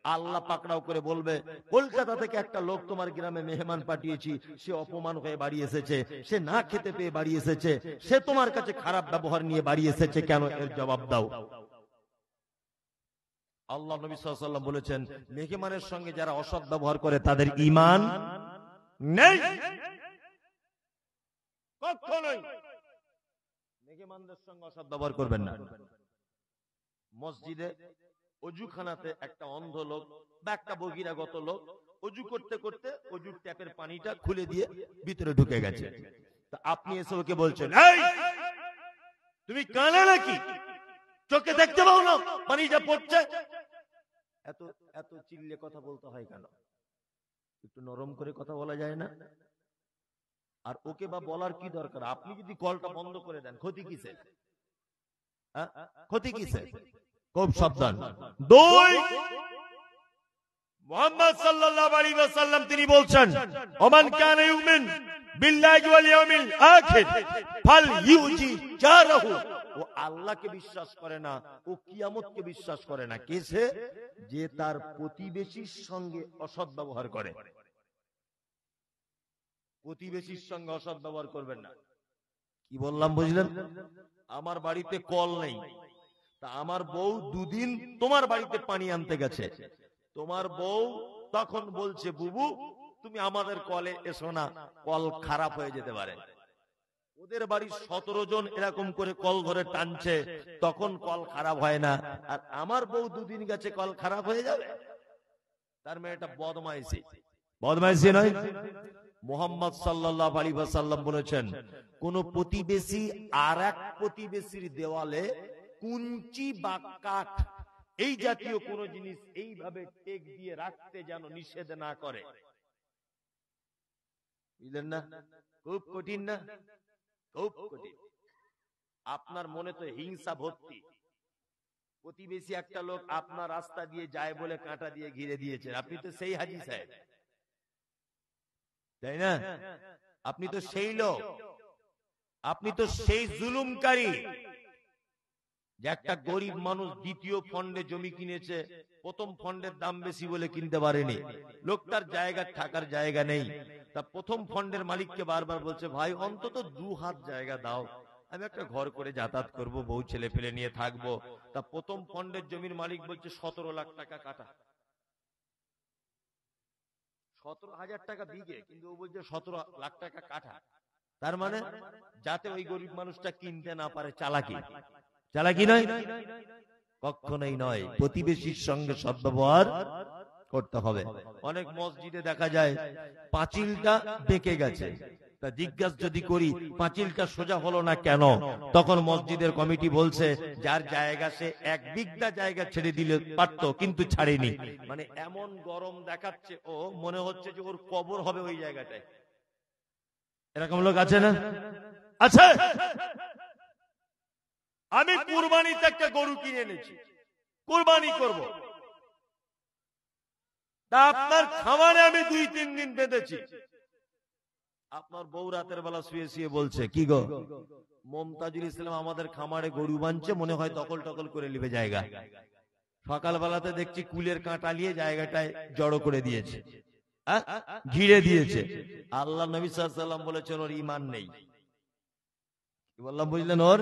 আল্লাহ পাকড়াও করে বলবে, কলকাতা থেকে একটা লোক তোমার গ্রামে মেহমান পাঠিয়েছি, সে অপমান হয়ে বাড়ি এসেছে, সে না খেতে পেয়ে বাড়ি এসেছে, সে তোমার কাছে খারাপ ব্যবহার নিয়ে বাড়ি এসেছে, কেন? এর জবাব দাও। আল্লাহ নবী সাল্লাল্লাহু আলাইহি ওয়াসাল্লাম বলেছেন, মেহমানের সঙ্গে যারা অসৎ ব্যবহার করে তাদের ঈমান নেই, কখনোই মেহমানদের সঙ্গে অসৎ ব্যবহার করবেন না। মসজিদে অজুখানাতে একটা অন্ধ লোক বা একটা বহিরাগত লোক অজু করতে করতে অজুর ট্যাপের পানিটা খুলে দিয়ে ভিতরে ঢুকে গেছে, তা আপনি এসে ওকে বলছেন, এই তুমি কানা নাকি, চোখে দেখতে পাও না পানিটা পড়ছে? এত এত চিল্লে কথা বলতে হয় কেন? একটু নরম করে কথা বলা যায় না? আর ওকে বা বলার কি দরকার? আপনি যদি কলটা বন্ধ করে দেন, ক্ষতি কিসে? ক্ষতি কিসে? খুব সাবধান। 2, মুহাম্মদ সাল্লাল্লাহু আলাইহি ওয়াসাল্লাম তিনি বলছেন, ওমান কানা ইউমিন বিল্লাহি ওয়াল ইয়াউমিল আখির ফালইউজি জারাহু। ও আল্লাহকে বিশ্বাস করে না, ও কিয়ামতকে বিশ্বাস করে না। কে সে? যে তার প্রতিবেশীর সঙ্গে অসৎ ব্যবহার করে। প্রতিবেশীর সঙ্গে অসৎ ব্যবহার করবেন না। কি বললাম বুঝলেন? আমার বাড়িতে কল নেই, তা আমার বউ 2 দিন তোমার বাড়িতে পানি আনতে গেছে, তোমার বউ তখন বলছে, বুবু তুমি আমাদের কলে এসো না, কল খারাপ হয়ে যেতে পারে। ওদের বাড়ির 17 জন এরকম করে কল ধরে টানছে, তখন কল খারাপ হয় না, আর আমার বউ 2 দিন গেছে কল খারাপ হয়ে যাবে? তার মানে এটা বদমাইশি। বদমাইশি নয়? মুহাম্মদ সাল্লাল্লাহু আলাইহি ওয়াসাল্লাম বলেছেন, কোন প্রতিবেশী আর এক প্রতিবেশীর দেওয়ালে কুঞ্চি বা কাঠ এই জাতীয় কোন জিনিস এইভাবে টেক দিয়ে রাখতে যেন নিষেধ না করে। বুঝলেন না? খুব কঠিন না? খুব কঠিন। আপনার মনে তো হিংসা ভর্তি। প্রতিবেশী একটা লোক আপনার রাস্তা দিয়ে যায় বলে কাঁটা দিয়ে ঘিরে দিয়েছেন, আপনি তো সেই হাজী সাহেব, তাই না? আপনি তো সেই লোক, আপনি তো সেই জুলুমকারী। যে একটা গরিব মানুষ দ্বিতীয় ফন্ডে জমি কিনেছে, প্রথম ফন্ডের দাম বেশি বলে কিনতে পারেনি, লোকটার জায়গা থাকার জায়গা নেই, তা প্রথম ফন্ডের মালিককে বারবার বলছে, ভাই অন্তত 2 হাত জায়গা দাও, আমি একটা ঘর করে যাতায়াত করব, বউ ছেলে পেলে নিয়ে থাকবো। তা প্রথম ফন্ডের জমির মালিক বলছে 17 লাখ টাকা কাটা, 17,000 টাকা বিঘে, কিন্তু ও বলছে 17 লাখ টাকা কাঠা। তার মানে যাতে ওই গরিব মানুষটা কিনতে না পারে। চালাকি। চালাকি নয়? কখনোই নয়। প্রতিবেশীর সঙ্গে সদ্ব্যবহার করতে হবে। অনেক মসজিদে দেখা যায় পাঁচিলটা বেঁকে গেছে, তা জিজ্ঞাসা যদি করি পাঁচিলটা সোজা হলো না কেন, তখন মসজিদের কমিটি বলছে যার জায়গা সে 1 বিঘা জায়গা ছেড়ে দিলে পারত, কিন্তু ছাড়েনি। মানে এমন গরম দেখাচ্ছে, ও মনে হচ্ছে যে ওর কবর হবে ওই জায়গাটায়। এরকম লোক আছে না? আছে। আমি কুরবানিতে একটা গরু কিনে এনেছি, কুরবানি করব। তা আপনার খামারে আমি 2-3 দিন বেঁধেছি। আপনার বউ রাতের বেলা শুয়ে শুয়ে বলছে, কি গো মমতাজুল ইসলাম আমাদের খামারে গরু বানছে, মনে হয় দখল টকল করে নিবে জায়গা। সকালবেলাতে দেখছি কুলের কাঁটা নিয়ে জায়গাটায় জড়ো করে দিয়েছে, ঘিরে দিয়েছে। আল্লাহ নবী সাল্লাল্লাহু আলাইহি ওয়াসাল্লাম বলেছেন ওর ঈমান নেই। কি বললাম বুঝলেন? ওর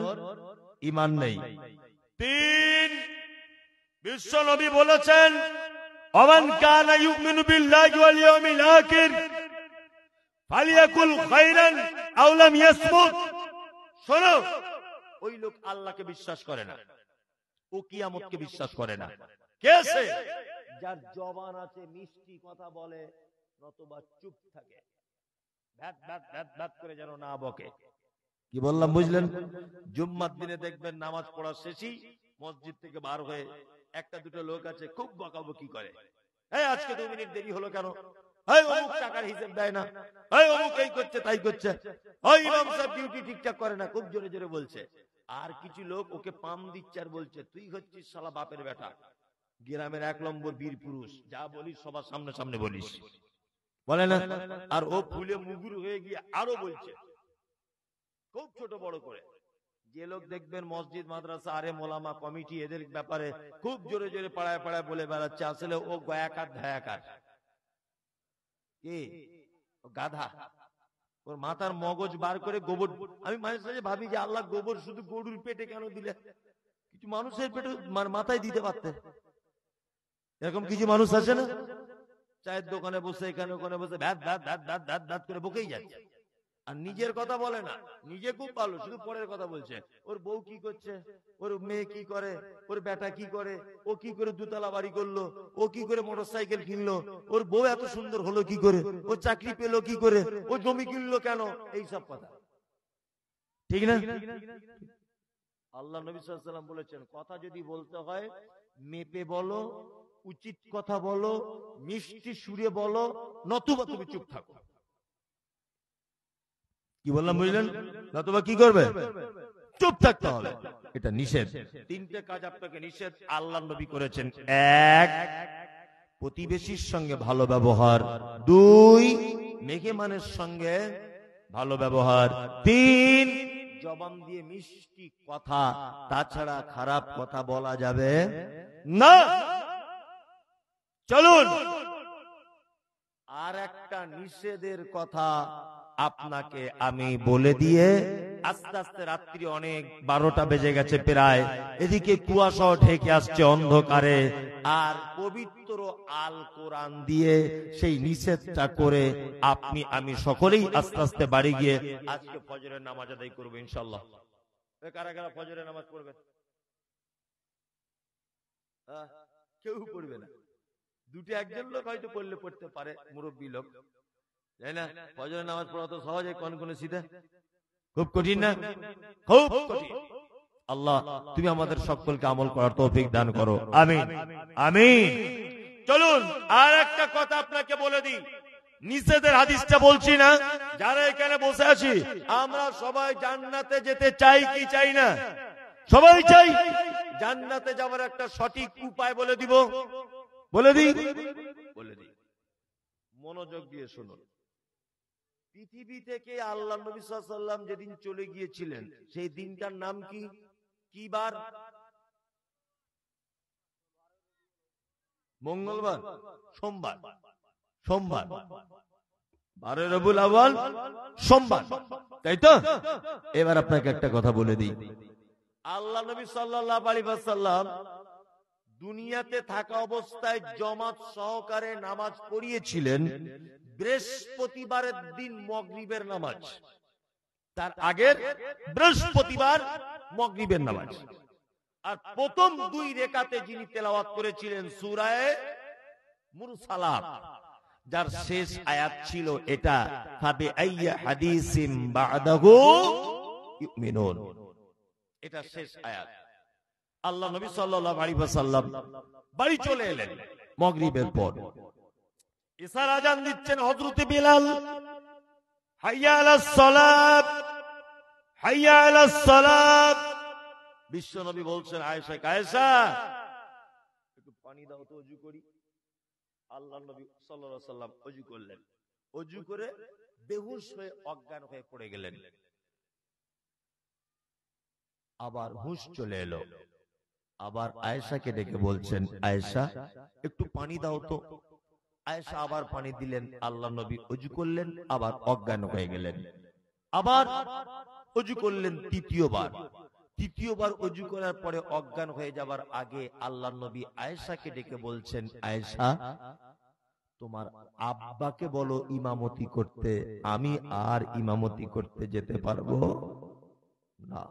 ঈমান নেই। 3 বিশ্ব নবী বলেছেন, ওমান কানা ইউমিনু বিল্লাহি ওয়াল ইয়াউমিল আখির ফালিয়াকুল খায়রান আও লাম ইয়াসমুত। শোনো, ওই লোক আল্লাহকে বিশ্বাস করে না, ও কিয়ামতকে বিশ্বাস করে না। কে সে? যার জবান আছে মিষ্টি কথা বলে, নতুবা চুপ থাকে, ভ্যাট ভ্যাট ভ্যাট ভ্যাট করে যেন না বকে। কি বললাম বুঝলেন? জুম্মার দিনে দেখবেন নামাজ পড়া শেষই মসজিদ থেকে বার হয়ে 1-2 লোক আছে খুব বকাবকি করে, এই আজকে 2 মিনিট দেরি হলো কেন, এই অমুক টাকার হিসাব দেয় না, এই অমুক এই করছে তাই করছে, ওই ইমাম সাহেব ডিউটি ঠিকঠাক করে না, খুব জোরে জোরে বলছে। আর কিছু লোক ওকে পাম দিচ্ছে আর বলছে, তুই হচ্ছিস শালা বাপের বেটা, গ্রামের 1 নম্বর বীর পুরুষ, যা বলিস সবার সামনে সামনে বলিস, বলে না? আর ও ফুলে মুগুর হয়ে গিয়ে আরো বলছে, খুব ছোট বড় করে। যে লোক দেখবেন মসজিদ মাদ্রাসা আরে মোলামা কমিটি এদের ব্যাপারে খুব জোরে জোরে পাড়ায় পাড়ায় বলে বেড়াচ্ছে, আসলে ও গয়াকার ধায়াকার। কি? ও গাধা। ওর মাথার মগজ বার করে গোবর। আমি মাঝে মাঝে ভাবি যে আল্লাহ গোবর শুধু গরুর পেটে কেন দিলে, কিছু মানুষের পেটে মাথায় দিতে পারতে। এরকম কিছু মানুষ আছে না, চায়ের দোকানে বসে এখানে ওখানে বসে VAT VAT VAT VAT VAT VAT করে বকেই যাচ্ছে, আর নিজের কথা বলে না। নিজে খুব ভালো, শুধু পরের কথা বলছে। ওর বউ কি করছে, ওর মেয়ে কি করে, ওর বেটা কি করে, ও কি করে 2 তলা বাড়ি করলো, ও কি করে মোটরসাইকেল কিনলো, ওর বউ এত সুন্দর হলো কি করে, ও চাকরি পেলো কি করে, ও জমি কিনলো কেন, এই সব কথা। ঠিক না? আল্লাহ নবী সাল্লাল্লাহু আলাইহি ওয়াসাল্লাম বলেছেন, কথা যদি বলতে হয় মেপে বলো, উচিত কথা বলো, মিষ্টি সুরে বলো, নতুবা তুমি চুপ থাকো। কি বললাম বুঝলেন? নতুবা কি করবে? চুপ থাকতে হবে। এটা নিষেধ। 3টে কাজ আপনাকে নিষেধ আল্লাহ নবী করেছেন। 1, প্রতিবেশীর সঙ্গে ভালো ব্যবহার। 2, মেহমানের সঙ্গে ভালো ব্যবহার। 3, জবান দিয়ে মিষ্টি কথা, তাছাড়া খারাপ কথা বলা যাবে না। চলুন আর একটা নিষেধের কথা আপনাকে আমি বলে দিয়ে আস্তে আস্তে, রাত্রি অনেক 12টা বেজে গেছে প্রায়, এদিকে কুয়াশাও ঢেকে আসছে অন্ধকারে, আর পবিত্র আল কোরআন দিয়ে সেই নিষেধটা করে আপনি আমি সকলেই আস্তে আস্তে বাড়ি গিয়ে আজকে ফজরের নামাজ আদায় করবো ইনশাআল্লাহ। কারা কারা ফজরের নামাজ পড়বেন? কেউ পড়বে না, 2-1 লোক হয়তো পড়লে পড়তে পারে, মুরব্বী লোক, তাই না? ফজরের নামাজ পড়া তো সহজে, কনকনে সিধা, খুব কঠিন না? খুব কঠিন। আল্লাহ তুমি আমাদের সকলকে আমল করার তৌফিক দান করো, আমিন আমিন। চলুন আর একটা কথা আপনাকে বলে দিই, নিষেধের হাদিসটা বলছি না, যারা এখানে বসে আছি আমরা সবাই জান্নাতে যেতে চাই কি চাই না? সবাই চাই। জান্নাতে যাওয়ার একটা সঠিক উপায় বলে দিব, বলে দিই, বলে দিই, মনোযোগ দিয়ে শুনুন। পৃথিবী থেকে আল্লাহ নবী সাল্লাল্লাহু আলাইহি ওয়াসাল্লাম যেদিন চলে গিয়েছিলেন, সেই দিনটার নাম কি? কি বার? মঙ্গলবার, সোমবার, সোমবার, 12 রবিউল আউয়াল, সোমবার, তাই তো? এবার আপনাকে একটা কথা বলে দিই, আল্লাহ নবী সাল্লাল্লাহু আলাইহি ওয়াসাল্লাম দুনিয়াতে থাকা অবস্থায় জামাত সহকারে নামাজ পড়িয়েছিলেন বৃহস্পতিবারের দিন মাগরিবের নামাজ, তার আগের বৃহস্পতিবার মাগরিবের নামাজ। আর প্রথম 2 রাকাতে যিনি তেলাওয়াত করেছিলেন সূরা মুরসালাত, যার শেষ আয়াত ছিল এটা, ফাবি আইয়্যি হাদিসিম বা'দাহু ইউমিনুন, এটা শেষ আয়াত। আল্লাহ নবী সাল্লাল্লাহু আলাইহি ওয়াসাল্লাম বাড়ি চলে এলেন মাগরিবের পর। ইশার আযান দিচ্ছেন হযরত বিলাল, হাইয়া আলাস সালাত, হাইয়া আলাস সালাত। বিশ্ব নবী বলছেন আয়েশা, আয়েশা একটু পানি দাও তো, ওযু করি। আল্লাহ নবী সাল্লাল্লাহু আলাইহি ওয়াসাল্লাম ওযু করলেন, ওযু করে বেহুশ হয়ে অজ্ঞান হয়ে পড়ে গেলেন। আবার হুঁশ চলে এলো, আবার আয়েশাকে ডেকে বলছেন, আয়েশা একটু পানি দাও তো। আয়েশা আবার পানি দিলেন, আল্লাহ নবী ওযু করলেন, আবার অজ্ঞান হয়ে গেলেন। আবার ওযু করলেন তৃতীয়বার। তৃতীয়বার ওযু করার পরে অজ্ঞান হয়ে যাবার আগে আল্লাহ নবী আয়েশাকে ডেকে বলছেন, আয়েশা তোমার আব্বাকে বলো ইমামতি করতে, আমি আর ইমামতি করতে যেতে পারবো না।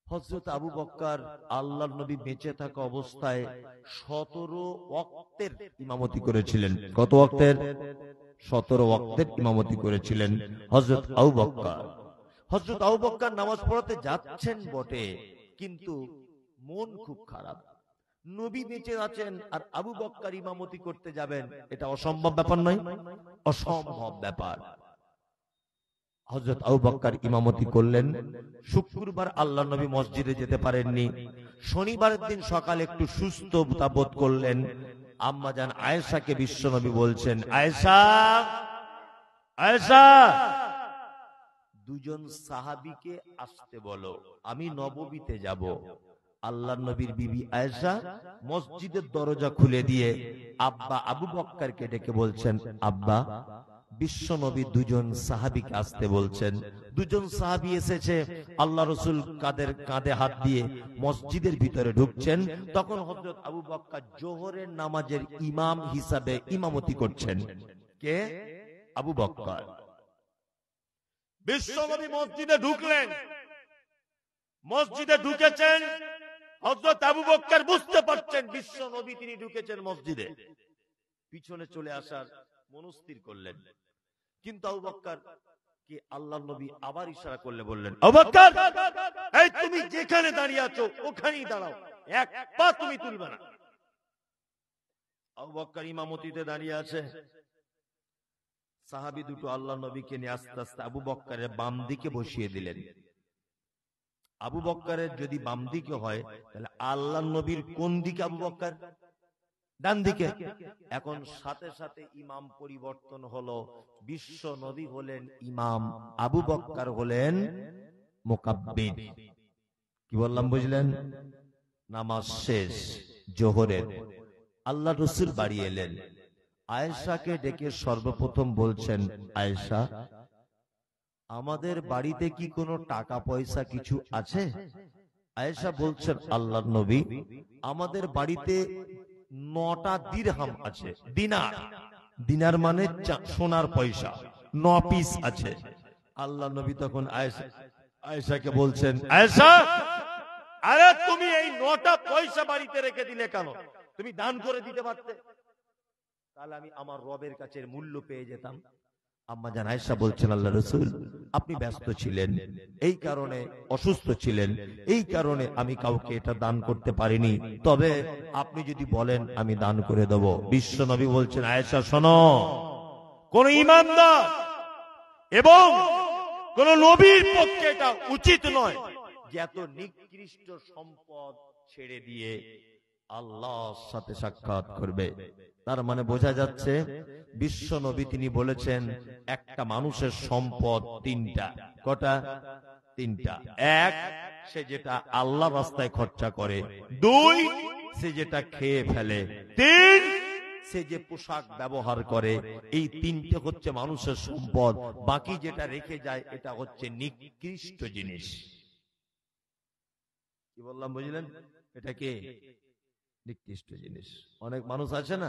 হযরত আবু বকর আল্লাহর নবী বেঁচে থাকা অবস্থায় 17 ওয়াক্তের ইমামতি করেছিলেন। কত ওয়াক্তের? 17 ওয়াক্তের ইমামতি করেছিলেন হযরত আবু বকর। হযরত আবু বকর নামাজ পড়াতে যাচ্ছেন বটে, কিন্তু মন খুব খারাপ। নবী বেঁচে আছেন আর আবু বকর ইমামতি করতে যাবেন, এটা অসম্ভব ব্যাপার নয়? অসম্ভব ব্যাপার। হযরত আবু বকর ইমামতি করলেন। শুক্রবার আল্লাহ নবী মসজিদে যেতে পারেননি। শনিবারের দিন সকালে একটু সুস্থ বোধ করলেন। আম্মা জান আয়েশাকে বিশ্ব নবী বলছেন, আয়েশা, আয়েশা দুজন সাহাবীকে আসতে বলো, আমি নববীতে যাব। আল্লাহর নবীর বিবি আয়েশা মসজিদের দরজা খুলে দিয়ে আব্বা আবু বকরকে ডেকে বলছেন, আব্বা বিশ্ব নবী দুজন সাহাবীকে আসতে বলছেন। দুজন সাহাবী এসেছে। আল্লাহ রাসূল কাঁধে হাত দিয়ে মসজিদের ভিতরে ঢুকছেন। তখন হযরত আবু বকর জোহরের নামাজের ইমাম হিসাবে ইমামতি করছেন। কে? আবু বকর। বিশ্ব নবী মসজিদে ঢুকলেন। মসজিদে ঢুকেছেন, হযরত আবু বকর বুঝতে পারছেন বিশ্ব নবী তিনি ঢুকেছেন মসজিদে। পিছনে চলে আসার মনস্থির করলেন, কিন্তু আবু বকর কে আল্লাহর নবী আবার ইশারা করলে বললেন, আবু বকর এই তুমি যেখানে দাঁড়িয়ে আছো ওখানেই দাঁড়াও, এক পা তুমি তুলবে না। আবু বকর ইমামতিতে দাঁড়িয়ে আছে। সাহাবী দুটো আল্লাহর নবীকে নিয়ে আস্তে আস্তে আবু বকরের বাম দিকে বসিয়ে দিলেন। আবু বকরের যদি বাম দিকে হয় তাহলে আল্লাহর নবীর কোন দিকে আবু বকর? ডান দিকে। এখন সাথে সাথে ইমাম পরিবর্তন হলো। বিশ্ব নবী হলেন ইমাম, আবু বকর হলেন মুকাব্বির। কি বললাম বুঝলেন? নামাজ শেষ জোহরের। আল্লাহ রাসূল বাড়ি এলেন। আয়েশাকে ডেকে সর্বপ্রথম বলছেন, আয়েশা আমাদের বাড়িতে কি কোনো টাকা পয়সা কিছু আছে? আয়েশা বলছেন, আল্লাহর নবী আমাদের বাড়িতে 9টা দিরহাম আছে। দিনার, দিনার মানে সোনার পয়সা, 9 পিস আছে। আল্লাহ নবী তখন আয়েশাকে বলছেন, আয়েশা আরে তুমি এই 9টা পয়সা বাড়িতে রেখে দিলে কেন? তুমি দান করে দিতে পারতে, তাহলে আমি আমার রবের কাছে মূল্য পেয়ে যেতাম। আম্মা জান আয়েশা বলছেন, আল্লাহ রাসূল আপনি ব্যস্ত ছিলেন, এই কারণে অসুস্থ ছিলেন, এই কারণে আমি কাউকে এটা দান করতে পারিনি, তবে আপনি যদি বলেন আমি দান করে দেব। বিশ্ব নবী বলছেন, আয়েশা শোনো, কোন ইমানদার এবং কোন নবীর পক্ষে এটা উচিত নয় যে এত নিকৃষ্ট সম্পদ ছেড়ে দিয়ে আল্লাহর সাথে সাক্ষাৎ করবে। তার মানে বোঝা যাচ্ছে বিশ্ব নবী তিনি বলেছেন একটা মানুষের সম্পদ 3টা। কটা? 3টা। 1 সে যেটা আল্লাহর রাস্তায় খরচা করে, 2 সে যেটা খেয়ে ফেলে, 3 সে যে পোশাক ব্যবহার করে। এই 3টে হচ্ছে মানুষের সম্পদ। বাকি যেটা রেখে যায় এটা হচ্ছে নিকৃষ্ট জিনিস। কি বললাম বুঝলেন? এটা কি নিকৃষ্ট জিনিস। অনেক মানুষ আছে না,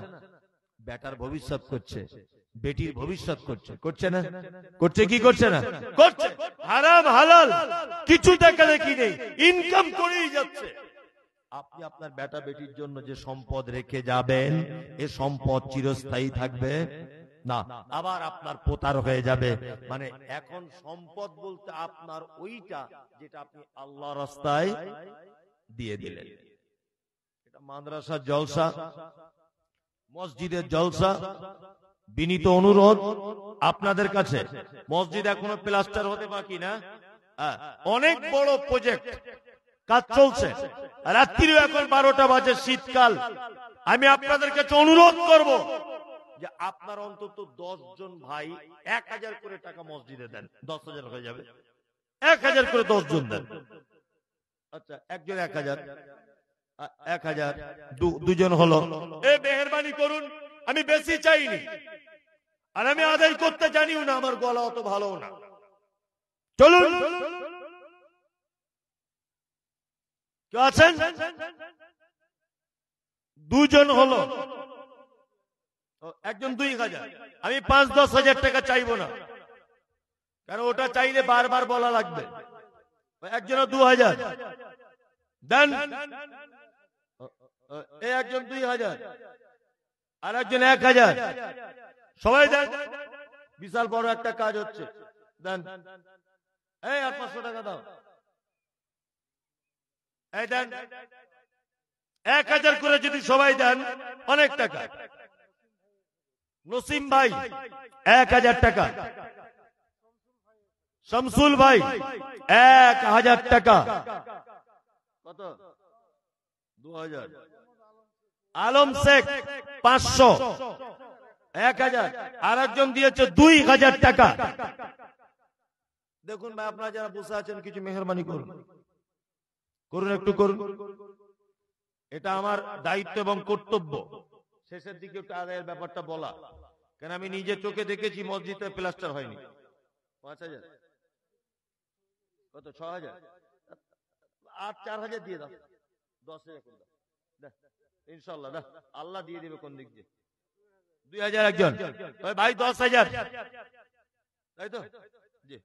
বেটার ভবিষ্যৎ করছে, বেটির ভবিষ্যৎ করছে, করছে না? করছে কি করছে না? করছে। হারাম হালাল কিছু দেখা দেখি নেই, ইনকাম করেই যাচ্ছে। আপনি আপনার বেটা বেটির জন্য যে সম্পদ রেখে যাবেন, এ সম্পদ চিরস্থায়ী থাকবে না, আবার আপনার পোতার হয়ে যাবে। মানে এখন সম্পদ বলতে আপনার ওইটা যেটা আপনি আল্লাহ রাস্তায় দিয়ে দিলেন। এটা মাদ্রাসার জলসা, মসজিদের জলসা। বিনীত অনুরোধ আপনাদের কাছে, মসজিদ এখনো প্লাস্টার হতে বাকি না, অনেক বড় প্রজেক্ট কাজ চলছে, রাত্রিও এখন 12টা বাজে, শীতকাল। আমি আপনাদের কাছে অনুরোধ করব যে আপনার অন্তত 10 জন ভাই 1000 করে টাকা মসজিদে দেন, 10,000 হয়ে যাবে। 1000 করে 10 জন দেন। আচ্ছা, একজন 1000, 1000, দুজন হলো। মেহেরবানি করুন, আমি বেশি চাইনি, আর আমি আদায় করতে জানিও না, আমার গলা অত ভালো না। চলুন, কেউ আছেন? দুজন হলো, একজন 2000। আমি 5-10 হাজার টাকা চাইবো না, কারণ ওটা চাইলে বারবার বলা লাগবে। একজন 2000 দেন, একজন 2000, আর একজন 1000, সবাই দেন। বিশাল বড় একটা কাজ হচ্ছে, দেন। এই 500 টাকা দাও, এই দেন। 1000 করে যদি সবাই দেন, অনেক টাকা। নসিম ভাই 1000 টাকা, শামসুল ভাই 1000 টাকা, কত? 2000। আলম শেখ 500, 1000, আর একজন দিয়েছে 2000 টাকা। দেখুন ভাই, আপনারা যারা বসে আছেন, কিছু মেহেরবানি করুন, করুন, একটু করুন। এটা আমার দায়িত্ব এবং কর্তব্য শেষের দিকে একটু আদায়ের ব্যাপারটা বলা, কেন আমি নিজে চোখে দেখেছি মসজিদে প্লাস্টার হয়নি। 5000, কত? 6000, আর 4000 দিয়ে দাও, 10,000 করে দাও, ইনশাল্লাহ আল্লাহ দিয়ে দেবে কোন দিক দিয়ে। 2000 একজন ভাই, 10,000, তাই তো? জি,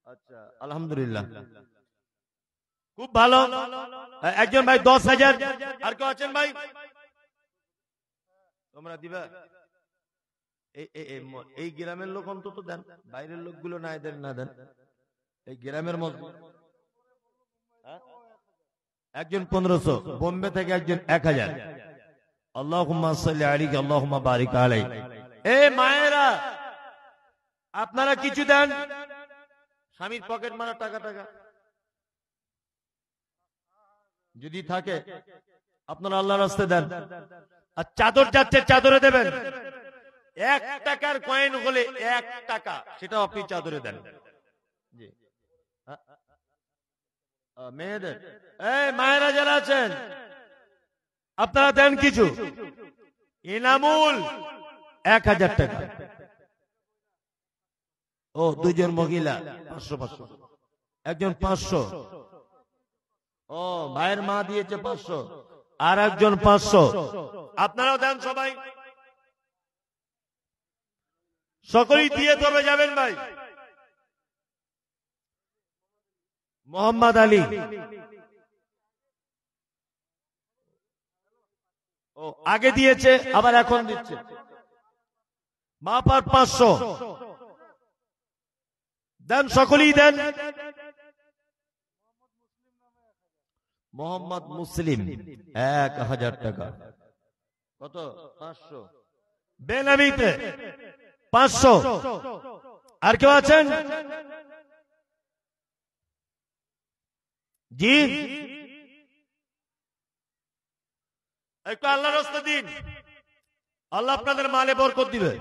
আচ্ছা, আলহামদুলিল্লাহ, খুব ভালো। একজন ভাই 10,000, আর কেউ আছেন ভাই? তোমরা দিবা? এই গ্রামের লোক অন্তত দেন, বাইরের লোকগুলো না দেন, না দেন। এই গ্রামের মধ্যে একজন 1500, বোম্বে থেকে একজন 1000। আল্লাহুম্মা সাল্লি আলাইহি, আল্লাহুম্মা বারিক আলাইহি। মায়েরা, আপনারা কিছু দেন, স্বামীর পকেট মারা টাকা টাকা যদি থাকে আপনারা আল্লাহর রাস্তায় দেন। আর চাদর যাচ্ছে, চাদরে দেবেন। 1 টাকার কয়েন হলে 1 টাকা, সেটাও আপনি চাদরে দেন। জি, মেয়েদের, মায়েরা যারা আছেন, আপনারা দেন কিছু। ইনামুল 1000 টাকা। ও, দুজন মহিলা 500, একজন 500। ও, ভাইয়ের মা দিয়েছে 500, আর একজন 500। আপনারাও দেন সবাই, সকলেই দিয়ে তবে যাবেন ভাই। মোহাম্মদ আলী, ও আগে দিয়েছে, আবার এখন দিচ্ছে। মাপার 500 দেন, সকলেই দেন। মোহাম্মদ মুসলিম 1000 টাকা, কত? 500। বেনামিতে 500। আর কেউ আছেন? জি, একটু আল্লাহর রাস্তায় দিন, আল্লাহ আপনাদের মালে বরকত দিবে।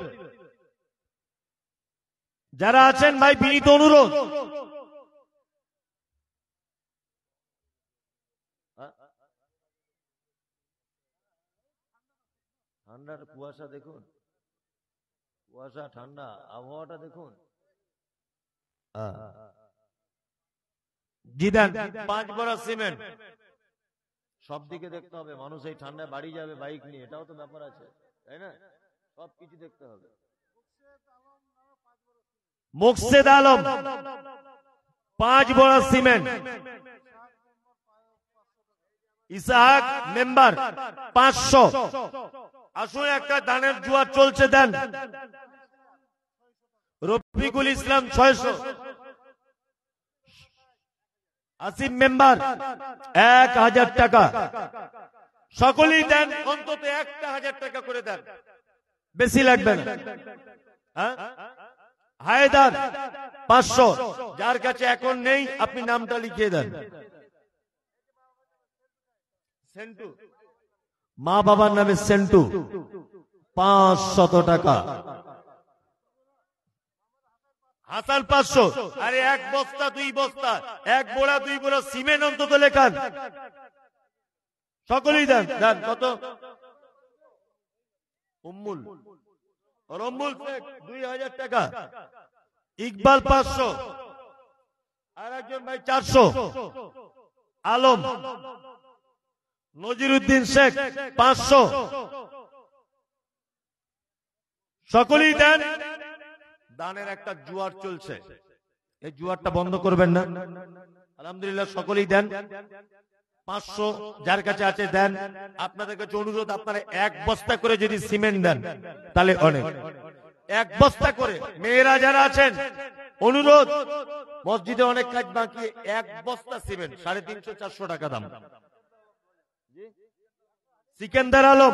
যারা আছেন ভাই, বিনীত অনুরোধ, ঠান্ডার কুয়াশা দেখুন, কুয়াশা, ঠান্ডা আবহাওয়াটা দেখুন। জি দেন। 5 বড় সিমেন্ট, সব দিকে দেখতে হবে। মানুষ এই ঠান্ডায় বাড়ি যাবে বাইক নিয়ে, এটাও তো ব্যাপার আছে, তাই না? সবকিছু দেখতে হবে। মুকসেদ আলম 5 বড় সিমেন্ট, ইসাহাক মেম্বার 500। আসুন, একটা দানের জুয়া চলছে, দেন। রফিকুল ইসলাম 600। আসিফ মেম্বার 1000 টাকা। সকলেই দেন, অন্তত 1000 টাকা করে দেন, বেশি লাগবে না। হায়দার 500। যার কাছে এখন নেই আপনি নামটা লিখিয়ে দেন। সেন্টু, মা বাবার নামে সেন্টু 500 টাকা। হাসান 500। আরে 1 বস্তা 2 বস্তা, 1 বোড়া 2 বোড়া সিমেন্ট অন্তত লেখান। সকলেই দেন। দেন কত? উম্মুল আর উম্মুল শেখ 2000 টাকা। ইকবাল 500। আর একজন ভাই 400। আলম, নজিরুদ্দিন শেখ 500। সকলেই দেন। দানের একটা জুয়ার চলছে, এই জুয়ারটা বন্ধ করবেন না। আলহামদুলিল্লাহ, সকলেই দেন। 500 যার কাছে আছে দেন। আপনাদের কাছে অনুরোধ, আপনারা 1 বস্তা করে যদি সিমেন্ট দেন তাহলে অনেক। 1 বস্তা করে। মেয়েরা যারা আছেন, অনুরোধ, মসজিদে অনেক কাজ বাকি, 1 বস্তা সিমেন্ট 350-400 টাকা দাম। সিকান্দার আলম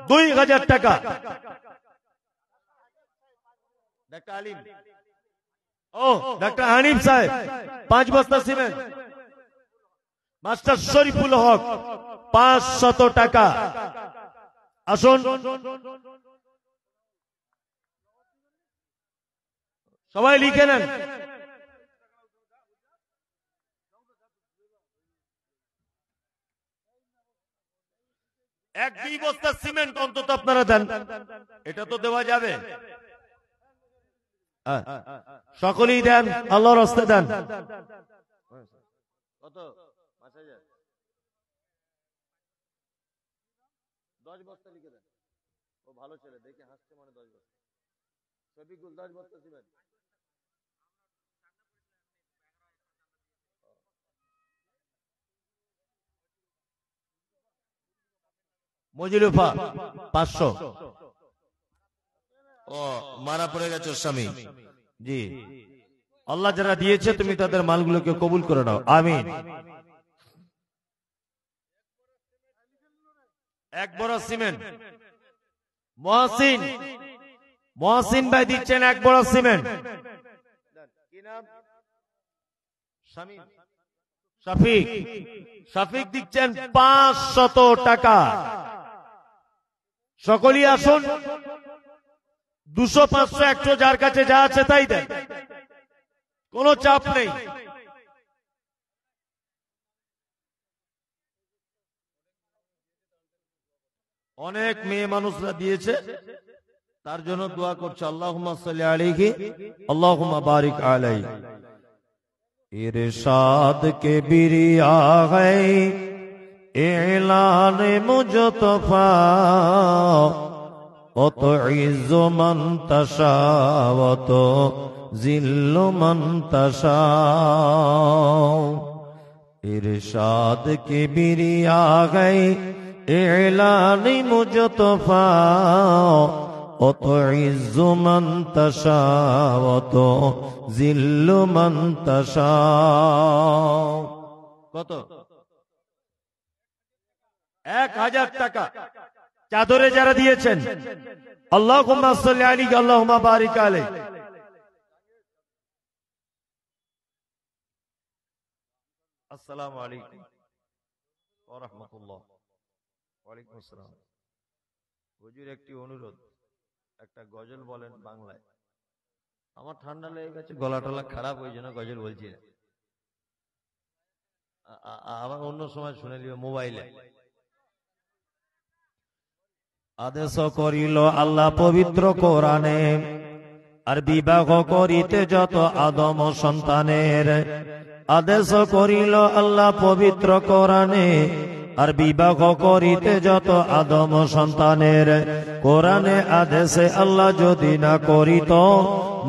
2000 টাকা। ডাক্তার আলিম, ডাক্তার হানিফ সাহেব 5 বস্তা সিমেন্ট। মাস্টার শরীফুল হক 500 টাকা। আসুন, সবাই লিখে নেন। এক 2 বস্তা সিমেন্ট অন্তত আপনারা দেন, এটা তো দেওয়া যাবে। সকলেই দেন, আল্লাহর রাস্তে দেন। কত? 5000। 10 বস্তা লিখে দেন। ও ভালো ছেলে, দেখে হাসছে, মানে 10 বস্তা। শফিকুল 10 বস্তা সিমেন্ট। মজিলুফা 500। ও মারা পড়ে গেছে স্বামী। জি, আল্লাহ যারা দিয়েছে তুমি তাদের মালগুলোকে কবুল করে নাও, আমিন। 1 বড় সিমেন্ট। মহসিন ভাই দিচ্ছেন 1 বড় সিমেন্ট। কি নাম? শফিক দিচ্ছেন 500 টাকা। সকলেই আসুন, 200, 500, 100 যার কাছে যা আছে তাই দেন, কোনো চাপ নেই। অনেক মেয়ে মানুষরা দিয়েছে, তার জন্য দোয়া করছে। আল্লাহুম্মা সাল্লি আলাইহি, আল্লাহুম্মা বারিক আলাইহি। ইরশাদ কে বিরিয়া গায়ে এলান মুজতফা, অত ইজ্জু মান তাশা অত জিল্লু মান তাশা। ইরশাদ কে বিরিয়া গায়ে এলান মুজতফা, অত ইজ্জু মান তাশা অত জিল্লু মান তাশা। কত? 1000 টাকা। চাদরে যারা দিয়েছেন, আল্লাহুম্মা সাল্লি আলাইহি, আল্লাহুম্মা বারিক আলাইহি। আসসালামু আলাইকুম ওয়া রাহমাতুল্লাহ। ওয়া আলাইকুম আসসালাম। হুজুর, একটি অনুরোধ, একটা গজল বলেন বাংলায়। আমার ঠান্ডা লেগে গেছে, গলা টলা খারাপ, ওই জন্য গজল বলছি না। আবার অন্য সময় শুনে নিও মোবাইলে। আদেশ করিল আল্লাহ পবিত্র কোরআনে, আর বিবাহ করিতে যত আদম সন্তানের। আদেশ করিল আল্লাহ পবিত্র কোরআনে, আর বিবাহ করিতে যত আদম সন্তানের। কোরআনে আদেশে আল্লাহ যদি না করিত,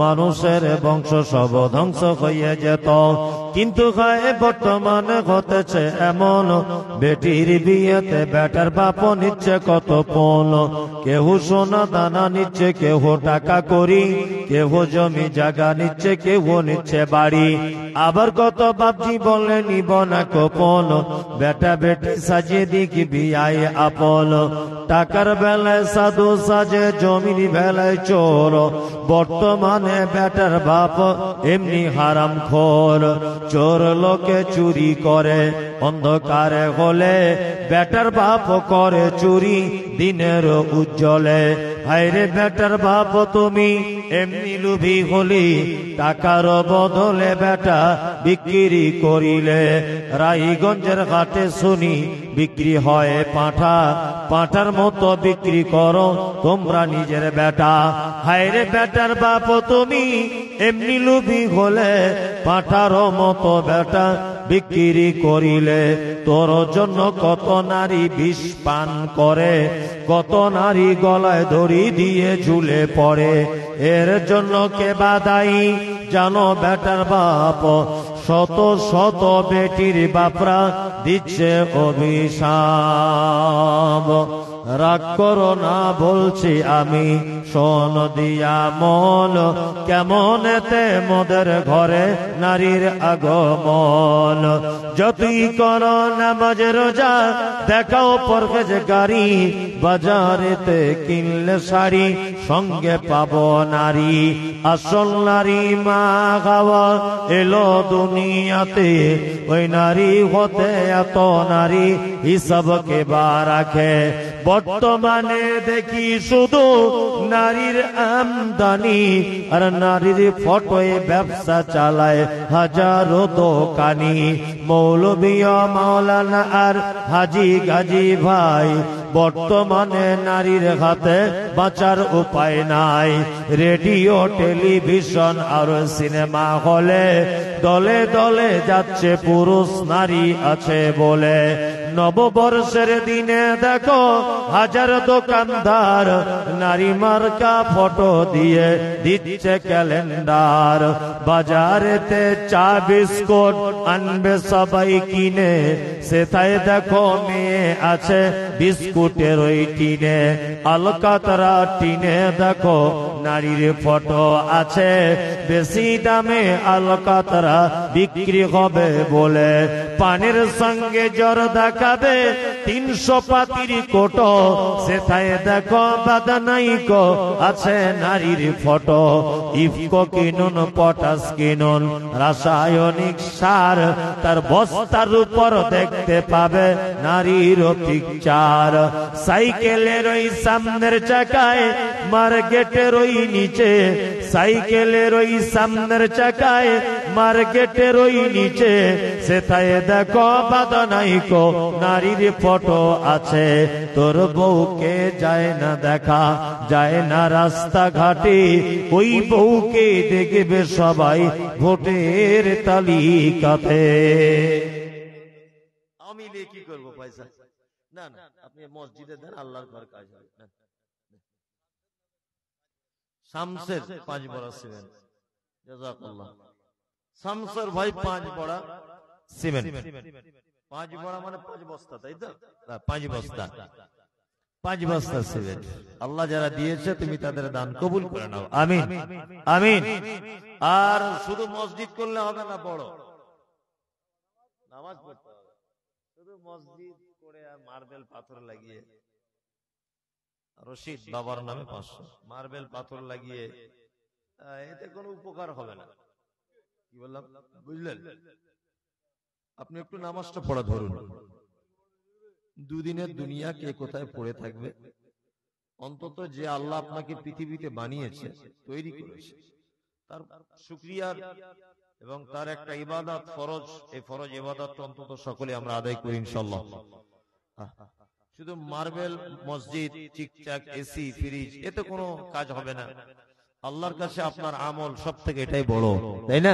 মানুষের বংশ সব ধ্বংস হইয়া যেত। কিন্তু গায়ে বর্তমানে ঘটেছে এমন, বেটির বিয়েতে বেটার বাপ নিচ্ছে কত পণ। কেউ সোনা দানা নিচ্ছে, কেউ টাকা করি, কেউ জমি জায়গা নিচ্ছে, কেউ নিচ্ছে বাড়ি। আবার কত বাপজি বলে নিব না কোপন, বেটা বেটি সাজিয়ে দিকি বিয়ায় আপন। টাকার বেলায় সাধু সাজে, জমির বেলায় চোর, বর্তমানে বেটার বাপ এমনি হারাম খোর। চোর লোকে চুরি করে অন্ধকারে হলে, বেটার বাপ করে চুরি দিনের উজ্জ্বলে। হায়রে বেটার বাপ তুমি এমনি লুভি হলি, টাকার বদলে বেটা বিক্রি করিলে। রায়গঞ্জের ঘাটে শুনি বিক্রি হয় পাঁঠা, পাঁঠার মতো বিক্রি করো তোমরা নিজের বেটা। হায়রে বেটার বাপ তুমি এমনি লুভি হলে, পাঁঠার মতো বেটা বিক্রি করিলে। তোর জন্য কত নারী বিষ পান করে, কত নারী গলায় দড়ি দিয়ে ঝুলে পড়ে। এর জন্য কে বাদাই জানো বেটার বাপ, শত শত বেটির বাপরা দিচ্ছে অভিশাপ। রাগ করো না বলছি আমি শোন দিয়া মন, কেমন এতে মোদের ঘরে নারীর আগমন। যতই করো নামাজ রোজা, দেখাও পরহেজ গাড়ি, বাজারেতে কিনলে শাড়ি সঙ্গে পাবো নারী। আসল নারী মা গাওয়া এলো দুনিয়াতে, ওই নারী হতে এত নারী হিসাবকে বা রাখে। বর্তমানে দেখি শুধু নারীর আমদানি, আর নারীর ফটোয় ব্যবসা চালায় হাজারো দোকানি। মৌলবিয়া মাওলানা আর হাজি গাজী ভাই, বর্তমানে নারীর হাতে বাঁচার উপায় নাই। রেডিও টেলিভিশন আর সিনেমা হলে দলে দলে যাচ্ছে পুরুষ নারী আছে বলে। নববর্ষের দিনে দেখো হাজার দোকানদার, নারী মার্কা ফটো দিয়ে দিচ্ছে ক্যালেন্ডার। বাজারেতে চা বিস্কুট আনবে সবাই কিনে, সেটাই দেখো মেয়ে আছে বিস্কুটের ওই টিনে। আলকাতরা টিনে দেখো নারীর ফটো আছে, বেশি দামে আলকাতরা বিক্রি হবে বলে। পানের সঙ্গে জর্দা খাবে 300 পাতির কোটো, সেটাই দেখো বাদানাইকো আছে নারীর ফটো। ইফকো কিনুন পটাশ কিনুন রাসায়নিক সার, তার বস্তার উপর দেখতে পাবে নারীর পিকচার। সাইকেলের ওই সামনের চাকায়, মার্কেটের ওই নিচে, সাইকেলের ওই সামনের চাকায়, মার্কেটের ওই নিচে, সেটাই দেখো বাদানাইকো নারীর ফটো আছে। তোর বউকে যায় না দেখা, যায় না রাস্তাঘাটে, ওই বউকে দেখবে সবাই ভোটের তালিকাতে। আমি কি করবো পয়সা? না না, আপনি মসজিদে দেন, আল্লাহর ঘর কাজ হবে। শামসের 5 বড়া সিমেন্ট, জাযাকাল্লাহ। শামসের ভাই 5 বড়া সিমেন্ট, 5 বড়া মানে 5 বস্তা, তাই তো? 5 বস্তা, 5 বস্তা সিমেন্ট। আল্লাহ যারা দিয়েছে তুমি তাদের দান কবুল করে নাও, আমিন আমিন। আর শুধু মসজিদ করলে হবে না, বড় নামাজ পড়তে হবে। শুধু মসজিদ করে আর মার্বেল পাথর লাগিয়ে, রশিদ বাবার নামে 500 মার্বেল পাথর লাগিয়ে এতে কোনো উপকার হবে না। কি বললাম বুঝলেন? আপনি একটু নামাজটা পড়া ধরুন, দুদিনের দুনিয়া কে কোথায় পড়ে থাকবে। অন্তত যে আল্লাহ আপনাকে পৃথিবীতে বানিয়েছে, তৈরি করেছে, তার শুকরিয়ার এবং তার একটা ইবাদত ফরজ, এই ফরজ ইবাদত অন্তত সকলে আমরা আদায় করি ইনশাআল্লাহ। শুধু মার্বেল মসজিদ, চিকচাক এসি ফ্রিজ, এতে কোনো কাজ হবে না। আল্লাহর কাছে আপনার আমল সব থেকে এটাই বড়, তাই না?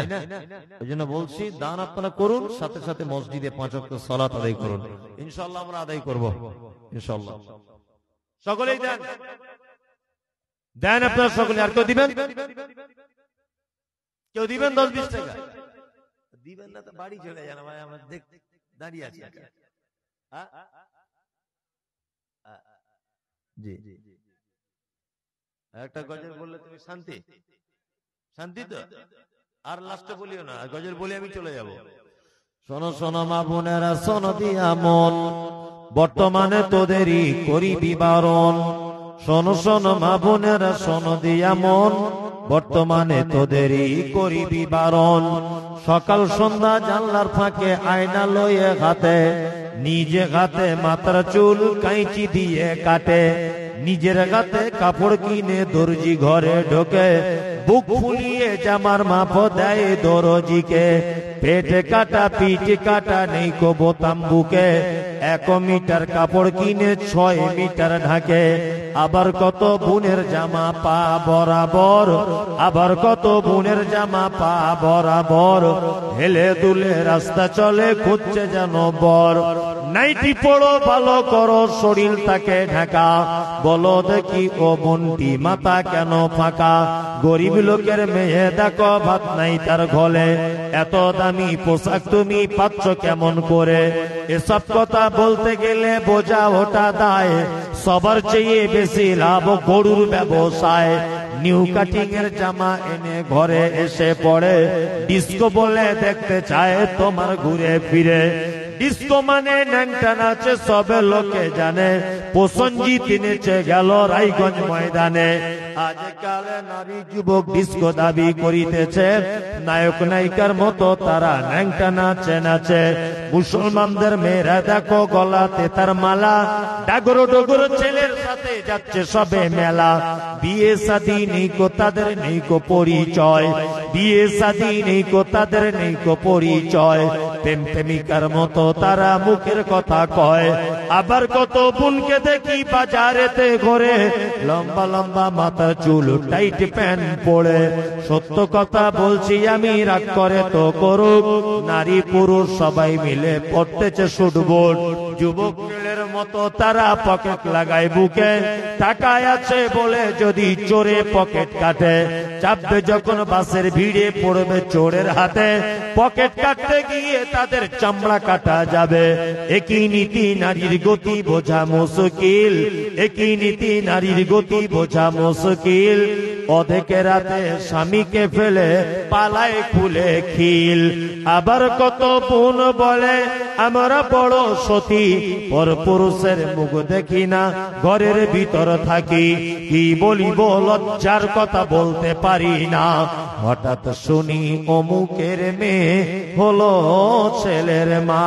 এই জন্য বলছি দান আপনারা করুন, সাথে সাথে মসজিদে 5 ওয়াক্ত সালাত আদায় করুন। ইনশাআল্লাহ আমরা আদায় করব ইনশাআল্লাহ। সকলেই দেন, দেন আপনারা সকলে। আর কেউ দিবেন? কেউ দিবেন 10-20 টাকা দিবেন না তো বাড়ি চলে যান, ভাই আমার দেখ দাঁড়িয়ে আছি। জি একটা গজল বললে তুমি শান্তি শান্তি তো, আর লাস্টে বলিও না, গজল বলে আমি চলে যাব। শোনো শোনো মা বোনেরা, শোনো দিয়া মন, বর্তমানে তোদেরই করিবি বারণ। শোনো শোনো মা বোনেরা, শোনো দিয়া মন, বর্তমানে তোদেরই করিবি বারণ। সকাল সন্ধ্যা জানলার ফাঁকে আয়না লয়ে হাতে, নিজে হাতে মাথার চুল কাঁচি দিয়ে কাটে, নিজের হাতে কাপড় কিনে দর্জি ঘরে ঢোকে, বুক ফুলিয়ে জামার মাপ দেয় দরজিকে। পেটে কাটা পিঠে কাটা নেই কো বোতাম বুকে, 1 মিটার কাপড় কিনে 6 মিটার ঢাকে। আবার কত বোনের জামা পা বরাবর, আবার কত বোনের জামা পা বরাবর, হেলে দুলে রাস্তা চলে খুঁজছে যেন বর। নাইটি পড়ো ভালো করো শরীর তাকে ঢাকা, বলো দেখি ও বোনটি মাথা কেন ফাঁকা। গরিব লোকের মেয়ে দেখো ভাত নাই তার ঘরে, এত দামি পোশাক তুমি পাচ্ছ কেমন করে। এসব কথা বলতে গেলে বোঝা ওটা দায়, সবার চেয়ে বেশি লাভ গরুর ব্যবসায়। নিউ কাটিং এর জামা এনে ঘরে এসে পড়ে, ডিস্কো বলে দেখতে চায় তোমার ঘুরে ফিরে। ডিস্কো মানে ন্যাংটা নাচে সবে লোকে জানে, প্রসঞ্জিৎ নেচে গেল রায়গঞ্জ ময়দানে। আজকাল নারী যুবক ডিস্কো দাবি করিতেছে, নায়ক নায়িকার মতো তারা ন্যাংটা নাচে নাচে। মুসলমানদের মেয়েরা দেখো গলাতে তার মালা, ডাগর ডগর ছেলের সাথে যাচ্ছে সবে মেলা। বিয়ে শাদী নেই কো তাদের নেই কো পরিচয়, বিয়ে শাদী নেই কো তাদের নেই কো পরিচয়। প্রেম প্রেমিকার মতো তারা মুখের কথা কয়। আবার কত বোনকে দেখি বাজারেতে ঘরে, লম্বা লম্বা মাথার চুল টাইট প্যান্ট পরে। সত্য কথা বলছি আমি, রাগ করে তো করুক, নারী পুরুষ সবাই মিলে পড়তেছে শুটবুট। যুবক ছেলের মতো তারা পকেট লাগায় বুকে, টাকায় আছে বলে যদি চোরে পকেট কাটে। চাপবে যখন বাসের ভিড়ে পড়বে চোরের হাতে, পকেট কাটতে গিয়ে তাদের চামড়া কাটা যাবে। একই নীতি নারীর গতি বোঝা মুশকিল, একই নীতি নারীর গতি বোঝা মুশকিল। অধেকে রাতে স্বামীকে ফেলে পালায় খুলে খিল। আবার কত বোন বলে আমরা বড় সতী, পর পুরুষের মুখ দেখি না ঘরের ভিতর থাকি। কি বলিব লজ্জার কথা বলতে পারি না, হঠাৎ শুনি অমুকের মেয়ে হলো ছেলের মা।